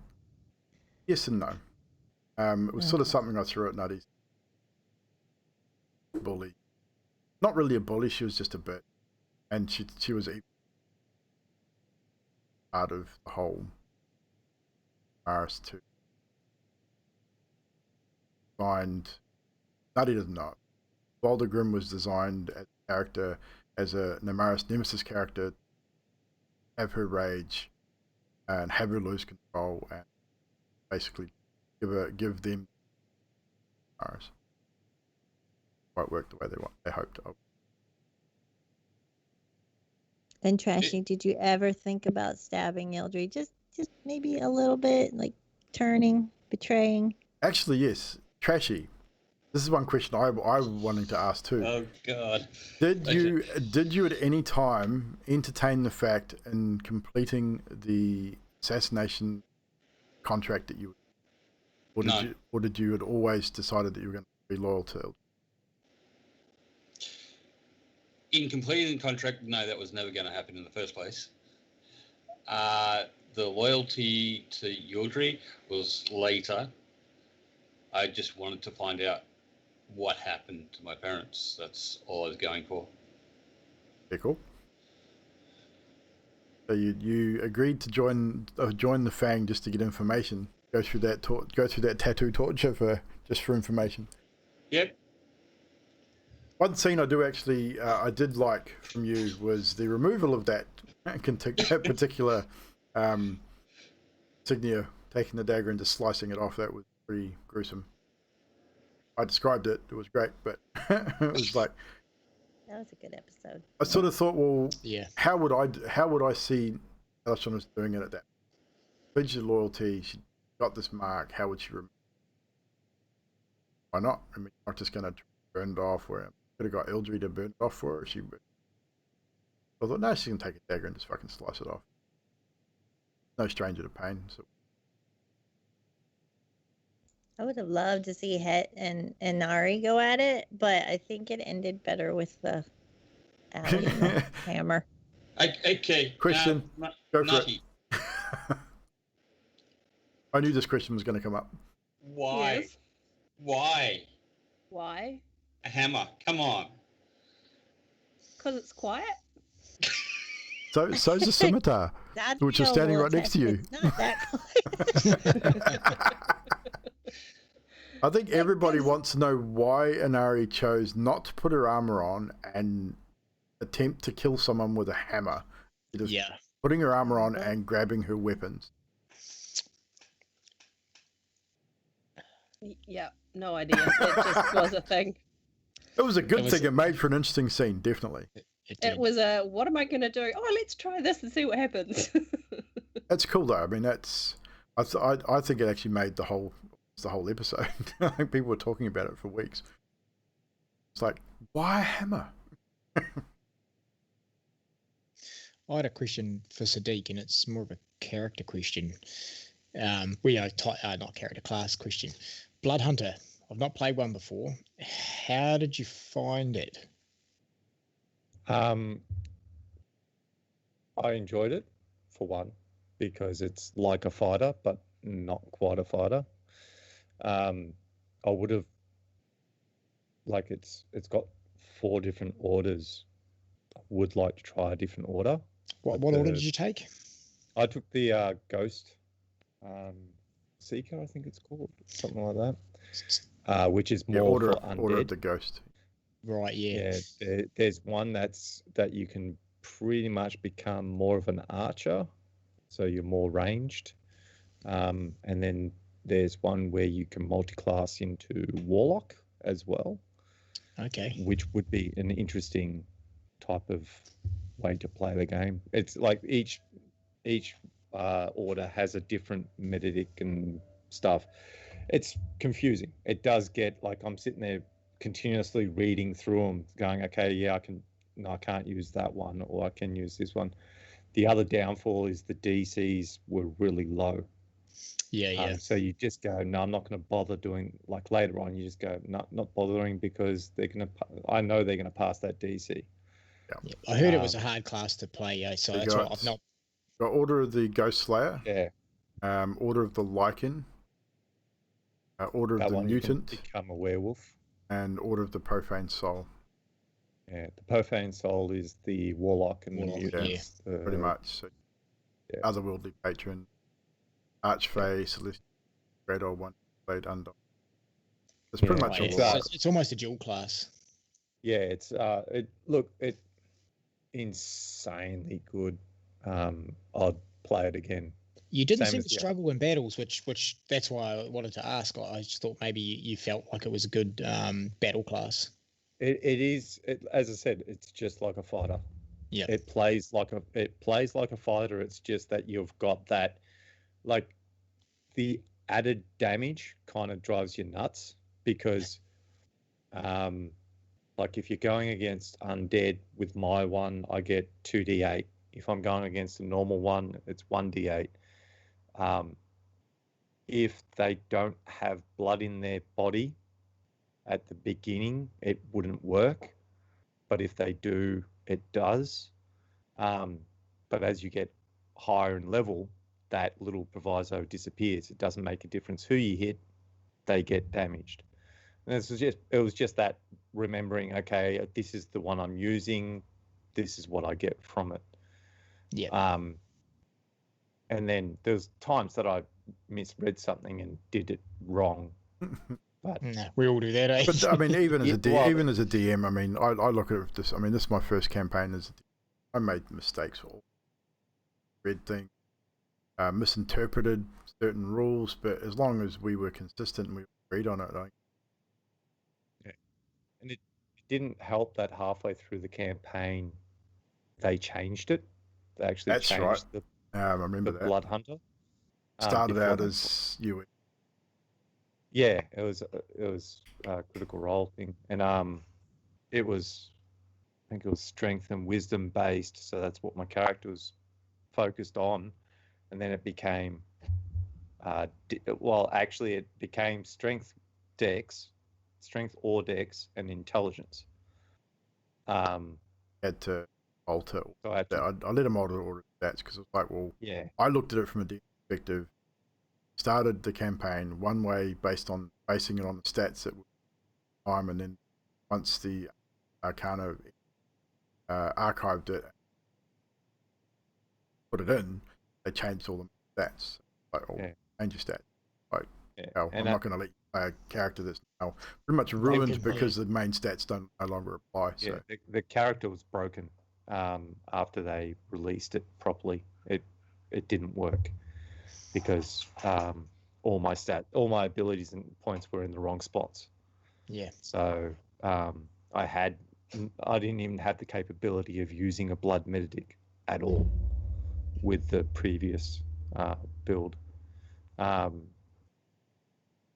Yes and no. It was sort of something I threw at Nutty's. Bully. Not really a bully, she was just a bit. And she was part of the whole RS2. Find Nutty doesn't know. Volda Grimm was designed as a character, as a Namaris Nemesis character, have her rage and have her lose control and basically give them Namaris. quite work the way they hoped. And Trashy, did you ever think about stabbing Ildry? Just maybe a little bit, like turning, betraying. Actually, yes. Trashy. This is one question I wanted to ask too. Oh God. Did you at any time entertain the fact in completing the assassination contract that you, or did you had always decided that you were going to be loyal to Ildry? In completing the contract, no, that was never going to happen in the first place. The loyalty to Ildry was later. I just wanted to find out what happened to my parents. That's all I was going for. Yeah, cool. So you agreed to join the Fang just to get information. Go through that tattoo torture for information. Yep. One scene I did like from you was the removal of that particular insignia, taking the dagger and just slicing it off. That was pretty gruesome. I described it. It was great, but it was like, that was a good episode. I sort of thought, well, Yeah. how would I see Alison was doing it at that? Pledged her loyalty. She got this mark. How would she remember? Why not? I mean, not just going to burn it off. Where could have got Ildry to burn it off for her. I thought, no, she can take a dagger and just fucking slice it off. No stranger to pain. So. I would have loved to see Het and Nari go at it, but I think it ended better with the Allie and the hammer. Okay. Question. Go for Nutty. it. I knew this question was going to come up. Why? Yes. Why? Why? A hammer. Come on. Because it's quiet. So's the scimitar, That's which is standing right next to you. It's not that I think everybody wants to know why Inari chose not to put her armor on and attempt to kill someone with a hammer. Just putting her armor on and grabbing her weapons. Yeah, no idea. It just was a thing. It was a good thing. It made for an interesting scene, definitely. It was a, what am I going to do? Oh, let's try this and see what happens. That's cool, though. I mean, I think it actually made the whole episode. I think people were talking about it for weeks. It's like, why a hammer? I had a question for Sadiq, and it's more of a character question. Not character, class question. Blood Hunter. I've not played one before. How did you find it? I enjoyed it, for one, because it's like a fighter, but not quite a fighter. I would have, it's got 4 different orders. I would like to try a different order. What order did you take? I took the Ghost Seeker, I think it's called, something like that, which is more for undead. Order of the Ghost. Right, yeah. There's one that you can pretty much become more of an archer, so you're more ranged, and then there's one where you can multi-class into Warlock as well. Okay. Which would be an interesting type of way to play the game. It's like each order has a different medic and stuff. It's confusing. It does get I'm sitting there continuously reading through them, going, okay, yeah, I can't use that one, or I can use this one. The other downfall is the DCs were really low. Yeah. So you just go, no, I'm not going to bother doing. Later on, you just go, no, not bothering, because I know they're going to pass that DC. Yeah. I heard it was a hard class to play, so that's why I've not. Got Order of the Ghost Slayer. Yeah. Order of the Lycan. Order of the Mutant. You can become a werewolf. And Order of the Profane Soul. Yeah, the Profane Soul is the Warlock and the Mutant. Yeah, pretty much. So, Otherworldly Patron, Archfey, Celestial, Great Old One, Blade Undone. That's pretty much all. It's almost a dual class. Yeah, it's insanely good. I'd play it again. You didn't seem to struggle in battles, which that's why I wanted to ask. I just thought maybe you felt like it was a good battle class. It is, as I said, it's just like a fighter. Yeah. It plays like a fighter. It's just that you've got that, like, the added damage kind of drives you nuts because, like, if you're going against undead with my one, I get 2d8. If I'm going against a normal one, it's 1d8. If they don't have blood in their body at the beginning, it wouldn't work. But if they do, it does. But as you get higher in level, that little proviso disappears. It doesn't make a difference who you hit, they get damaged. And it was just that remembering, okay, this is the one I'm using, this is what I get from it. Yeah. And then there's times that I misread something and did it wrong. But No, we all do that, eh? But I mean, even as Yeah, even as a DM, I mean, I look at this. I mean, this is my first campaign as a DM. I made mistakes, or read things, misinterpreted certain rules. But as long as we were consistent and we agreed on it, and it didn't help that halfway through the campaign they changed it. They actually That's changed right. the I remember that. Blood Hunter. Started before out that. as you. Yeah, it was a critical role thing, and it was, I think it was strength and wisdom based, so that's what my character was focused on, and then it became, actually it became strength or dex, and intelligence. Had to alter. So I let him alter stats because it's like, well, yeah, I looked at it from a DM perspective. Started the campaign one way basing it on the stats at time, and then once the Arcana archived it, put it in, they changed all the stats. Like, change your stats. Like, I'm not going to let you play a character that's now pretty much ruined because the main stats don't no longer apply. yeah, So the character was broken after they released it properly. It didn't work because all my abilities and points were in the wrong spots. Yeah. So I didn't even have the capability of using a blood medic at all with the previous build. And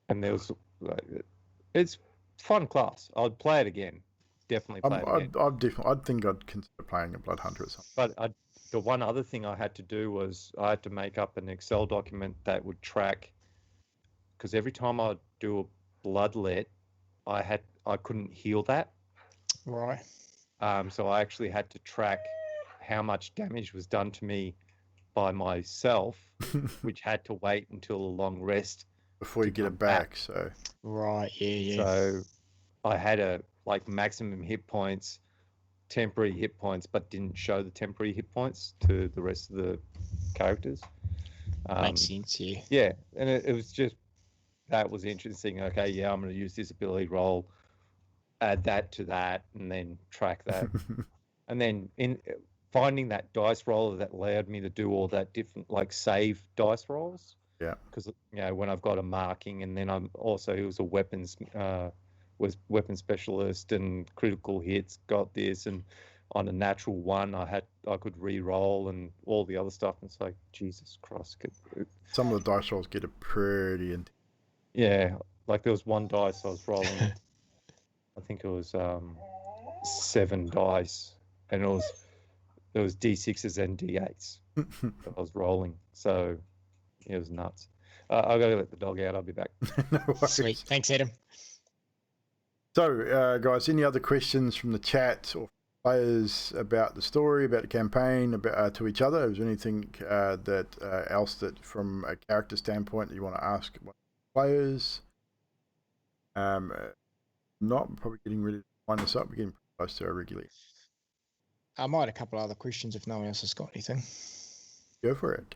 there was, it's fun class. I'd play it again. Definitely play it again. I'd think I'd consider playing a Blood Hunter or something. But the one other thing I had to do was I had to make up an Excel document that would track, because every time I'd do a bloodlet, I couldn't heal that. Right. So I actually had to track how much damage was done to me by myself, which had to wait until a long rest Before you get it back. So Right. Yeah. So I had a maximum hit points, temporary hit points, but didn't show the temporary hit points to the rest of the characters. Makes sense. Yeah. Yeah, and it was just, that was interesting. Okay, yeah, I'm going to use this ability roll, add that to that, and then track that. And then in finding that dice roller that allowed me to do all that different, save dice rolls. Yeah. Because, when I've got a marking, and then I'm also, it was a weapons specialist and critical hits, got this, and on a natural one I could re-roll and all the other stuff. And it's like, Jesus Christ. Some of the dice rolls get a pretty intense. Yeah, there was one dice I was rolling. I think it was 7 dice, and it was D6s and D8s that I was rolling. So it was nuts. I'll go let the dog out. I'll be back. No worries. Sweet. Thanks, Adam. So, guys, any other questions from the chat or players about the story, about the campaign, about to each other? Is there anything else that, from a character standpoint, that you want to ask players? Not probably getting ready to wind this up. We're getting close to our regular. I might have a couple other questions if no one else has got anything. Go for it.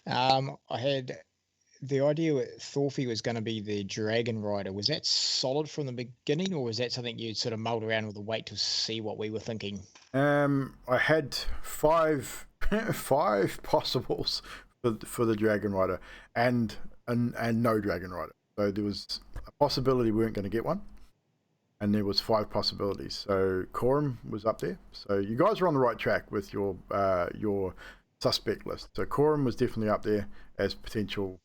I had the idea that Thorfey was going to be the dragon rider. Was that solid from the beginning, or was that something you sort of mulled around with a wait to see what we were thinking? I had five possibles for the dragon rider, and no dragon rider. So there was a possibility we weren't going to get one. and there was 5 possibilities. So Coram was up there. So you guys are on the right track with your suspect list. So Coram was definitely up there as potential.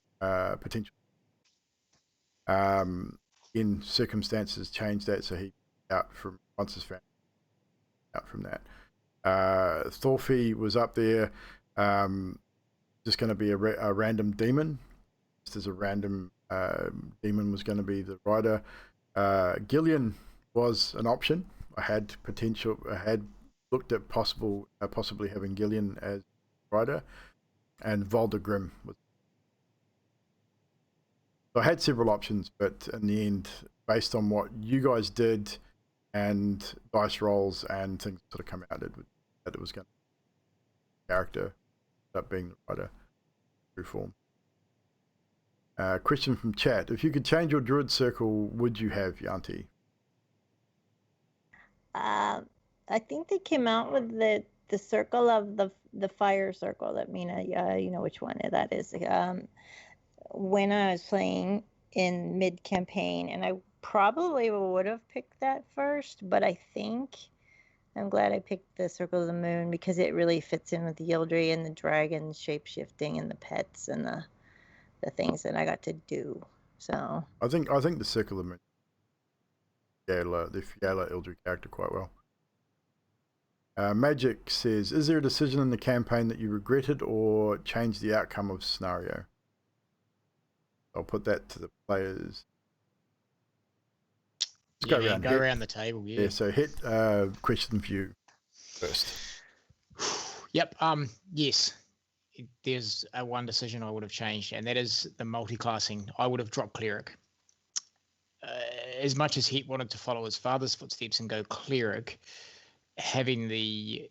In circumstances, changed that so he out from once his family out from that. Thorfey was up there. Just going to be a random demon. Just as a random demon was going to be the rider. Gillian was an option. I had looked at possibly having Gillian as rider, and Voldegrim was. So I had several options, but in the end, based on what you guys did and dice rolls and things sort of come out, that it was going to be character end up being the rider true form. Question from chat: if you could change your druid circle, would you have Yanti? I think they came out with the circle of the fire circle. That Mina, you know which one that is. When I was playing in mid campaign, and I probably would have picked that first, but I think I'm glad I picked the Circle of the Moon because it really fits in with the Yildry and the dragon shape shifting and the pets and the things that I got to do. So I think the Circle of the Moon, the Fiala Yildry character quite well. Magic says, is there a decision in the campaign that you regretted or changed the outcome of scenario? I'll put that to the players. Let's go around the table. Yeah. So hit question for you first. Yep. Yes. There's one decision I would have changed, and that is the multi-classing. I would have dropped cleric. As much as he wanted to follow his father's footsteps and go cleric, having and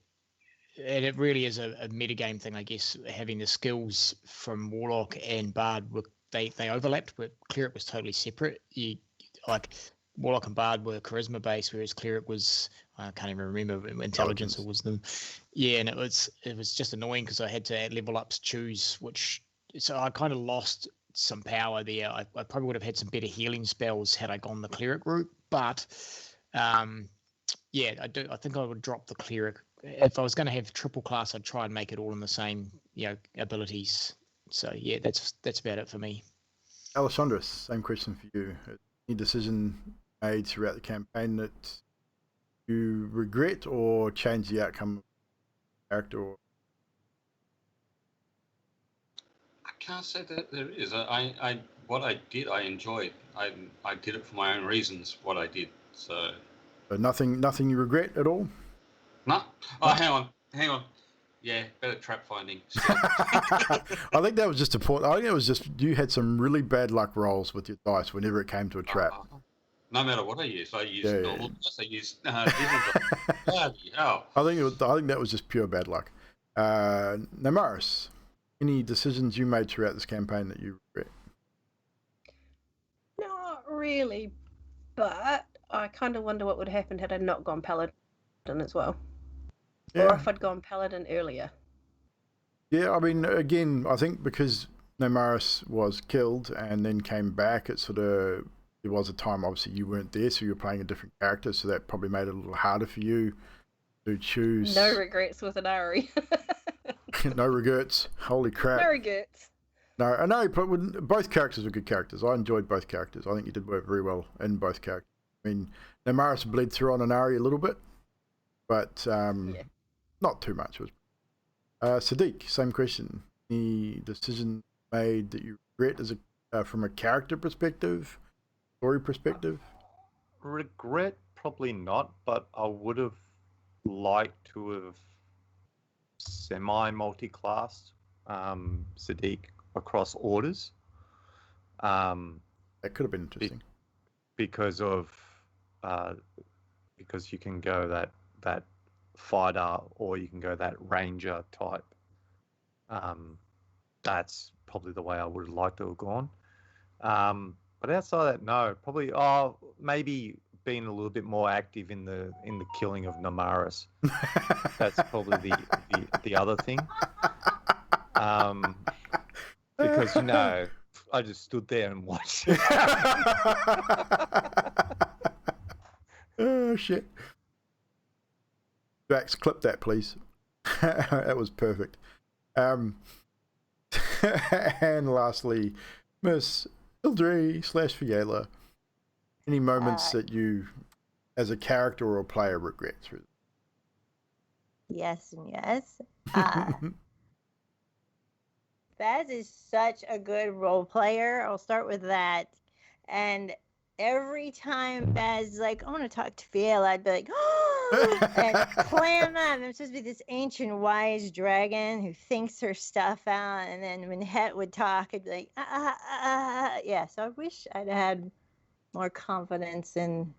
it really is a metagame thing, I guess. Having the skills from warlock and bard they overlapped, but cleric was totally separate. Like warlock and bard were charisma based, whereas cleric was, I can't even remember, intelligence or wisdom. Yeah, and it was just annoying because I had to level up to choose which. So I kind of lost some power there. I probably would have had some better healing spells had I gone the cleric route, but yeah, I think I would drop the cleric. If I was going to have triple class, I'd try and make it all in the same, abilities. So yeah, that's about it for me. Alessandra, same question for you. Any decision made throughout the campaign that you regret or change the outcome of the character? Or... I can't say that there is. What I did, I enjoyed. I did it for my own reasons. What I did. So nothing you regret at all? No. Oh, hang on. Yeah, better trap finding. I think that was just I think it was just you had some really bad luck rolls with your dice whenever it came to a trap. No matter what I used normal dice. I used bloody hell. I think that was just pure bad luck. Namaris, any decisions you made throughout this campaign that you regret? Not really, but I kind of wonder what would have happened had I not gone Paladin as well. Yeah. Or if I'd gone Paladin earlier. Yeah, I mean, again, I think because Namaris was killed and then came back, there was a time, obviously, you weren't there, so you were playing a different character, so that probably made it a little harder for you to choose. No regrets with an Ari. No regrets. Holy crap. No regrets. No, I know, but both characters were good characters. I enjoyed both characters. I think you did work very well in both characters. I mean, Namaris bled through on an Ari a little bit, but not too much. Sadiq, same question. Any decision made that you regret as from a character perspective, story perspective? Regret, probably not, but I would have liked to have semi-multi-classed Sadiq across orders. That could have been interesting. Because you can go that fighter or you can go that ranger type. That's probably the way I would have liked to have gone. But outside of that, no. Probably maybe being a little bit more active in the killing of Namaris. That's probably the other thing. Because I just stood there and watched. Oh shit. Vax, clip that, please. That was perfect. And lastly, Miss Ildri / Fiala. Any moments that you, as a character or a player, regret through? Yes and yes. Baz is such a good role player. I'll start with that. And every time Baz is like, I want to talk to Fiala, I'd be like, oh, and clam up. I'm supposed to be this ancient wise dragon who thinks her stuff out. And then when Het would talk, I'd be like, yeah. So I wish I'd had more confidence in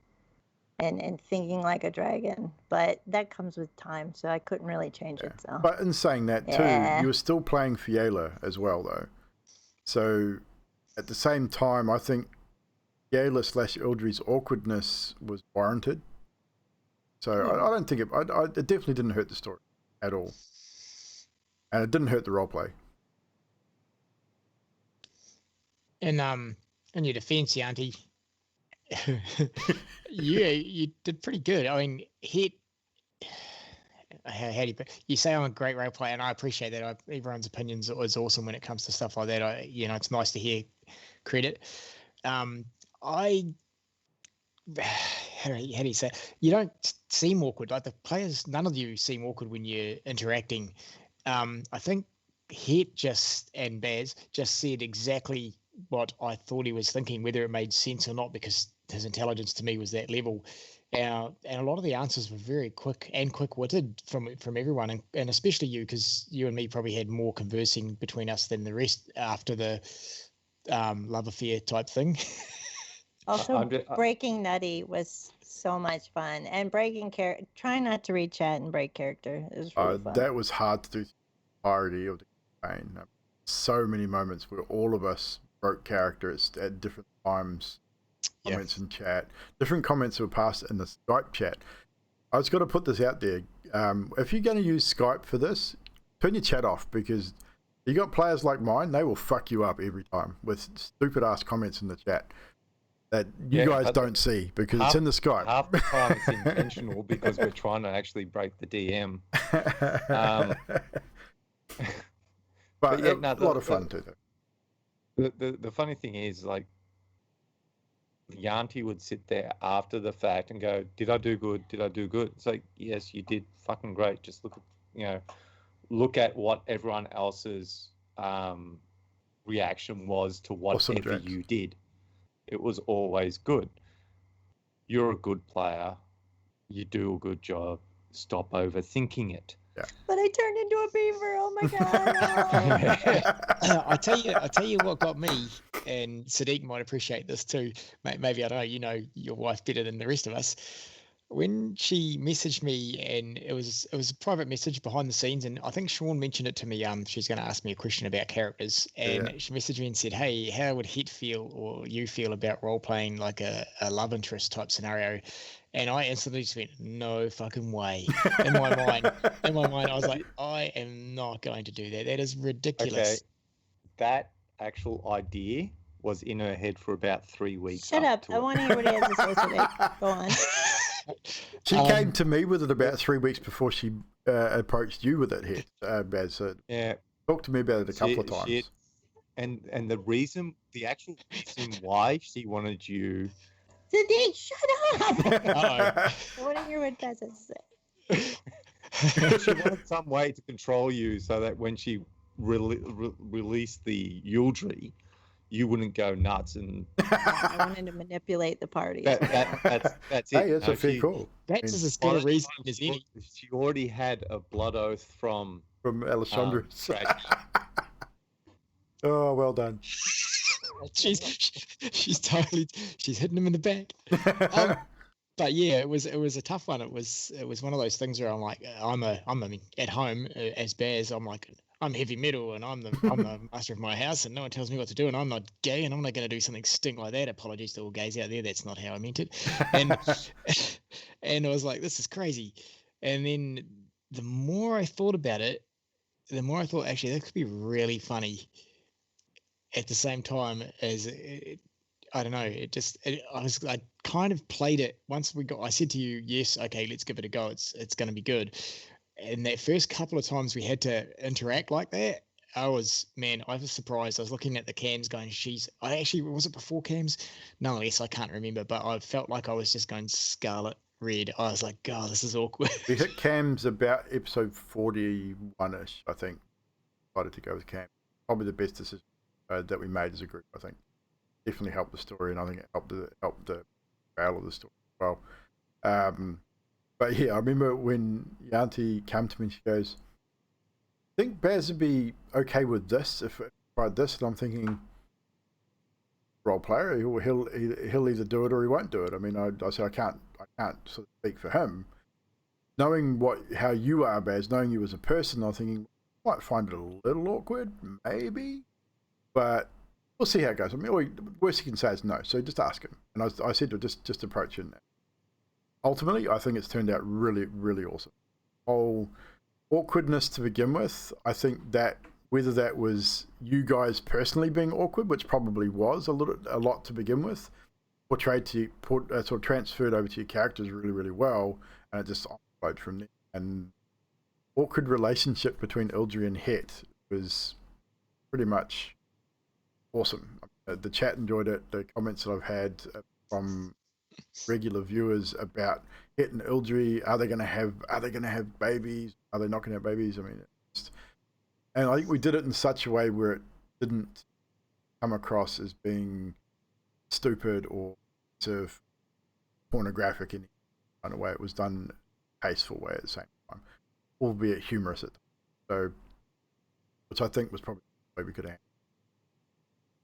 and thinking like a dragon, but that comes with time, so I couldn't really change it. So, but in saying that too, you were still playing Fiala as well, though. So at the same time, I think Fiala / Ildri's awkwardness was warranted. So I don't think it definitely didn't hurt the story at all, and it didn't hurt the roleplay. And in your defense, Yanti, you did pretty good. I mean, how do you say I'm a great role player, and I appreciate that. Everyone's opinions is awesome when it comes to stuff like that. It's nice to hear credit. How do you say? You don't seem awkward. Like the players, none of you seem awkward when you're interacting. I think Het and Baz just said exactly what I thought he was thinking, whether it made sense or not, because his intelligence to me was that level. And a lot of the answers were very quick and quick-witted from everyone, and especially you, because you and me probably had more conversing between us than the rest after the love affair type thing. Also, breaking Nutty was so much fun, and breaking character. Try not to read chat and break character. It was really fun. That was hard to do. The entirety of the campaign. So many moments where all of us broke characters at different times. Comments in chat, different comments were passed in the Skype chat. I was going to put this out there. If you're going to use Skype for this, turn your chat off, because you got players like mine, they will fuck you up every time with stupid ass comments in the chat that you guys don't see because it's in the Skype. Half the time it's intentional because we're trying to actually break the DM. But yeah, a lot of fun too. The funny thing is, like, Yanti would sit there after the fact and go, "Did I do good? Did I do good?" It's like, yes, you did fucking great. Just look at what everyone else's reaction was to whatever you did. It was always good. You're a good player. You do a good job. Stop overthinking it. Yeah. But I turned into a beaver. Oh my god! I tell you what got me, and Sadiq might appreciate this too. Maybe I don't know. You know your wife better than the rest of us. When she messaged me, and it was a private message behind the scenes, and I think Sean mentioned it to me. She's going to ask me a question about characters, and she messaged me and said, "Hey, how would Het feel, or you feel about role playing like a love interest type scenario?" And I instantly just went, no fucking way. In my mind, I was like, I am not going to do that. That is ridiculous. Okay. That actual idea was in her head for about 3 weeks. Shut up. I want to hear what he has to say today. Go on. She came to me with it about 3 weeks before she approached you with it, Het, Baz. Yeah. Talk to me about it a couple of times. And the actual reason why she wanted you... Sadiq, shut up! I want to hear what Baz has to say. She wanted some way to control you so that when she released the Uldri, you wouldn't go nuts. And I wanted to manipulate the party. That's it. Hey, that's a fair call. That's as good a reason as any. She already had a blood oth from Alessandra. Oh, well done. She's hitting him in the back. But yeah, it was a tough one. It was one of those things where I'm like, I'm at home as Baz. I'm like, I'm heavy metal and I'm the master of my house, and no one tells me what to do, and I'm not gay, and I'm not going to do something stink like that. Apologies to all gays out there. That's not how I meant it. And and I was like, this is crazy. And then the more I thought about it, the more I thought, actually, that could be really funny. At the same time as I don't know. I kind of played it once I said to you, yes, okay, let's give it a go. It's going to be good. And that first couple of times we had to interact like that, I was surprised. I was looking at the cams going, was it before cams? Nonetheless, I can't remember, but I felt like I was just going scarlet red. I was like, God, this is awkward. We hit cams about episode 41-ish, I think. Decided to go with cam. Probably the best decision that we made as a group, I think. Definitely helped the story, and I think it helped the morale of the story as well. But yeah, I remember when Yanti came to me and she goes, I think Baz would be okay with this if I tried this, and I'm thinking, role player, he'll either do it or he won't do it. I mean, I said I can't sort of speak for him. Knowing how you are, Baz, knowing you as a person, I'm thinking I might find it a little awkward, maybe, but we'll see how it goes. I mean, worst you can say is no, so just ask him. And I said to just approach him. Ultimately, I think it's turned out really, really awesome. Whole awkwardness to begin with, I think that whether that was you guys personally being awkward, which probably was a lot to begin with, portrayed to put sort of transferred over to your characters really, really well, and it just flowed from there. And awkward relationship between Ildry and Het was pretty much awesome. The chat enjoyed it. The comments that I've had from regular viewers about Het and Ildry, are they going to have babies? Are they not going to have babies? I mean, and I think we did it in such a way where it didn't come across as being stupid or sort of pornographic in any kind of way. It was done in a tasteful way at the same time, albeit humorous at times. So, which I think was probably the way we could handle.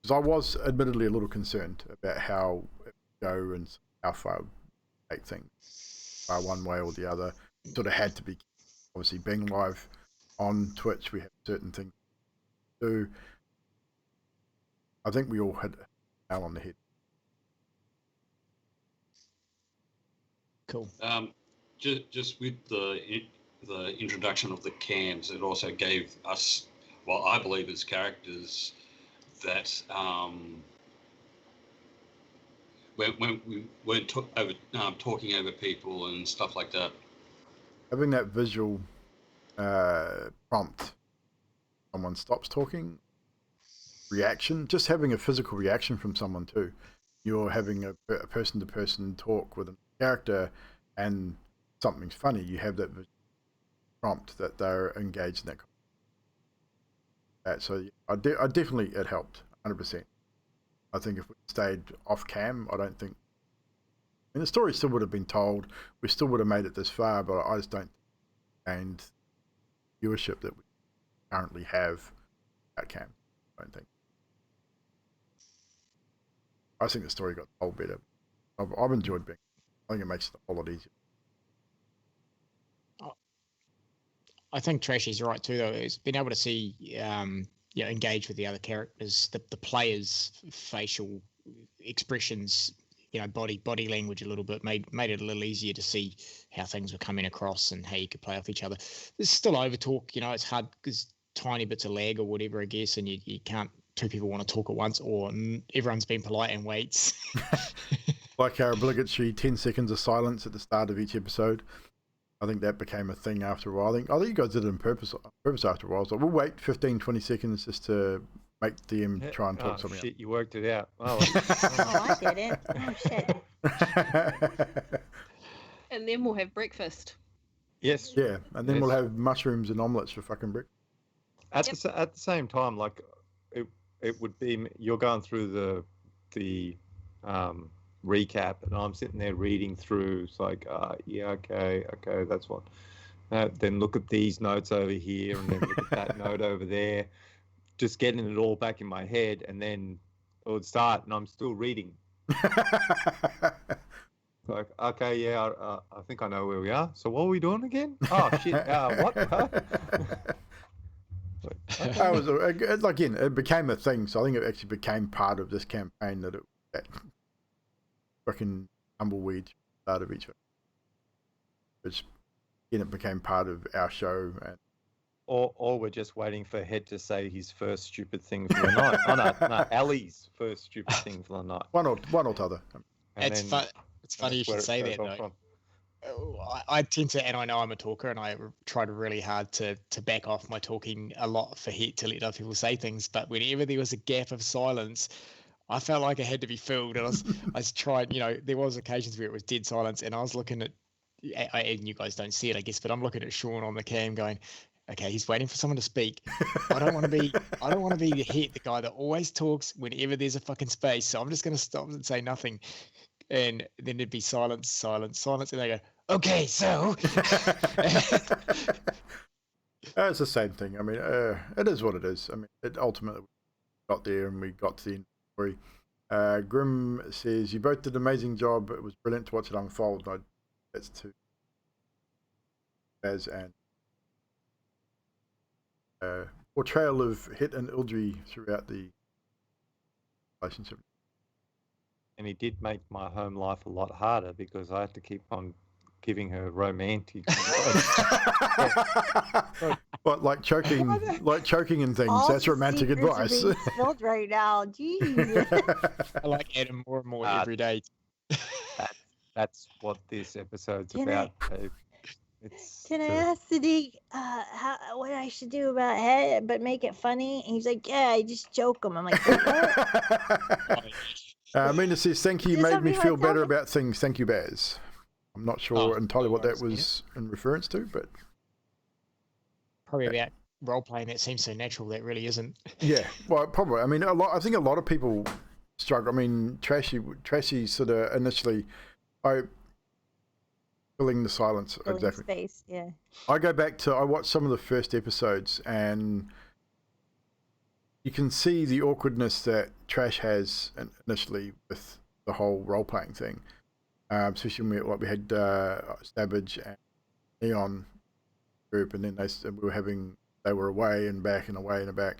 Because I was admittedly a little concerned about how it would go and how far it would take things one way or the other. It sort of had to be, obviously being live on Twitch, we have certain things to do. I think we all had a nail on the head. Cool. Just with the introduction of the cams, it also gave us, well, I believe as characters, that when we weren't talking over people and stuff like that. Having that visual prompt, someone stops talking, reaction, just having a physical reaction from someone too. You're having a person-to-person talk with a character and something's funny, you have that prompt that they're engaged in that. So I definitely, it helped 100%. I think if we stayed off cam, I don't think, I mean, the story still would have been told, we still would have made it this far, but I just don't gained viewership that we currently have at cam. I don't think. I think the story got told better. I've enjoyed being. I think it makes it a whole lot easier. I think Trashy's right too, though. Is being able to see, engage with the other characters, the players' facial expressions, body language a little bit made it a little easier to see how things were coming across and how you could play off each other. There's still over talk, it's hard because tiny bits of lag or whatever, I guess, and you can't. Two people want to talk at once, or everyone's been polite and waits. Like our obligatory 10 seconds of silence at the start of each episode. I think that became a thing after a while. I think you guys did it on purpose after a while. So we'll wait 15, 20 seconds just to make DM try and talk something shit, you worked it out. Oh, I did it. Oh, shit. And then we'll have breakfast. Yes. Yeah, and then we'll have mushrooms and omelets for fucking breakfast. At the same time, like it would be, you're going through the recap, and I'm sitting there reading through. It's like, okay, that's what. Then look at these notes over here, and then look at that note over there. Just getting it all back in my head, and then it would start, and I'm still reading. Like, okay, yeah, I think I know where we are. So what are we doing again? Oh shit! What? Again, it became a thing. So I think it actually became part of this campaign that fucking tumbleweed start of each one, which it became part of our show. And or we're just waiting for Head to say his first stupid thing for the night. Oh no, Ali's first stupid thing for the night. One or t'other. And It's then It's funny you that's where should it say goes that on though. from. I tend to, and I know I'm a talker, and I tried really hard to back off my talking a lot for Head to let other people say things. But whenever there was a gap of silence, I felt like it had to be filled. And I was trying, there was occasions where it was dead silence, and I was looking at, and you guys don't see it, I guess, but I'm looking at Sean on the cam going, okay, he's waiting for someone to speak. I don't want to be the Head, the guy that always talks whenever there's a fucking space. So I'm just going to stop and say nothing. And then there'd be silence, silence, silence, and they go, okay, so. It's the same thing. I mean, it is what it is. I mean, it ultimately got there and we got to the end of the story. Grim says, you both did an amazing job. It was brilliant to watch it unfold. That's to Baz and portrayal of Het and Ildry throughout the relationship. And he did make my home life a lot harder because I had to keep on giving her romantic. What, like choking and things? All That's the romantic secrets are advice. being spilled right now. Jeez. I like Adam more and more Ah. every day. That's what this episode's Can about, Dave. It's Can I ask Sadiq what I should do about Head, but make it funny? And he's like, yeah, I just choke him. I'm like, what? Mina says, thank you, Is this made me something feel like better that? about things. Thank you, Baz. I'm not sure entirely no what that worries, was in reference to, but Probably about role playing that seems so natural that really isn't. yeah, well, probably. I mean, I think a lot of people struggle. I mean, Trashy sort of initially, filling the silence. Filling Exactly. space, yeah. I watched some of the first episodes and you can see the awkwardness that Trash has initially with the whole role-playing thing. Especially when we had Savage and Neon group, and then they were away and back and away and back.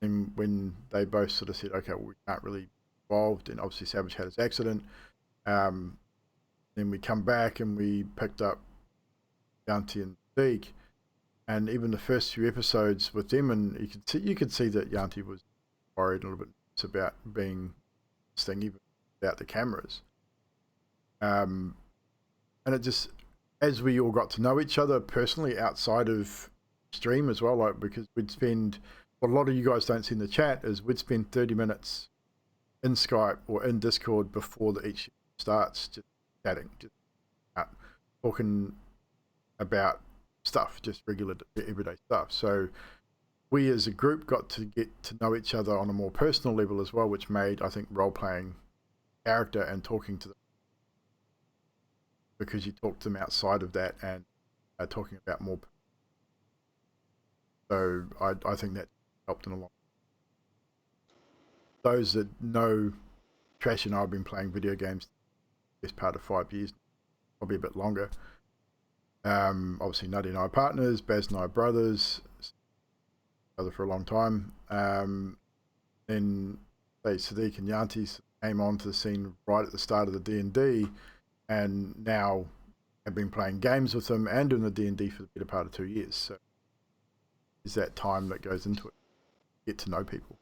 And when they both sort of said, okay, well, we can't really be involved, and obviously Savage had his accident. Then we come back and we picked up Yanti and Zeke, and even the first few episodes with them, and you could see that Yanti was worried a little bit about being this thing, even without the cameras. And it just, as we all got to know each other personally outside of stream as well, like, because we'd spend, what a lot of you guys don't see in the chat is we'd spend 30 minutes in Skype or in Discord before each starts, just chatting, just talking about stuff, just regular everyday stuff. So we as a group got to get to know each other on a more personal level as well, which made, I think, role-playing character and talking to them, because you talk to them outside of that and talking about more. So I think that helped in a lot. Those that know Trash and I have been playing video games the best part of 5 years, probably a bit longer. Obviously Nutty and I are partners, Baz and I are brothers, together for a long time. Then Sadiq and Yanti came onto the scene right at the start of the D&D, and now have been playing games with them and doing the D&D for the better part of 2 years. So is that time that goes into it, get to know people.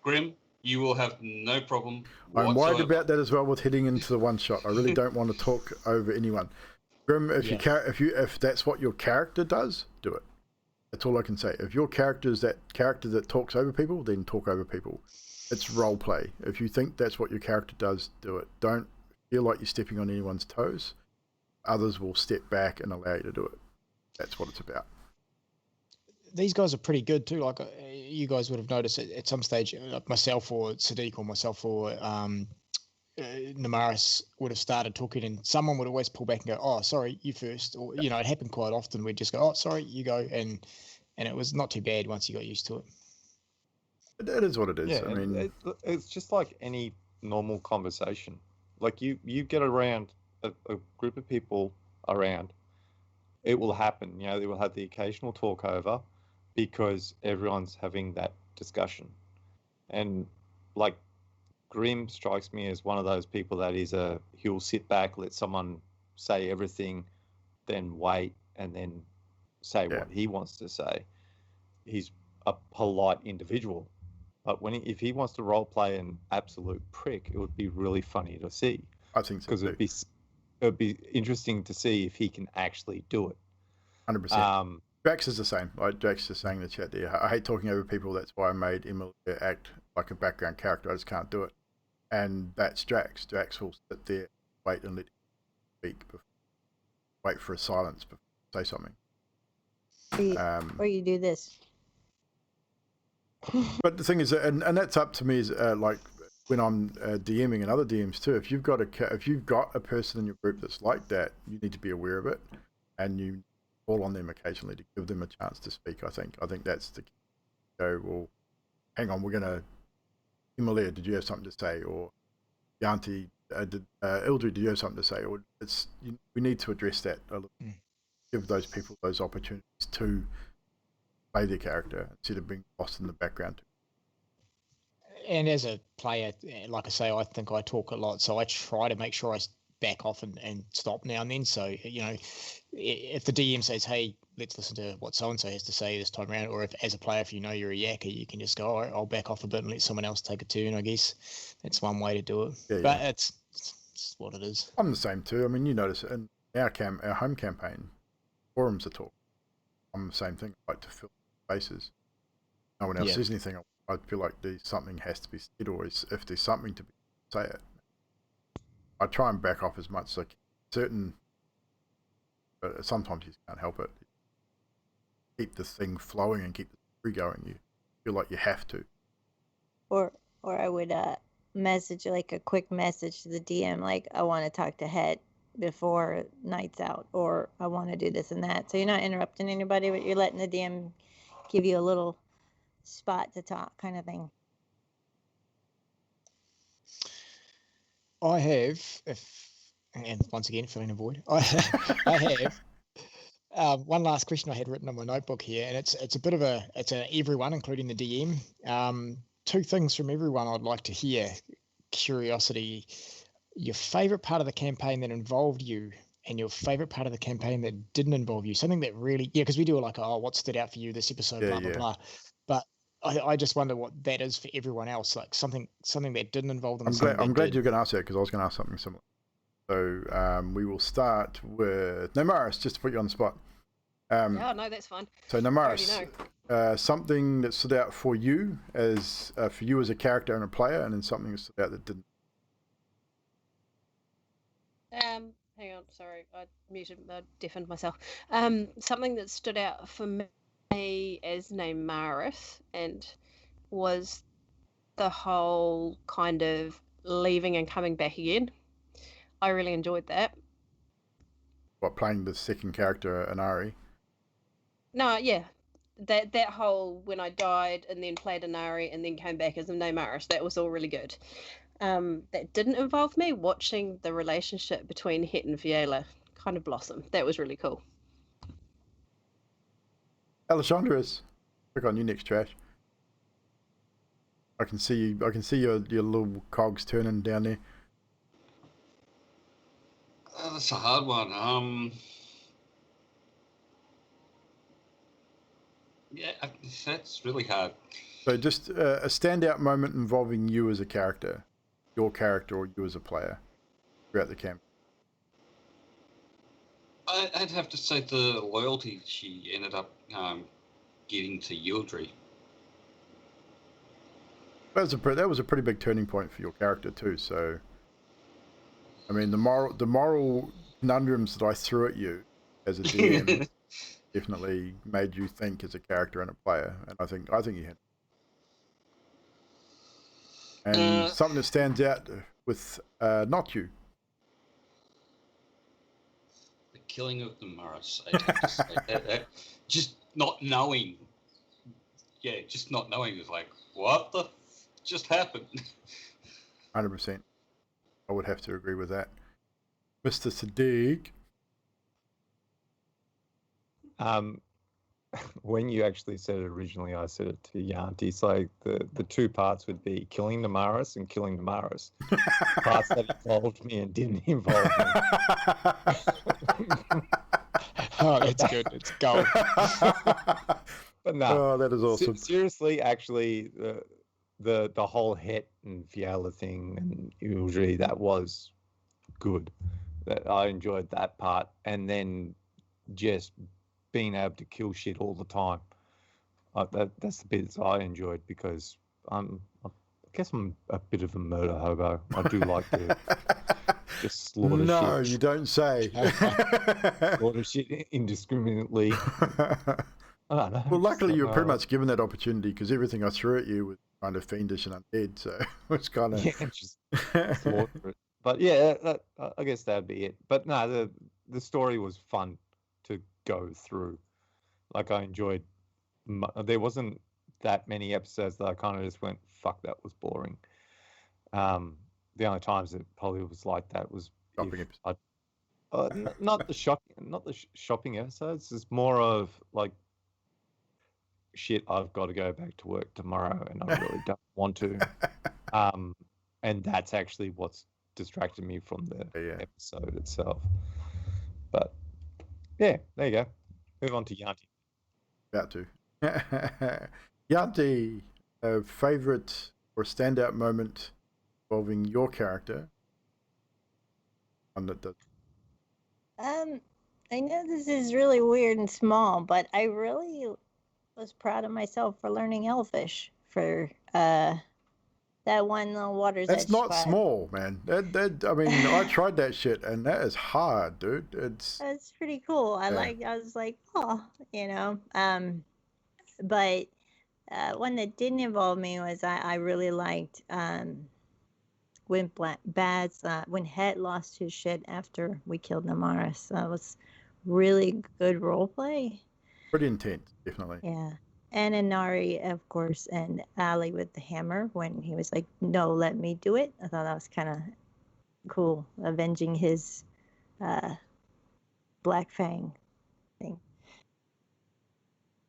Grim, you will have no problem I'm worried whatsoever. about that as well with heading into the one shot. I really don't want to talk over anyone. Grim, if that's what your character does, do it. That's all I can say. If your character is that character that talks over people, then talk over people. It's role play. If you think that's what your character does, do it. Don't feel like you're stepping on anyone's toes. Others will step back and allow you to do it. That's what it's about. These guys are pretty good too. Like you guys would have noticed at some stage, myself or Sadiq or myself or Namaris would have started talking, and someone would always pull back and go, "Oh, sorry, you first." Or it happened quite often. We'd just go, "Oh, sorry, you go," and it was not too bad once you got used to it. It is what it is. Yeah, I mean, it's just like any normal conversation. Like you get around a group of people around, it will happen. They will have the occasional talk over because everyone's having that discussion. And like Grim strikes me as one of those people that he'll sit back, let someone say everything, then wait, and then say what he wants to say. he's a polite individual. But if he wants to role play an absolute prick, it would be really funny to see. I think so because too. it'd be interesting to see if he can actually do it. 100%. Drax is the same. Like Drax is saying in the chat there. I hate talking over people. That's why I made Emily act like a background character. I just can't do it. And that's Drax. Drax will sit there, wait and let him speak. Wait for a silence before say something. Or you do this. But the thing is, and that's up to me, is like when I'm DMing and other DMs too. If you've got a person in your group that's like that, you need to be aware of it, and you call on them occasionally to give them a chance to speak. I think that's the key. Go, well, hang on, we're gonna. Himalaya, did you have something to say? Or Yanti, Ildrid, did you have something to say? Or we need to address that a little. Give those people those opportunities to play their character instead of being lost in the background. And as a player, like I say, I think I talk a lot, so I try to make sure I back off and stop now and then. So, you know, if the DM says, hey, let's listen to what so-and-so has to say this time around, or if as a player, if you know you're a yakker, you can just go, all right, I'll back off a bit and let someone else take a turn, I guess. That's one way to do it. Yeah, but it's what it is. I'm the same too. I mean, you notice in our home campaign, forums are talk. I'm the same thing. I like to fill spaces. No one else says anything. I feel like something has to be said, or if there's something to be, say it. I try and back off as much as I can. But sometimes you can't help it. Keep the thing flowing and keep the story going. You feel like you have to. Or I would message, like a quick message to the DM, like, I want to talk to Het before night's out, or I want to do this and that. So you're not interrupting anybody, but you're letting the DM give you a little spot to talk, kind of thing. I have, and once again, filling a void, I have one last question I had written on my notebook here, and it's a bit of it's everyone, including the DM. Two things from everyone I'd like to hear. Curiosity, your favorite part of the campaign that involved you, and your favorite part of the campaign that didn't involve you. Something that really, because we do like, what stood out for you this episode, blah, blah, blah. But I just wonder what that is for everyone else, like something that didn't involve them. I'm glad you're going to ask that, because I was going to ask something similar. So we will start with Namaris, just to put you on the spot. No, that's fine. So Namaris, something that stood out for you as a character and a player, and then something that stood out that didn't. Hang on, sorry, I deafened myself. Something that stood out for me as Namaris and was the whole kind of leaving and coming back again. I really enjoyed that. What, playing the second character, Inari? No, yeah. That whole when I died and then played Inari and then came back as a Namaris, that was all really good. That didn't involve me watching the relationship between Het and Fiala kind of blossom. That was really cool. Alessandras, click on you next, Trash. I can see your little cogs turning down there. That's a hard one. Yeah, that's really hard. So just a standout moment involving you as a character, your character, or you as a player throughout the camp. I'd have to say the loyalty she ended up getting to Yildri. That was a pretty big turning point for your character too. So, I mean, the moral conundrums that I threw at you as a DM definitely made you think as a character and a player, and I think you had. And something that stands out with not you. The killing of the Morris. I have to say. Just not knowing. Yeah, just not knowing is like, what the just happened? 100%. I would have to agree with that. Mr. Sadiq. When you actually said it originally, I said it to Yanti. So the two parts would be killing Namaris and killing Namaris. Parts that involved me and didn't involve me. Oh, that's good. It's gold. But no, Oh, that is awesome. seriously, actually, the whole Het and Fiala thing, and usually that was good. That I enjoyed that part, and then just being able to kill shit all the time. That's the bits I enjoyed because I guess I'm a bit of a murder hobo. I do like to just slaughter shit. No, you don't say. Slaughter shit indiscriminately. I don't know. Well, luckily you were pretty much given that opportunity because everything I threw at you was kind of fiendish and undead, so it's kind of... Yeah, just slaughter it. But yeah, I guess that'd be it. But no, the story was fun to go through. Like I enjoyed. There wasn't that many episodes that I kind of just went, "Fuck, that was boring." The only times it probably was like that was Shopping not the shopping episodes. It's more of like, shit, I've got to go back to work tomorrow, and I really don't want to. And that's actually what's distracted me from the episode itself. But yeah, there you go. Move on to Yanti. About to. Yanti, a favorite or standout moment involving your character? One that does. I know this is really weird and small, but I really was proud of myself for learning Elfish for that one Water's Edge. That's not spot. small, man. I mean, I tried that shit, and that is hard, dude. That's pretty cool. I was like, oh, you know. But one that didn't involve me was I really liked when when Het lost his shit after we killed Namaris. That was really good role play. Pretty intense, definitely. Yeah. And Inari, of course, and Ali with the hammer when he was like, no, let me do it. I thought that was kind of cool, avenging his Black Fang thing.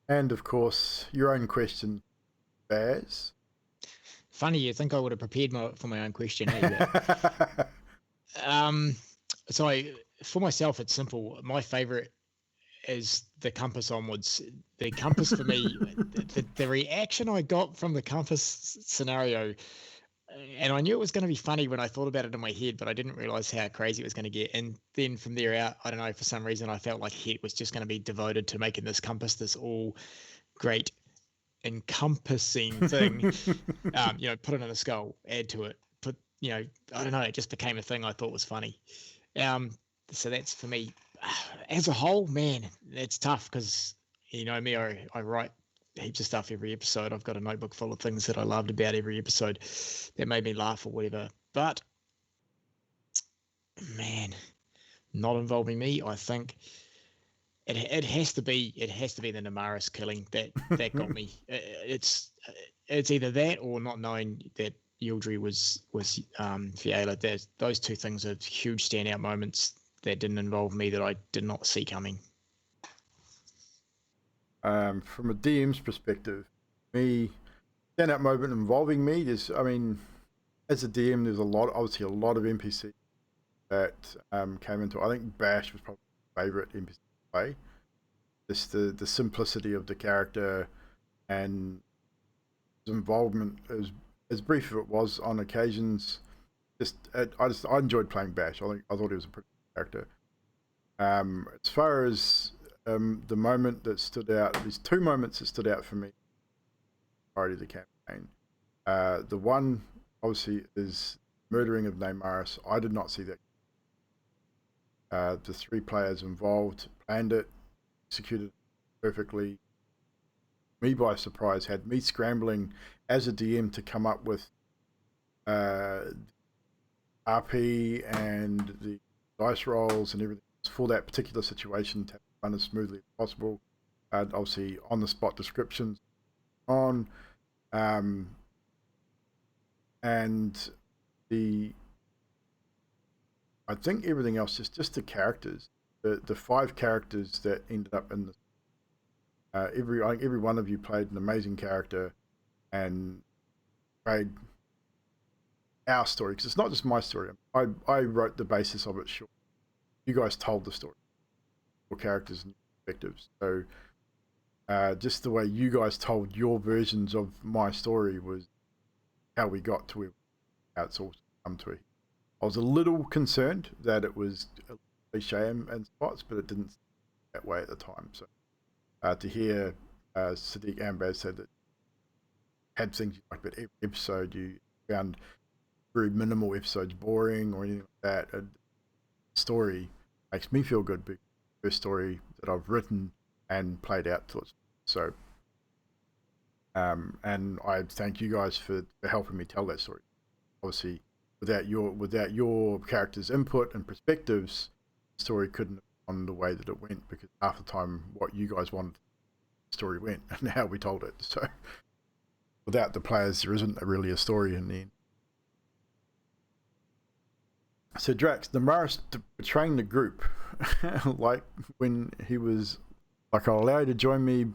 And, of course, your own question, Baz. Funny, you think I would have prepared for my own question, eh? So for myself, it's simple. My favorite is the compass onwards. The compass for me, the reaction I got from the compass scenario, and I knew it was going to be funny when I thought about it in my head, but I didn't realize how crazy it was going to get. And then from there out, I don't know, for some reason I felt like Het was just going to be devoted to making this compass this all great encompassing thing. Put it in a skull, add to it, I don't know, it just became a thing I thought was funny. So that's for me. As a whole, man, it's tough because you know me, I write heaps of stuff every episode. I've got a notebook full of things that I loved about every episode that made me laugh or whatever. But man, not involving me, I think it has to be the Namaris killing that got me. It's either that or not knowing that Yildri was Fiala. Those two things are huge standout moments that didn't involve me that I did not see coming. From a DM's perspective, standout moment involving me is, I mean, as a DM, there's obviously a lot of NPCs that came into. I think Bash was probably my favorite NPC to play. Just the simplicity of the character and his involvement, as brief as it was on occasions. I enjoyed playing Bash. I thought he was a pretty good character. As far as the moment that stood out, there's two moments that stood out for me prior to the campaign. The one, obviously, is murdering of Namaris. I did not see that. The three players involved planned it, executed it perfectly. Me by surprise, had me scrambling as a DM to come up with RP and the dice rolls and everything for that particular situation to run as smoothly as possible. Obviously, on the spot descriptions and I think everything else is just the characters, the 5 characters that ended up in the. I think every one of you played an amazing character and played our story, because it's not just my story. I wrote the basis of it short. You guys told the story, your characters and perspectives. So just the way you guys told your versions of my story was how we got to how it's all come to. I was a little concerned that it was a cliche in spots, but it didn't that way at the time. So to hear Sadiq Ambaz said that had things you liked, but every episode you found very minimal episodes boring or anything like that. A story makes me feel good because it's the first story that I've written and played out to it. So, and I thank you guys for helping me tell that story. Obviously, without your characters' input and perspectives, the story couldn't have gone the way that it went, because half the time what you guys wanted the story went and how we told it. So without the players, there isn't really a story in the end. So Drax, Damaris betraying the group, like when he was like, I'll allow you to join me,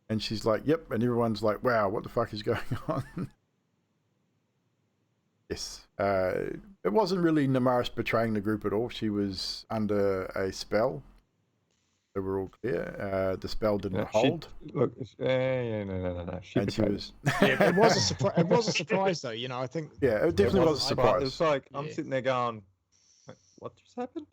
and she's like, yep, and everyone's like, wow, what the fuck is going on? Yes, it wasn't really Damaris betraying the group at all. She was under a spell. So we're all clear. The spell didn't hold. No. She and she was. Yeah, it was a surprise. It was a surprise, though. You know, I think. Yeah, it definitely was a surprise. It's like I'm sitting there going, "What just happened?"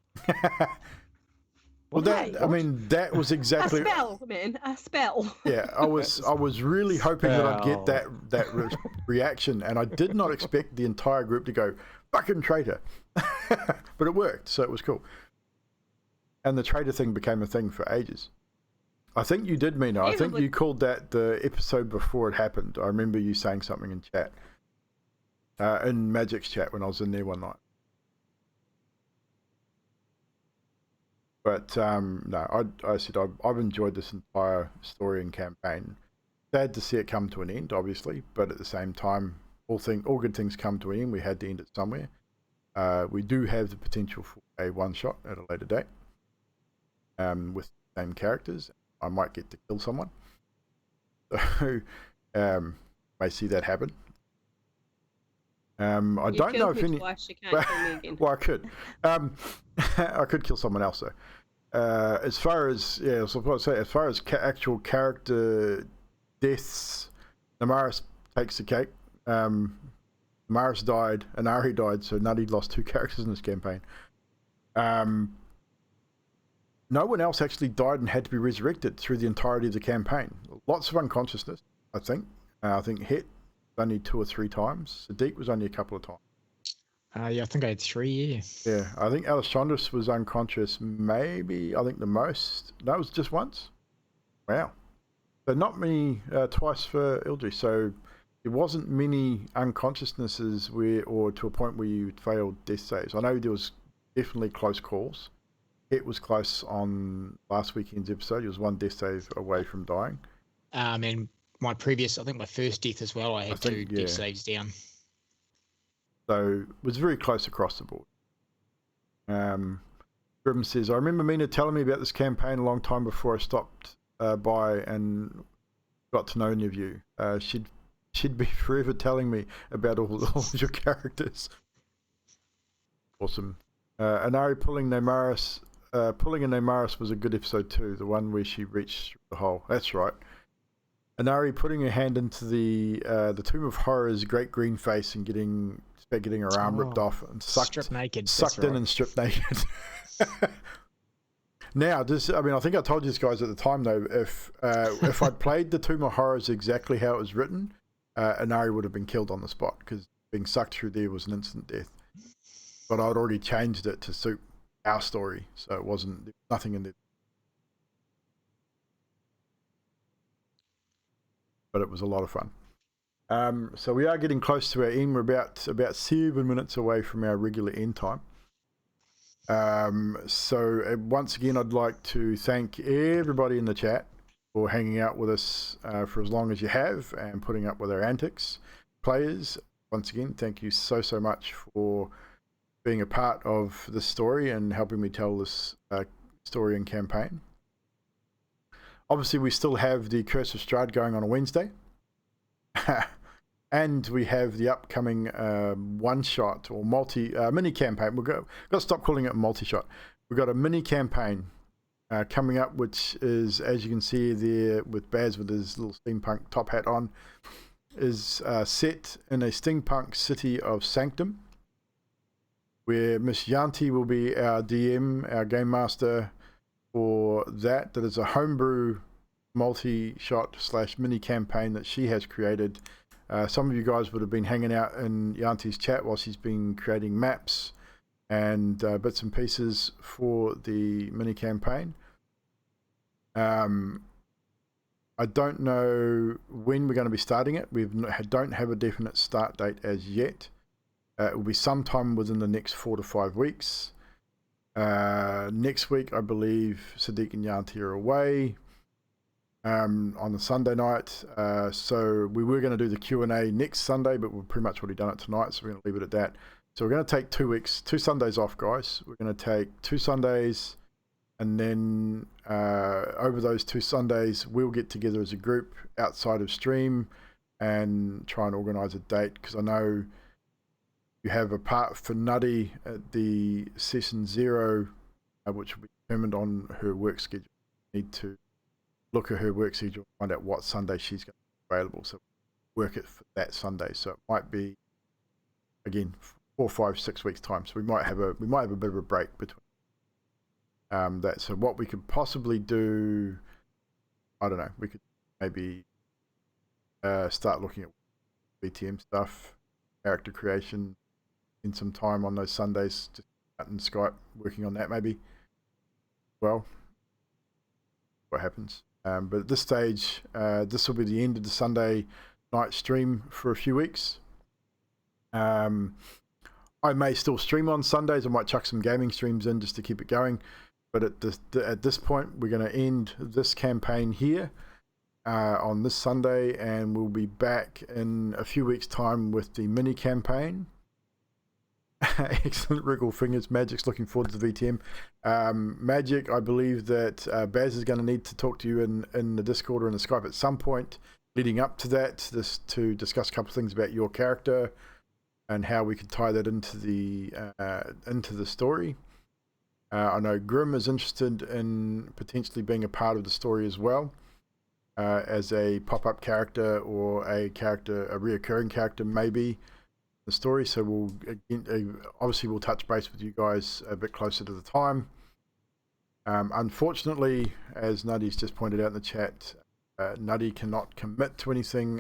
Well, I mean, that was exactly a spell, man. A spell. Yeah, I was really hoping that I'd get that reaction, and I did not expect the entire group to go fucking traitor, but it worked, so it was cool. And the traitor thing became a thing for ages. I think you did, Mina. I think you called that the episode before it happened. I remember you saying something in chat, in Magic's chat when I was in there one night. But no, I said I've enjoyed this entire story and campaign. Sad to see it come to an end, obviously, but at the same time, all good things come to an end. We had to end it somewhere. We do have the potential for a one-shot at a later date with the same characters. I might get to kill someone. So, may see that happen. I don't know if any. Twice, you can't kill me again. Well, I could. I could kill someone else though. As far as so what I say, as far as actual character deaths, Damaris takes the cake. Damaris died, and Ari died, so Nutty lost 2 characters in this campaign. No one else actually died and had to be resurrected through the entirety of the campaign. Lots of unconsciousness, I think. I think Het only 2 or 3 times. Sadiq was only a couple of times. Yeah, I think I had 3. Yeah. Yeah, I think Alessandros was unconscious. Maybe I think the most. No, it was just once. Wow. So not many. Twice for Ildry. So there wasn't many unconsciousnesses or to a point where you failed death saves. I know there was definitely close calls. It was close on last weekend's episode. He was 1 death save away from dying. And my first death as well, I had 2 death saves down. So it was very close across the board. Grim says, I remember Mina telling me about this campaign a long time before I stopped by and got to know any of you. She'd be forever telling me about all of your characters. Awesome. Anari pulling a Namaris was a good episode too, the one where she reached through the hole. That's right. Anari putting her hand into the Tomb of Horrors great green face and getting her arm ripped off and sucked in and stripped naked. Now, I think I told you guys at the time though, if I'd played the Tomb of Horrors exactly how it was written, Anari would have been killed on the spot because being sucked through there was an instant death. But I'd already changed it to suit our story, so there was nothing in there. But it was a lot of fun. So we are getting close to our end. We're about 7 minutes away from our regular end time. So once again, I'd like to thank everybody in the chat for hanging out with us for as long as you have and putting up with our antics. Players, once again, thank you so much for being a part of this story and helping me tell this story and campaign. Obviously, we still have the Curse of Strahd going on a Wednesday. And we have the upcoming one-shot or mini campaign. We've got to stop calling it a multi-shot. We've got a mini campaign coming up, which is, as you can see there with Baz with his little steampunk top hat on, is set in a steampunk city of Sanctum, where Miss Yanti will be our DM, our game master for that. That is a homebrew multi-shot / mini campaign that she has created. Some of you guys would have been hanging out in Yanti's chat while she's been creating maps and bits and pieces for the mini campaign. I don't know when we're going to be starting it. We don't have a definite start date as yet. It will be sometime within the next 4 to 5 weeks. Next week, I believe Sadiq and Yanti are away on the Sunday night. So we were going to do the Q&A next Sunday, but we've pretty much already done it tonight, so we're going to leave it at that. So we're going to take 2 weeks, 2 Sundays off, guys. We're going to take 2 Sundays, and then over those 2 Sundays, we'll get together as a group outside of stream and try and organise a date, because I know you have a part for Nutty at the session 0, which will be determined on her work schedule. You need to look at her work schedule, find out what Sunday she's going to be available, so work it for that Sunday. So it might be, again, 4, 5, 6 weeks time. So we might have a bit of a break between that. So what we could possibly do, I don't know, we could maybe start looking at VTM stuff, character creation, in some time on those Sundays, just out in Skype working on that maybe. Well, what happens. But at this stage, this will be the end of the Sunday night stream for a few weeks. I may still stream on Sundays. I might chuck some gaming streams in just to keep it going. But at this point, we're going to end this campaign here on this Sunday, and we'll be back in a few weeks' time with the mini campaign. Excellent wriggle fingers. Magic's looking forward to the VTM. Magic, I believe that Baz is going to need to talk to you in the Discord or in the Skype at some point leading up to that, to discuss a couple of things about your character and how we could tie that into the story. I know Grim is interested in potentially being a part of the story as well, as a pop-up character or a reoccurring character maybe. The story, so we'll obviously touch base with you guys a bit closer to the time. Unfortunately, as Nutty's just pointed out in the chat, Nutty cannot commit to anything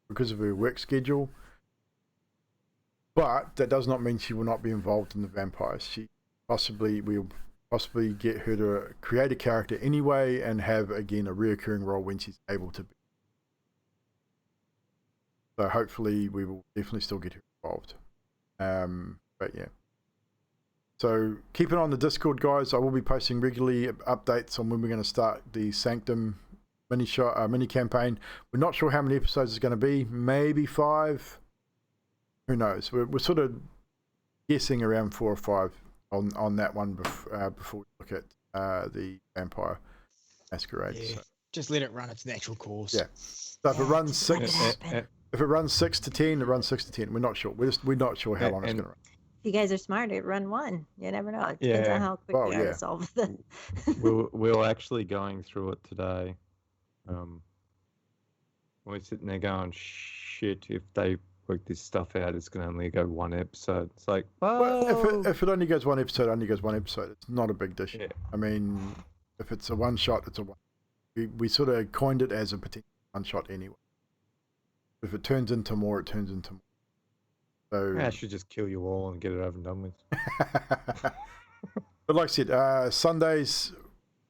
because of her work schedule, but that does not mean she will not be involved in the vampires. We'll possibly get her to create a character anyway and have again a reoccurring role when she's able to be. So hopefully we will definitely still get her involved. But yeah. So keep it on the Discord, guys. I will be posting regularly updates on when we're going to start the Sanctum mini campaign. We're not sure how many episodes it's going to be. Maybe 5. Who knows? We're sort of guessing around 4 or 5 on that one before we look at the Vampire Masquerade. Yeah. So. Just let it run its natural course. Yeah. So if it runs 6... If it runs 6 to 10, it runs 6 to 10. We're not sure. We're not sure how long it's going to run. If you guys are smart, run 1. You never know. It depends on how quick you are to solve the. we're actually going through it today. We're sitting there going, shit, if they work this stuff out, it's going to only go 1 episode. It's like, well, if it only goes 1 episode, it's not a big dish. Yeah. I mean, if it's a one shot, it's a one. We sort of coined it as a potential one shot anyway. If it turns into more, it turns into more. So I should just kill you all and get it over and done with. But like I said, Sundays,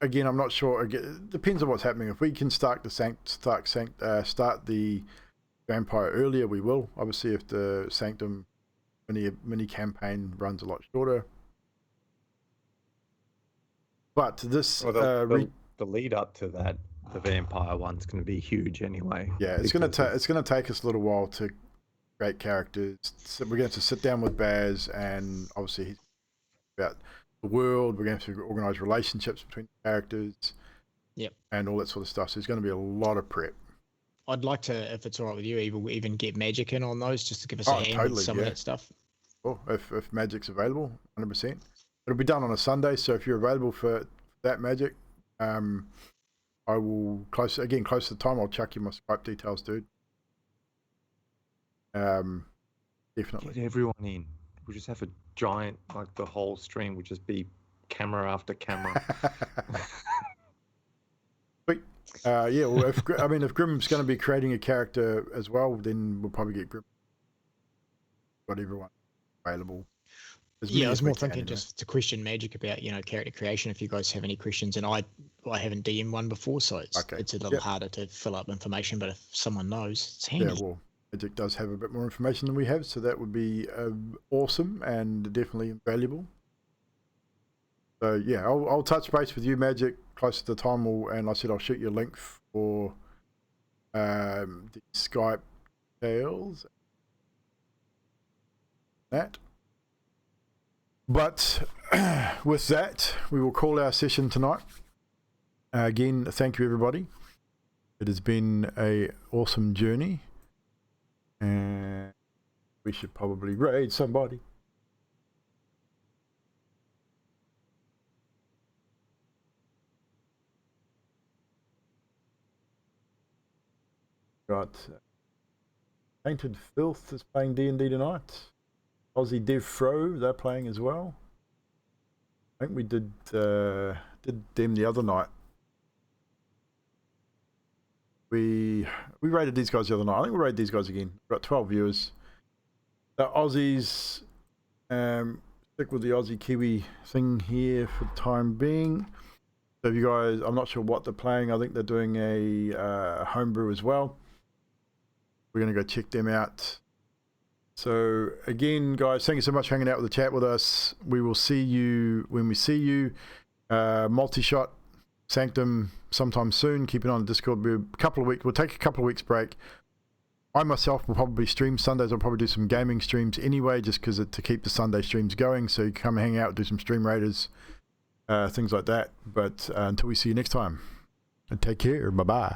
again, I'm not sure. Again, it depends on what's happening. If we can start the vampire earlier, we will. Obviously, if the Sanctum mini campaign runs a lot shorter. But this the lead up to that, the vampire one's going to be huge anyway. Yeah, it's going to take us a little while to create characters. So we're going to sit down with Baz, and obviously he's about the world. We're going to have to organise relationships between the characters. Yep. And all that sort of stuff. So there's going to be a lot of prep. I'd like to, if it's all right with you, even get Magic in on those just to give us a hand with some of that stuff. Well, if Magic's available, 100%. It'll be done on a Sunday, so if you're available for that magic. I will close to the time. I'll chuck you my Skype details, dude. Definitely. Get everyone in. We'll just have a giant, like the whole stream will just be camera after camera. Sweet. Yeah. Well, if Grim's going to be creating a character as well, then we'll probably get Grim. Got everyone available. Yeah, I was more thinking just to question Magic about, character creation, if you guys have any questions. And I haven't DM'd one before, so it's a little harder to fill up information, but if someone knows, it's handy. Yeah, well, Magic does have a bit more information than we have, so that would be awesome and definitely valuable. So, yeah, I'll touch base with you, Magic, close to the time, and I said I'll shoot you a link for the Skype details. That. But with that, we will call our session tonight. Again, thank you, everybody. It has been a awesome journey. And we should probably raid somebody. Got Painted Filth is playing D&D tonight. Aussie Dev Fro, they're playing as well. I think we did them the other night. We rated these guys the other night. I think we'll raid these guys again. We've got 12 viewers. The Aussies, stick with the Aussie Kiwi thing here for the time being. So if you guys, I'm not sure what they're playing. I think they're doing a homebrew as well. We're going to go check them out. So again, guys, thank you so much for hanging out with the chat with us. We will see you when we see you. Multi-shot Sanctum sometime soon. Keep it on Discord. We'll take a couple of weeks break. I myself will probably stream Sundays. I'll probably do some gaming streams anyway, just because to keep the Sunday streams going. So you can come hang out, do some stream raiders, things like that. But until we see you next time, take care. Bye bye.